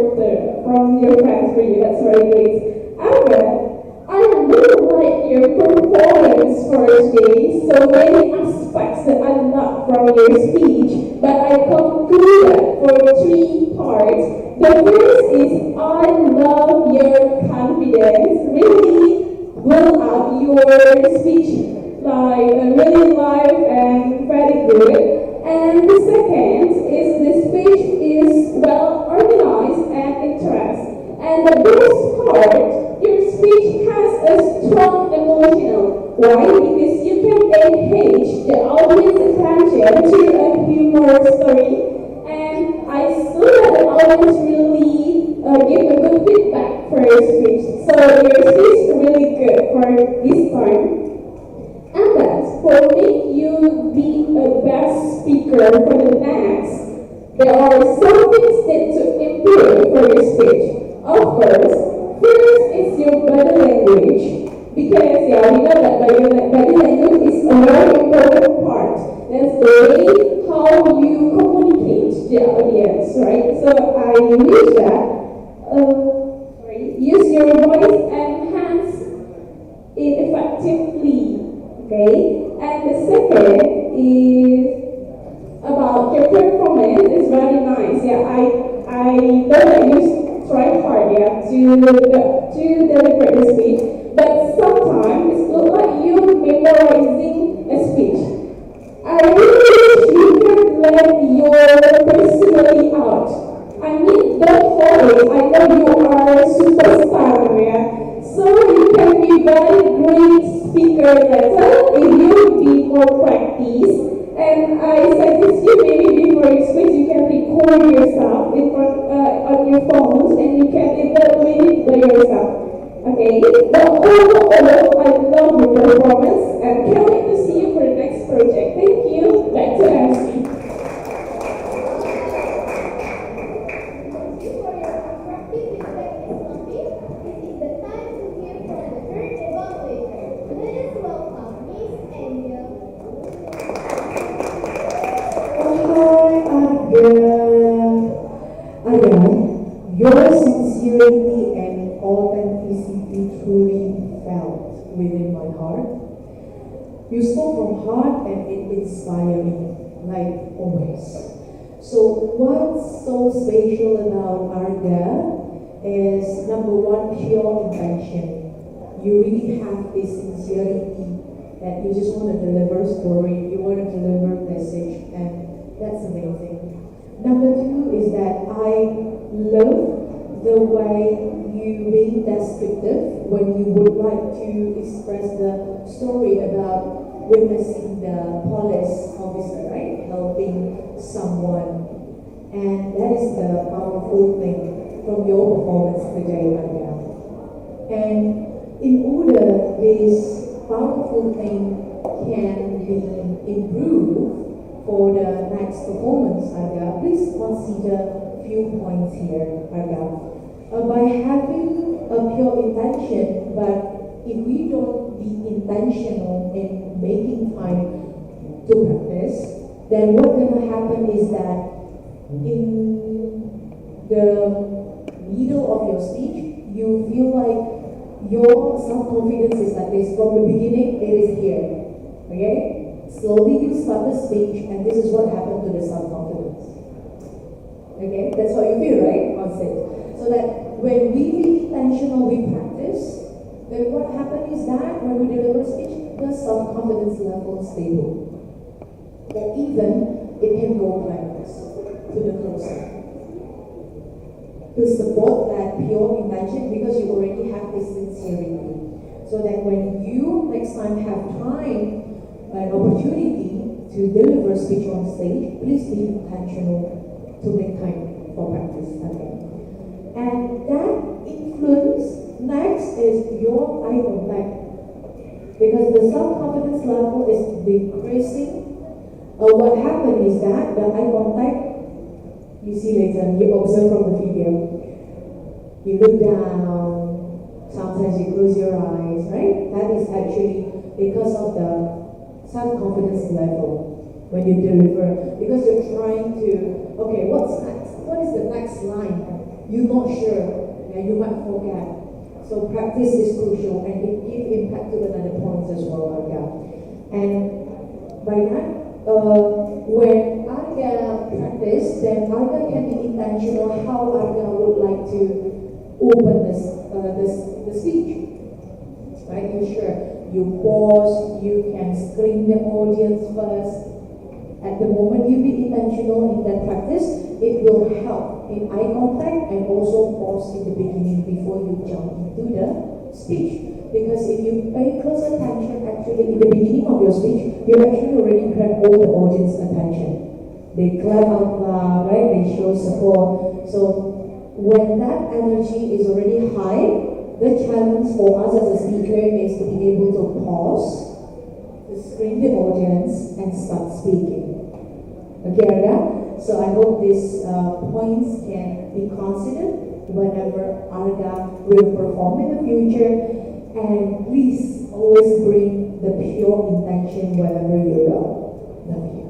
from your friends for you. That's very great. I really like your performance for today. So many aspects that I love from your speech, but I concluded for 3 parts. The first is I love your confidence. Really build up your speech really live and very good. And the second is the speech is well organized and interesting. And the best part, your speech has a strong emotional. Why? Because you can engage the audience attention to a humorous story. And I saw that the audience really gave a good feedback for your speech. So your speech is really good for this time. And that, for me, you be a best speaker There are some things that to improve for your speech. Of course, first is your body language. Because we know that body language is a very important part. That's the way how you communicate to the audience, right? So I wish that use your voice and hands effectively, okay? And the second is about your performance is very nice. I know that you try hard, to deliver the speech, but sometimes it looks like you memorizing a speech. I really wish you can let your personality out. I mean, don't worry, I know you are a superstar, so you can be very great speaker later if you be more practice. And I suggest you maybe before you speak, you can record yourself in front, on your phones, and you can evaluate it by yourself. Okay? But overall, I love your performance and can't wait to see you for the next project. Thank you. Back to MC. Your sincerity and authenticity truly felt within my heart. You spoke from heart and it inspired me, like always. So what's so special about Arga is number one, pure intention. You really have this sincerity that you just want to deliver story, you want to deliver message, and that's amazing. Number two is that I love the way you being descriptive when you would like to express the story about witnessing the police officer, right? Helping someone. And that is the powerful thing from your performance today, Arga. And in order this powerful thing can be improved for the next performance, Arga, please consider few points here, Arga. By having a pure intention, but if we don't be intentional in making time to practice, then what's going to happen is that in the middle of your speech, you feel like your self-confidence is like this. From the beginning, it is here. Okay? Slowly you start the speech, and this is what happened to the self-confidence. Okay, that's how you feel, right? On stage. So that when we be intentional, we practice, then what happens is that when we deliver speech, the self-confidence level is stable. Or even, it can go like this, to the closer. To support that pure intention, because you already have this sincerity. So that when you next time have time, an opportunity to deliver speech on stage, please be intentional to make time for practice. Okay. And that influence next is your eye contact. Because the self-confidence level is decreasing. What happened is that the eye contact, you see later, you observe from the video. You look down, sometimes you close your eyes, right? That is actually because of the self-confidence level. When you deliver, because you're trying to, okay, what's next? What is the next line? You're not sure, and you might forget. So practice is crucial, and it gives impact to another points as well, Arga. And by that, when Arga practice, then Arga can be intentional how Arga would like to open the speech. Right? You sure you pause, you can screen the audience first. At the moment you be intentional in that practice, it will help in eye contact and also pause in the beginning before you jump into the speech. Because if you pay close attention actually in the beginning of your speech, you actually already grab all the audience attention. They clap out loud, right? They show support. So when that energy is already high, the challenge for us as a speaker is to be able to pause, to screen the audience and start speaking. Okay, Arga? So I hope these points can be considered whenever Arga will perform in the future. And please always bring the pure intention wherever you go. Love you.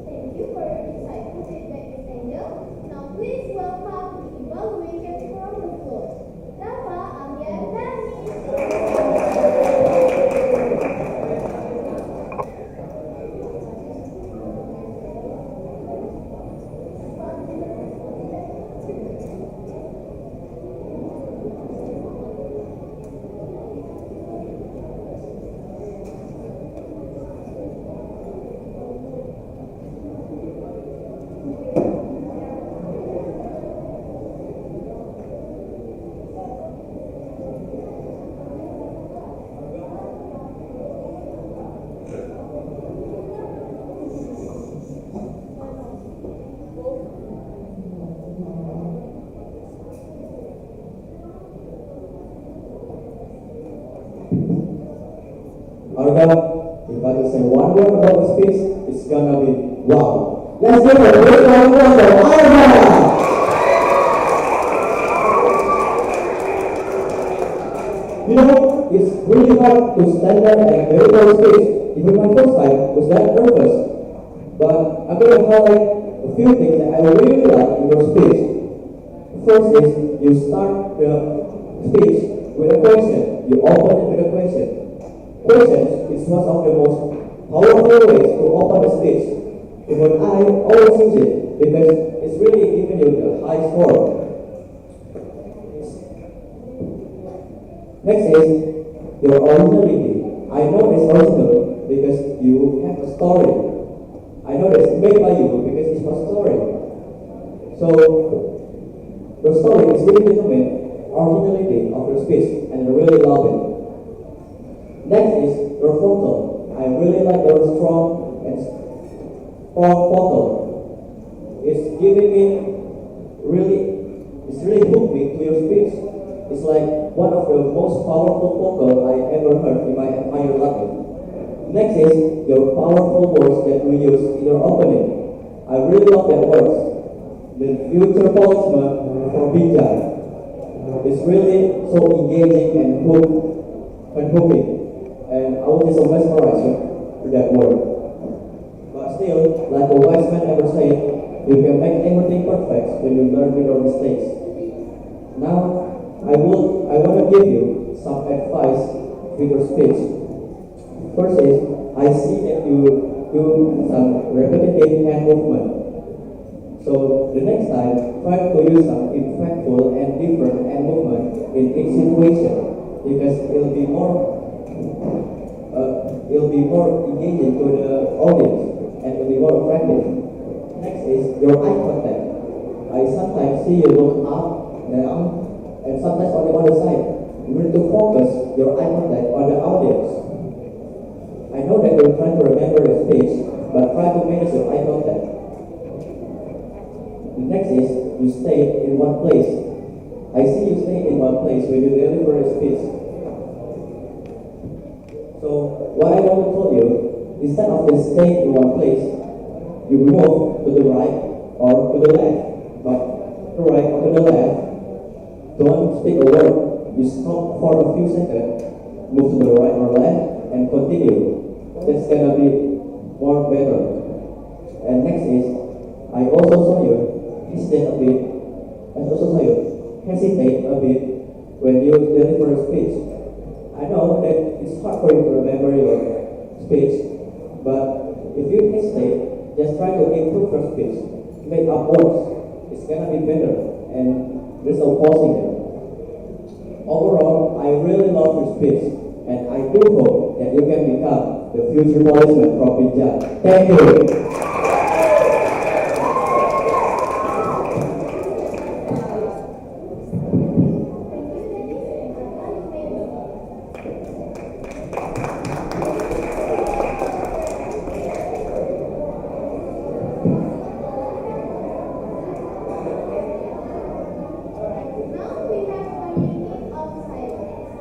Thank you for your insightful feedback, Ms. Angel. Now please welcome the evaluators from the floor. Dava, Amia, and Dani. Arga, if I could say one word about the speech, it's gonna be wow. Let's give a big round of applause for Arga! You know, it's really hard to stand there and deliver a speech. Even my first time was that nervous. But I'm gonna highlight a few things that I really like in your speech. First is you start the speech with a question. You open it with a question. Questions is one of the most powerful ways to open a speech. Even I always use it because it's really giving you the high score. Next is your originality. I know it's original because you have a story. I know it's made by you because it's a story. So your story is really determine originality of your speech, and I really love it. Next is your photo. I really like your strong photo. It's giving me it's really hooked me to your speech. It's like one of the most powerful photo I ever heard in my entire life. Next is your powerful words that you use in your opening. I really love that words. The future policeman for Bijay. It's really so engaging and hooking. And I was just so mesmerized with that word. But still, like a wise man ever said, you can make everything perfect when you learn with your mistakes. Now, I want to give you some advice with your speech. First is, I see that you do some repetitive hand movement. So the next time, try to use some impactful and different hand movement in each situation, because it'll be more engaging to the audience and it'll be more attractive. Next is your eye contact. I sometimes see you look up, down, and sometimes on the other side. You need to focus your eye contact on the audience. I know that you're trying to remember the speech, but try to manage your eye contact. The next is you stay in one place. I see you stay in one place when you deliver a speech. So what I want to tell you, instead of just staying in one place, you move to the right or to the left. But to the right or to the left, don't speak a word. You stop for a few seconds, move to the right or left, and continue. That's gonna be more better. And next is, I also saw you hesitate a bit. When you deliver a speech. I know that it's hard for you to remember your speech, but if you hesitate, just try to improve your speech. Make up words. It's gonna be better, and there's no pausing it. Overall, I really love your speech, and I do hope that you can become the future policeman from Bijay. Thank you. Now we have a minute of silence.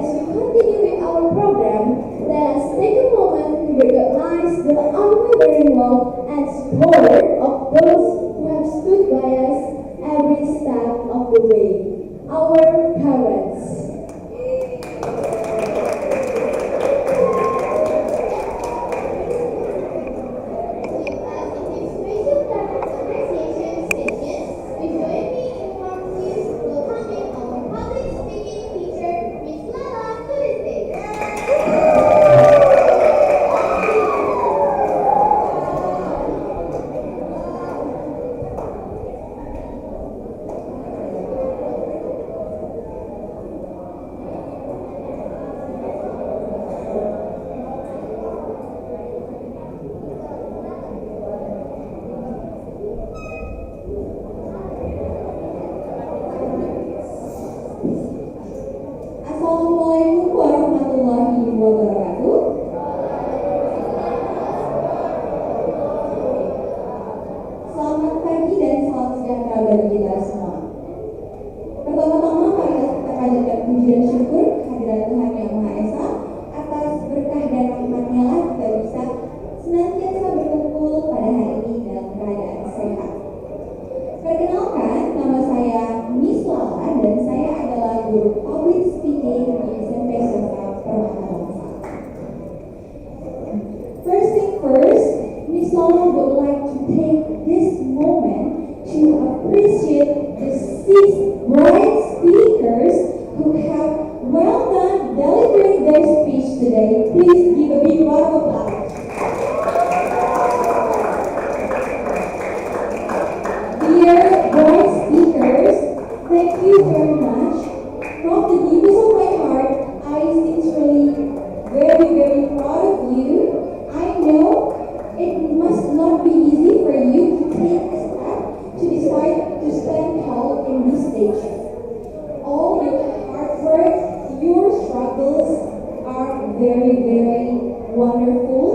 as we continue with our program, let us take a moment to recognize the unwavering love and support of those who have stood by us every step of the way. Our parents. Assalamualaikum warahmatullahi wabarakatuh. Selamat pagi dan salam sejahtera bagi kita semua. Pertama-tama mari kita panjatkan puji dan syukur kehadirat Tuhan Yang Maha Esa atas berkah dan rahmat-Nya lah kita bisa senantiasa berkumpul pada hari ini dalam keadaan sehat. Perkenalkan, nama saya Miss Lala dan saya adalah guru public speaking di SMP Swasta Permata Bangsa. First thing first, Miss Lala would like to take this moment to appreciate the 6 bright speakers who have well done delivering their speech today. Please give a big round of applause. Dear bright speakers, thank you very much. From the deepest of my heart, I sincerely very proud of you. I know it must not be easy for you to take a step to decide to stand tall in this stage. All your hard work, your struggles are very wonderful.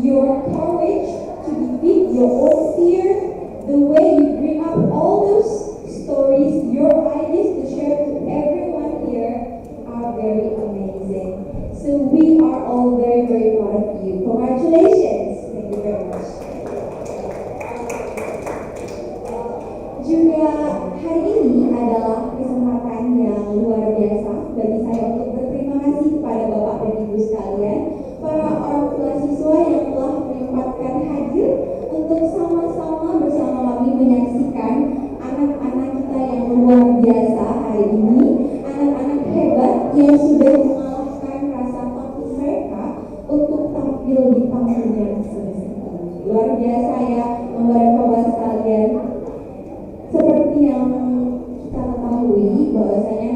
Your courage to defeat your own fear, the way you bring up all those stories, your ideas to share to everyone here are very amazing. So we are all very proud of you. Congratulations. Thank you very much. Juga hari ini adalah kesempatan yang luar biasa bagi saya untuk berterima kasih kepada Bapak dan Ibu sekalian, para orang tua siswa yang telah menyempatkan hadir untuk sama-sama bersama kami menyaksikan anak-anak kita yang luar biasa hari ini, anak-anak hebat yang sudah mengalahkan rasa takut mereka untuk tampil di panggung yang sebesar ini. Luar biasa ya, Bapak sekalian. Seperti yang kita ketahui bahwasanya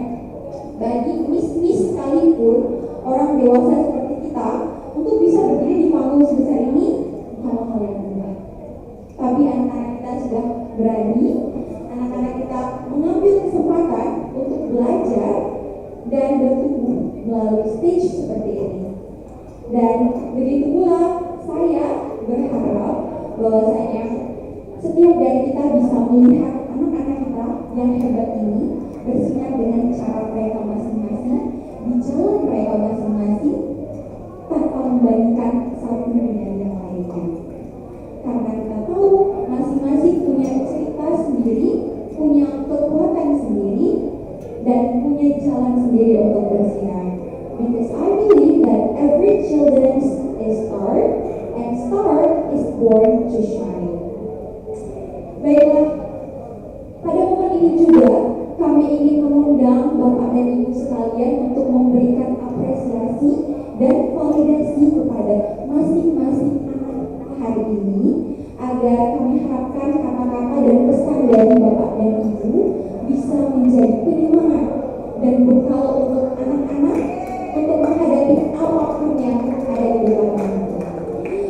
bagi miss-miss sekalipun orang dewasa seperti kita untuk bisa berdiri di panggung sebesar ini bukan hal yang mudah. Tapi anak-anak kita sudah berani, anak-anak kita mengambil kesempatan untuk belajar dan bertumbuh melalui stage seperti ini. Dan begitu pula saya berharap bahwasanya setiap dari kita bisa melihat anak-anak kita yang hebat ini bersinar dengan cara mereka masing-masing, di jalan mereka masing-masing, tanpa membandingkan satu dengan yang lainnya. Karena kita tahu masing-masing punya cerita sendiri, punya kekuatan sendiri, dan punya jalan sendiri untuk bersinar. Because I believe that every children is star, and star is born to shine. Baiklah, pada momen ini juga kami ingin mengundang Bapak dan Ibu sekalian untuk memberikan apresiasi dan validasi kepada masing-masing anak hari ini, agar kami harapkan kata-kata dan pesan dari Bapak dan Ibu bisa menjadi penyemangat dan bekal untuk anak-anak untuk menghadapi apapun yang ada di depan nanti.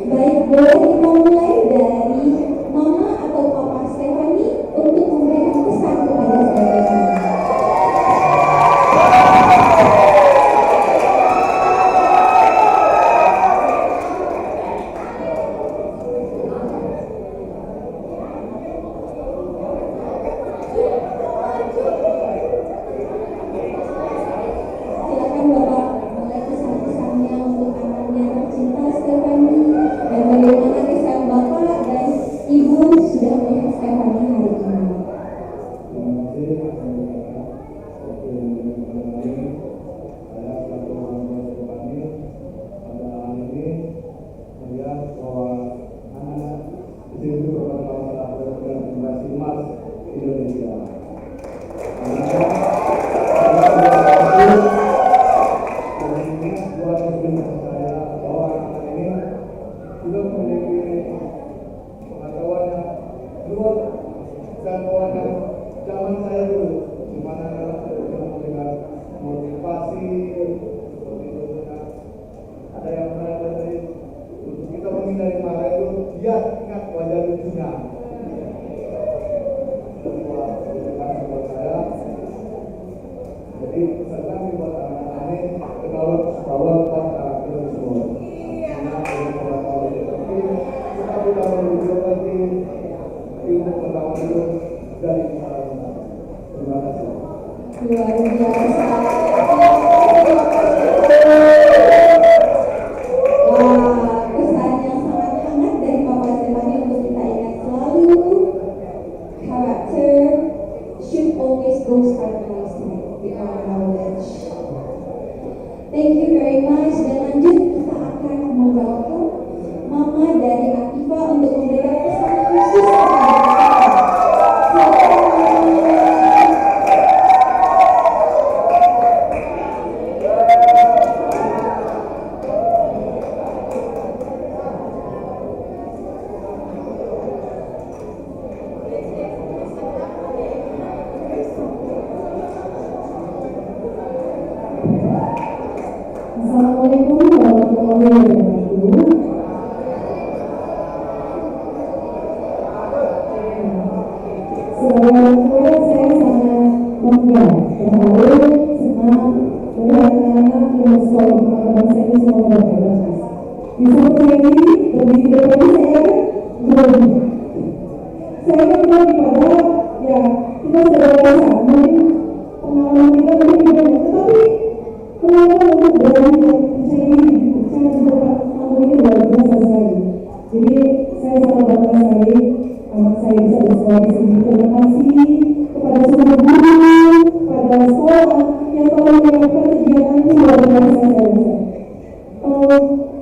Baik, boleh kita mulai dari Mama atau Papa Stephanie untuk memberikan pesan kepada saya. buat muslim saya bahwa anak ini sudah memiliki pengetahuan yang luas dan pengetahuan zaman saya dulu, di mana kita memberikan motivasi seperti itu. Ada yang mengatakan tadi untuk kita menghindari marah itu, dia ingat wajah lucunya. Buat saya, jadi pesan buat anak-anak ini ketahuan karakter semua. Kita sudah menunjuk lagi ilmu pengetahuan itu dari terima kasih. Luar biasa. Wah, pesan yang sangat hangat dari Papa Stefani untuk kita ingat selalu. Character should always go side by side with our knowledge. Thank you very much. Dan lanjut kita akan welcome Mama dari Atifa untuk memberikan pesan khusus kepada kita. Assalamualaikum warahmatullahi wabarakatuh. Sebagai orang tua, saya sangat bangga, terharu, senang melihat anak-anak yang sekolah di mata bangsa ini semua berbebas. Di saat saya ini berdiri depan saya grogi. Saya kembali pada ya kita sudah biasa, mungkin pengalaman kita mungkin banyak, tetapi pengalaman untuk berani dan percaya diri, saya juga aku ini luar biasa sekali. Jadi saya sangat bangga sekali anak saya bisa bersekolah di sini. Terima kasih kepada semua guru, kepada sekolah yang telah menyiapkan kegiatan ini luar biasa saya rasa.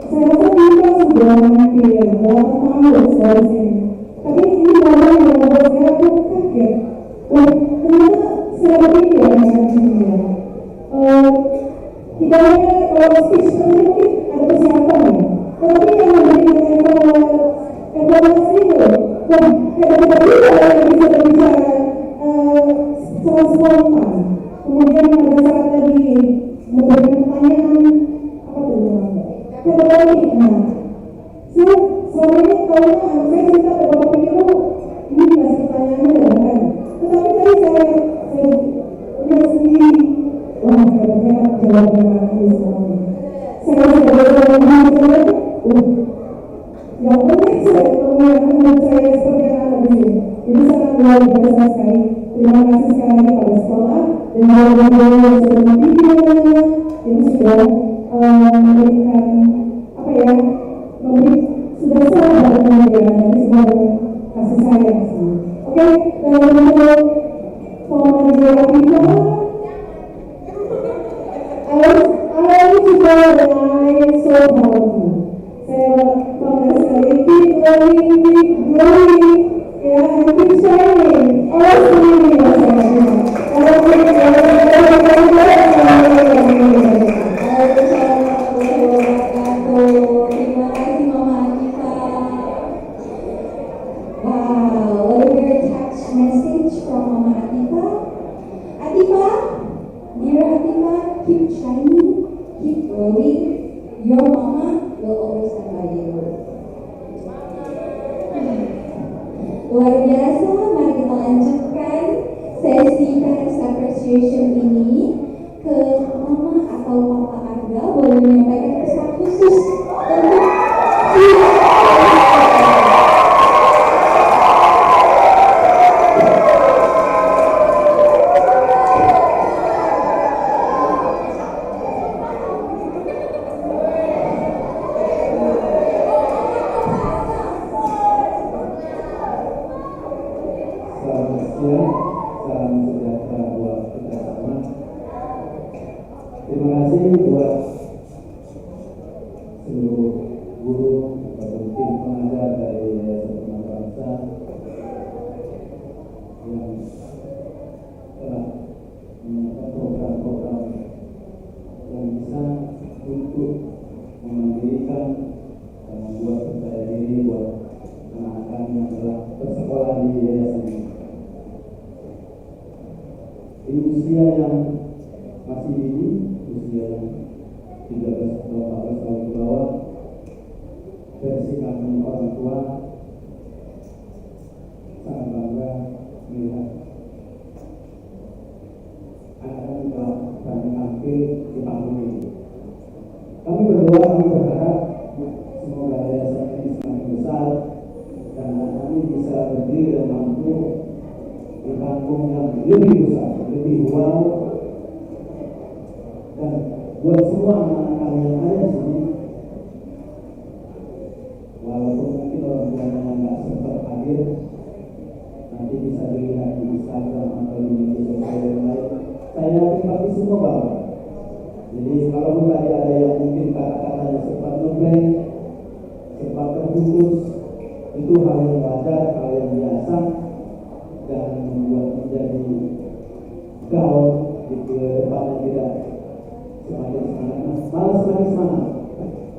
Saya rasa kita sudah hampir 8 tahun sekolah di sini. Tapi ini momen yang membuat saya pun kaget. Wah, ternyata saya berpikir dengan sini ya. Tidak hanya kalau speech mungkin ada persiapan ya, tetapi yang memberikan evaluasi itu, wah, hebat-hebat juga yang bisa berbicara secara spontan. Kemudian pada saat tadi memberikan pertanyaan, apa tuh namanya? Pedagogik. Nah, saya selama ini tahunya anak saya cerita pedagogik itu ini dikasih pertanyaannya dadakan. Tetapi tadi saya lihat sendiri, wah, hebat-hebat jawabnya ini semuanya. Saya sebagai orang yang yang penting saya menurut saya seperti anak di sini. Jadi sangat luar biasa sekali. Terima kasih sekali lagi pada sekolah dan guru-guru yang sudah mendidik, yang sudah memberikan apa ya, sudah sabar kemudian dan sudah kasih sayang semua. Oke, dan untuk pemerintah kita, I juga dengan so happy. Saya bangga sekali, keep learning, keep growing, ya, and keep shining. All sendiri ya saya. Terima kasih Mama Atifa. Wow, what a very touch message from Mama Atifa. Atifa, dear Atifa, keep shining, keep growing. Your mama will always stand by you. Luar biasa, mari kita lanjutkan sesi Parents Appreciation ini ke Mama atau Papa Arga boleh menyampaikan pesan khusus untuk salam sejahtera buat kita semua. Terima kasih buat seluruh guru atau tim pengajar dari Yayasan Pemenang Bangsa yang telah menyiapkan program-program yang bisa untuk memandirikan dan membuat percaya diri buat anak-anak yang telah bersekolah di yayasan ini. Di usia yang masih dini, usia yang 13 atau 14 tahun ke bawah, versi kami orang tua sangat bangga melihat anak-anak telah berani tampil di panggung ini. Kami berdoa, kami berharap semoga yayasan ini semakin besar dan anak-anak ini bisa berdiri dan mampu di panggung yang lebih besar, lebih wow. Dan buat semua anak-anak kami yang ada di sini, walaupun mungkin orang tuanya nggak sempat hadir, nanti bisa dilihat di Instagram atau di media sosial yang lain. Saya yakin pasti semua bangga. Jadi kalau tadi ada yang mungkin kata-katanya sempat ngeblank, sempat terputus, itu hal yang wajar, hal yang biasa, dan membuat menjadi gaul di depannya tidak semakin semangat, malah semakin semangat.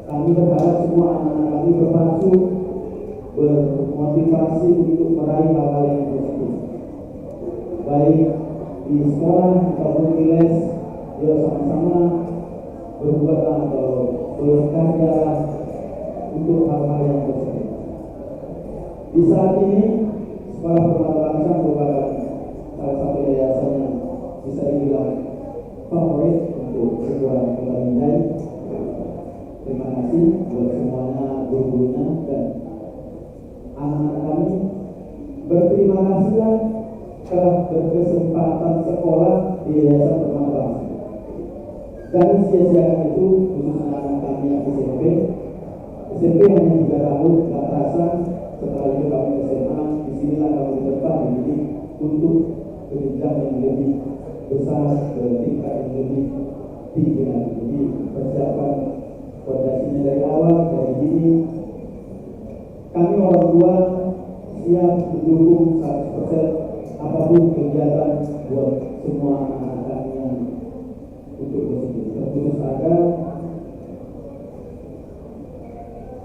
Kami berharap semua anak-anak kami berpacu, bermotivasi untuk meraih hal-hal yang positif, baik di sekolah ataupun di les. Yuk sama-sama berbuat atau berkarya untuk hal-hal yang positif. Di saat ini, Sekolah Permata Bangsa merupakan salah satu yayasan yang bisa dibilang favorit untuk sekolah Kota Binjai. Terima kasih buat semuanya, guru-gurunya dan anak-anak kami. Berterima kasihlah telah berkesempatan sekolah di Yayasan Permata Bangsa. Jangan sia-siakan itu, khususnya anak kami yang SMP. SMP hanya 3 tahun, gak terasa. Setelah itu kami SMA, disinilah kami depan dididik untuk jenjang yang lebih besar, ke tingkat yang lebih tinggi lagi. Jadi persiapan fondasinya dari awal, dari dini. Kami orang tua siap mendukung 100% apapun kegiatan buat semua anak-anak kami yang untuk positif. Terputus agar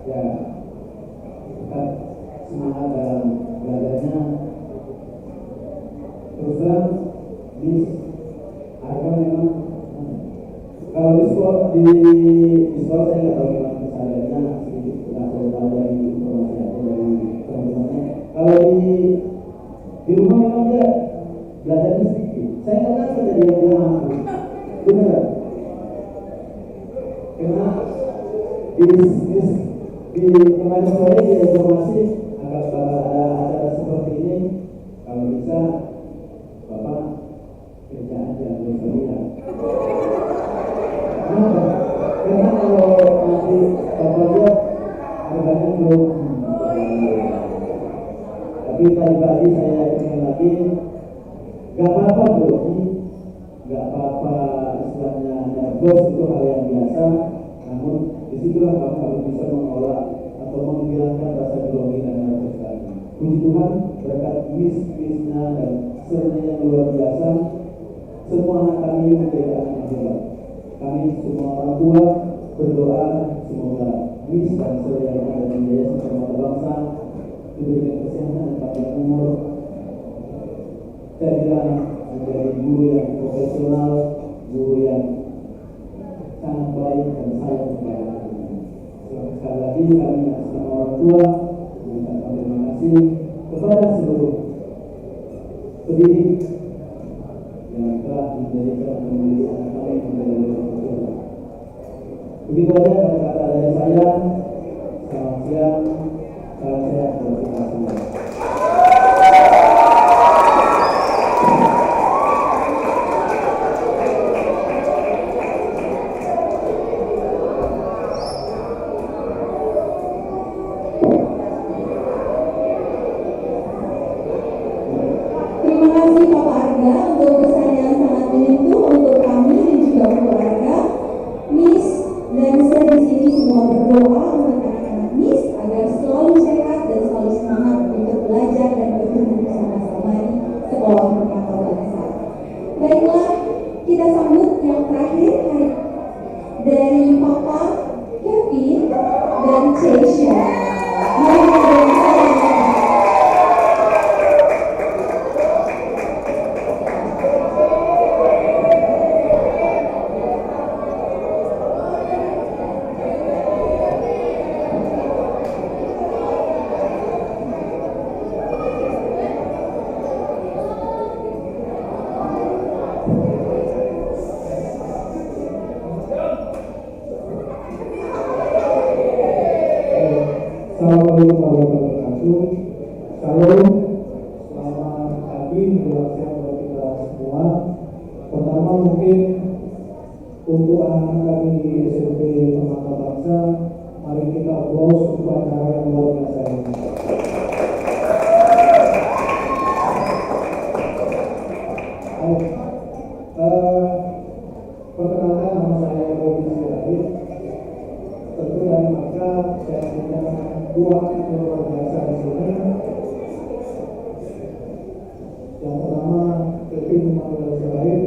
ya tetap semangat dalam belajarnya. Terus terang di harga memang kalau di sekolah saya nggak tahu memang kesadarannya sedikit, nggak saya tahu dari informasi atau dari teman-temannya. Kalau di rumah memang dia belajarnya sedikit. Saya nggak ngerti dari yang dia mampu. Benar. Karena di kemarin sore di informasi akan ada acara seperti ini. Kalau bisa Bapak kerja aja bisa lihat. Kenapa? Karena kalau nanti Bapak lihat harganya belum. Tapi tadi saya ingin lagi, gak apa-apa bro, gak apa-apa istilahnya nervous, itu hal yang biasa. Namun disitulah kamu harus bisa mengolah atau menghilangkan rasa grogi dan nervous tadi. Puji Tuhan berkat miss-missnya dan sernya yang luar biasa, semua anak kami menjadi anak yang hebat. Kami semua orang tua berdoa semoga miss dan ser yang ada di Yayasan Permata Bangsa diberikan kesehatan dan panjang umur. Jadilah menjadi guru yang profesional, guru yang sangat baik dan sayang kepada anak-anak. Sekali lagi kami sama orang tua mengucapkan terima kasih kepada seluruh pendidik yang telah menjadikan dan mendidik anak kami menjadi lebih profesional. Begitu saja kata-kata dari saya. Selamat siang, salam sehat buat kita semua. Terima kasih Bapak Arga untuk pesan yang sangat menyentuh untuk kami dan juga keluarga. Miss dan saya di sini semua berdoa untuk anak-anak Miss agar selalu sehat dan selalu semangat untuk belajar. Assalamualaikum warahmatullahi wabarakatuh. Salam, selamat pagi menjelang siang buat kita semua. Pertama mungkin untuk anak-anak kami di SMP Permata Bangsa, mari kita applause untuk acara yang luar biasa ini. Perkenalkan, nama saya Robi Sirait. Tentu dari maka saya punya dua anak yang luar biasa di sini. Yang pertama Kevin Manuel Sirait,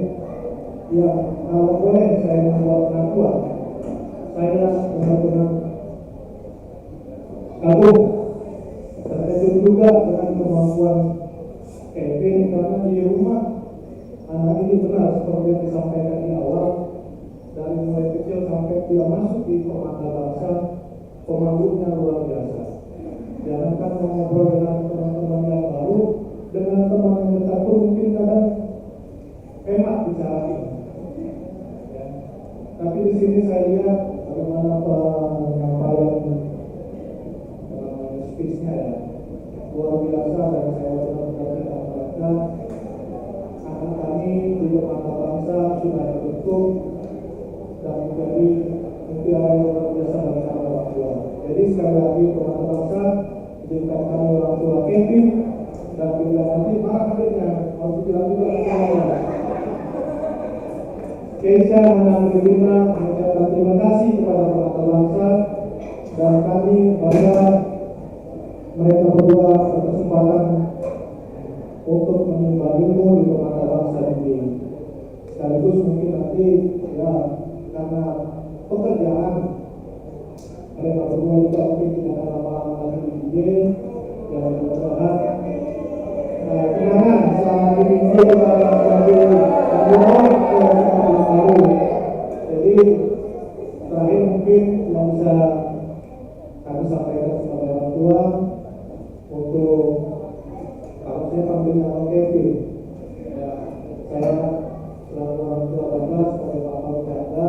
yang kalau boleh saya membuat pengakuan, saya benar-benar kagum terkejut juga dengan kemampuan Kevin, karena di rumah anak ini benar seperti yang disampaikan di awal, dari mulai kecil sampai dia masuk di Permata Bangsa, pemangkunya luar biasa. Jangankan mengobrol dengan teman-teman yang baru, dengan teman yang dekat pun mungkin kadang hemat bicara ini. Ya. Tapi di sini saya lihat bagaimana penyampaian speech-nya ya, luar biasa, dan saya benar-benar tidak mereka. Anak kami di Permata Bangsa sudah terbentuk dan menjadi mutiara yang luar biasa bagi kami orang tua. Jadi sekali lagi Permata Bangsa, izinkan kami orang tua Kevin, dan bila nanti marah adiknya harus bilang juga saya. Keisha Menang Ribina mengucapkan terima kasih kepada Permata Bangsa, dan kami bangga mereka berdua berkesempatan untuk menimba ilmu di Permata Bangsa ini. Sekaligus mungkin nanti ya karena pekerjaan mereka berdua juga mungkin tidak akan lama lagi di DJ, dan mudah-mudahan kenangan selama di DJ menjadi baru. Jadi terakhir mungkin yang bisa kami sampaikan kepada orang tua, untuk kalau saya panggil nama Kevin, ya, saya selalu orang tua bangga sebagai bapak bercanda,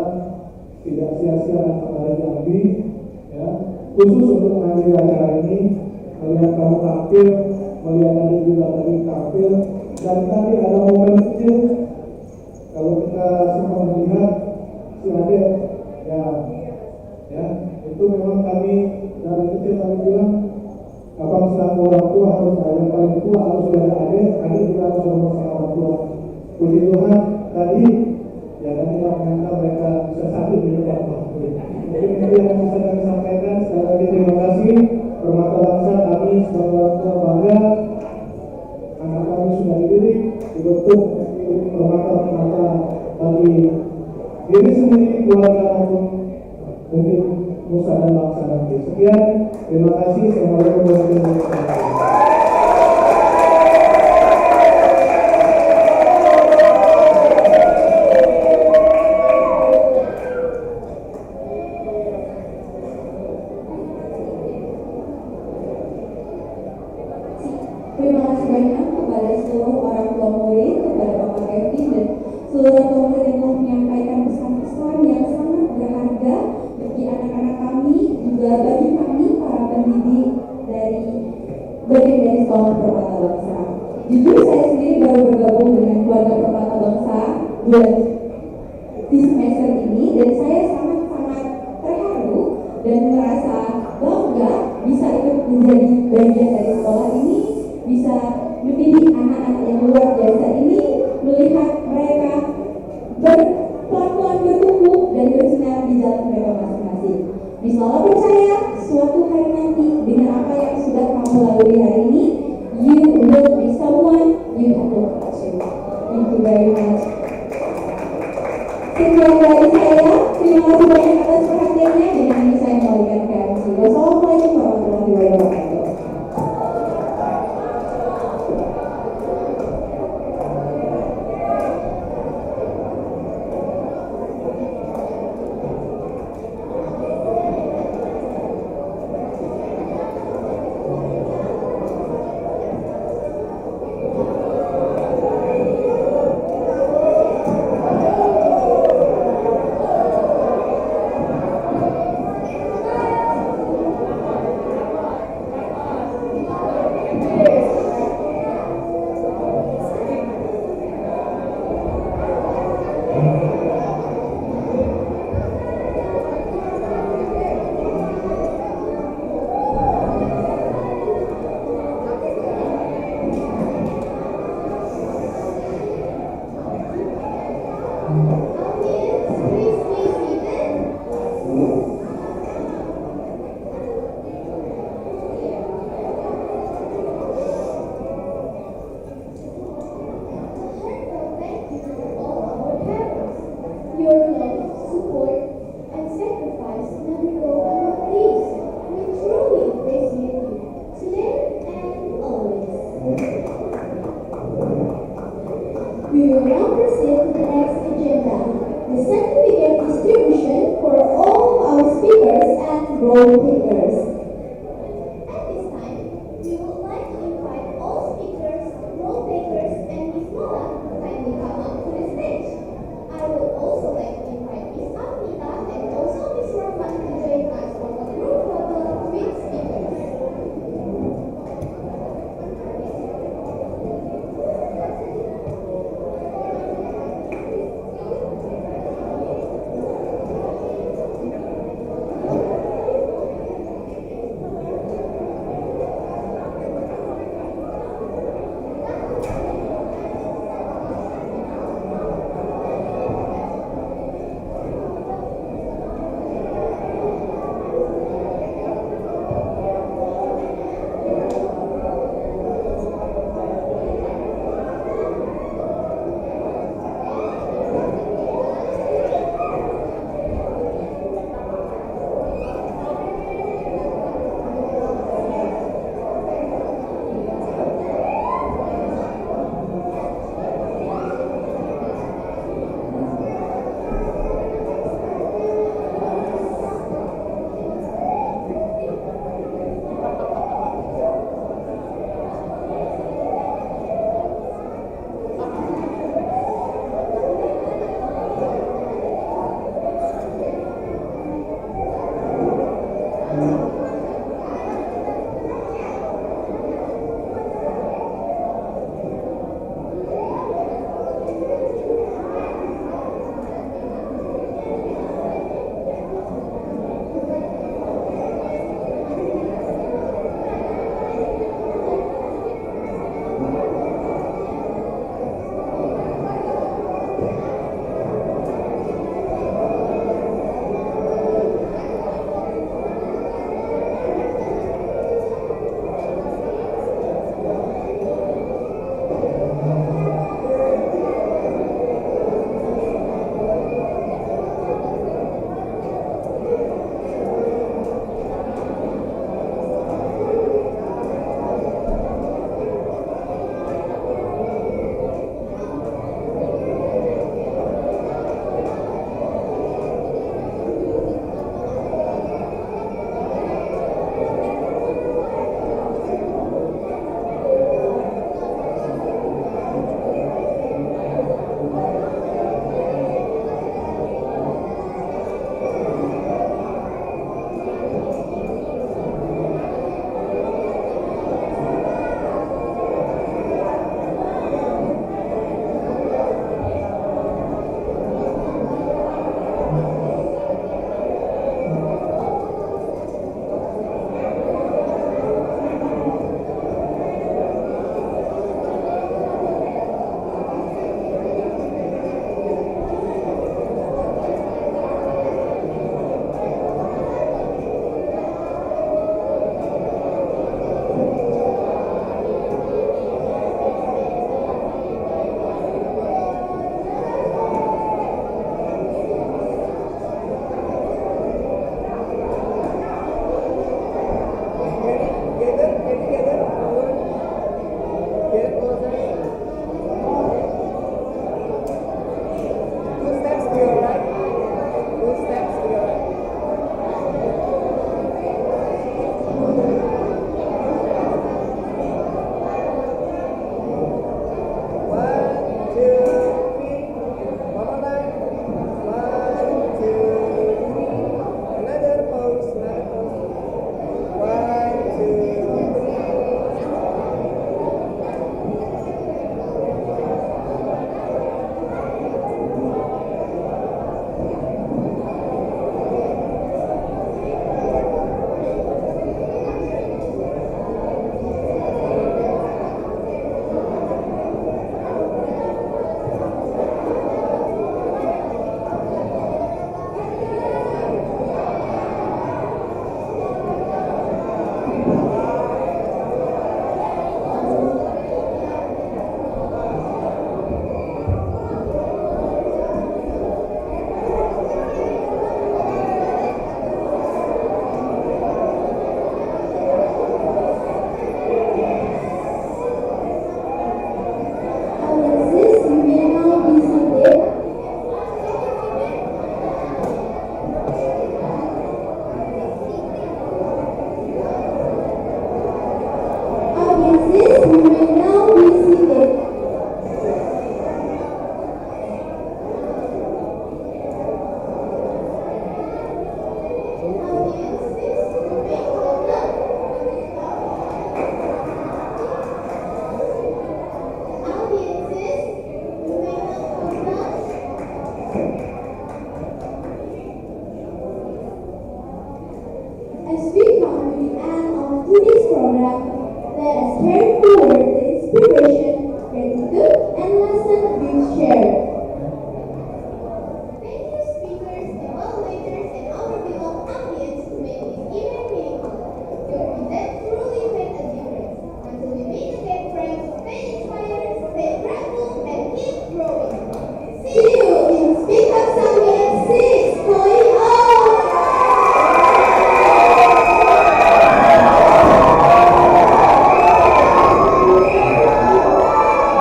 tidak sia-sia dan kembali lagi, ya, khusus untuk menghadiri acara ini, melihat kamu tampil, melihat tadi juga tadi tampil, dan tadi ada momen kecil, kalau kita semua melihat si adik, ya, itu memang kami dari kecil kami bilang, abang selaku orang tua harus ada yang paling tua, harus ada adik juga harus bersama orang tua. Puji Tuhan tadi, ya kami tidak menyangka mereka bisa sakit di depan waktu. Mungkin itu yang bisa kami sampaikan. Sekali lagi terima kasih. Permata Bangsa kami sebagai orang tua bangga, anak kami sudah dididik, dibentuk permata-permata bagi diri sendiri, keluarga maupun mungkin nusa dan bangsa nanti. Sekian, terima kasih. Assalamualaikum warahmatullahi wabarakatuh. Terima kasih banyak kepada seluruh orang tua murid, kepada Bapak Kevin dan seluruh orang tua murid yang telah menyampaikan pesan-pesan yang sangat berharga bagi anak-anak kami, juga bagi kami para pendidik dari bagian dari sekolah Permata Bangsa. Jujur saya sendiri baru bergabung dengan keluarga Permata Bangsa di semester ini, dan saya sangat-sangat terharu dan merasa bangga bisa ikut menjadi bagian dari sekolah ini, bisa mendidik anak-anak yang luar biasa ini, melihat mereka pelan-pelan bertumbuh dan bersinar di jalan mereka masing-masing. Bismillah percaya suatu hari nanti dengan apa yang sudah kamu lalui hari ini, you will be someone you have to achieve. Thank you very much. Sekian dari saya, terima kasih banyak atas perhatiannya. Dengan ini saya memberikan ke MC. Wassalamualaikum warahmatullahi wabarakatuh. note takers. At this time, we would like to invite all speakers, note takers, and Miss Mola to kindly come up to the stage. I would also like to invite Miss Anita and also Miss Rahman to join us for a group photo with speakers. As we come to the end of today's program, let us carry forward the inspiration, gratitude, and lesson we've shared.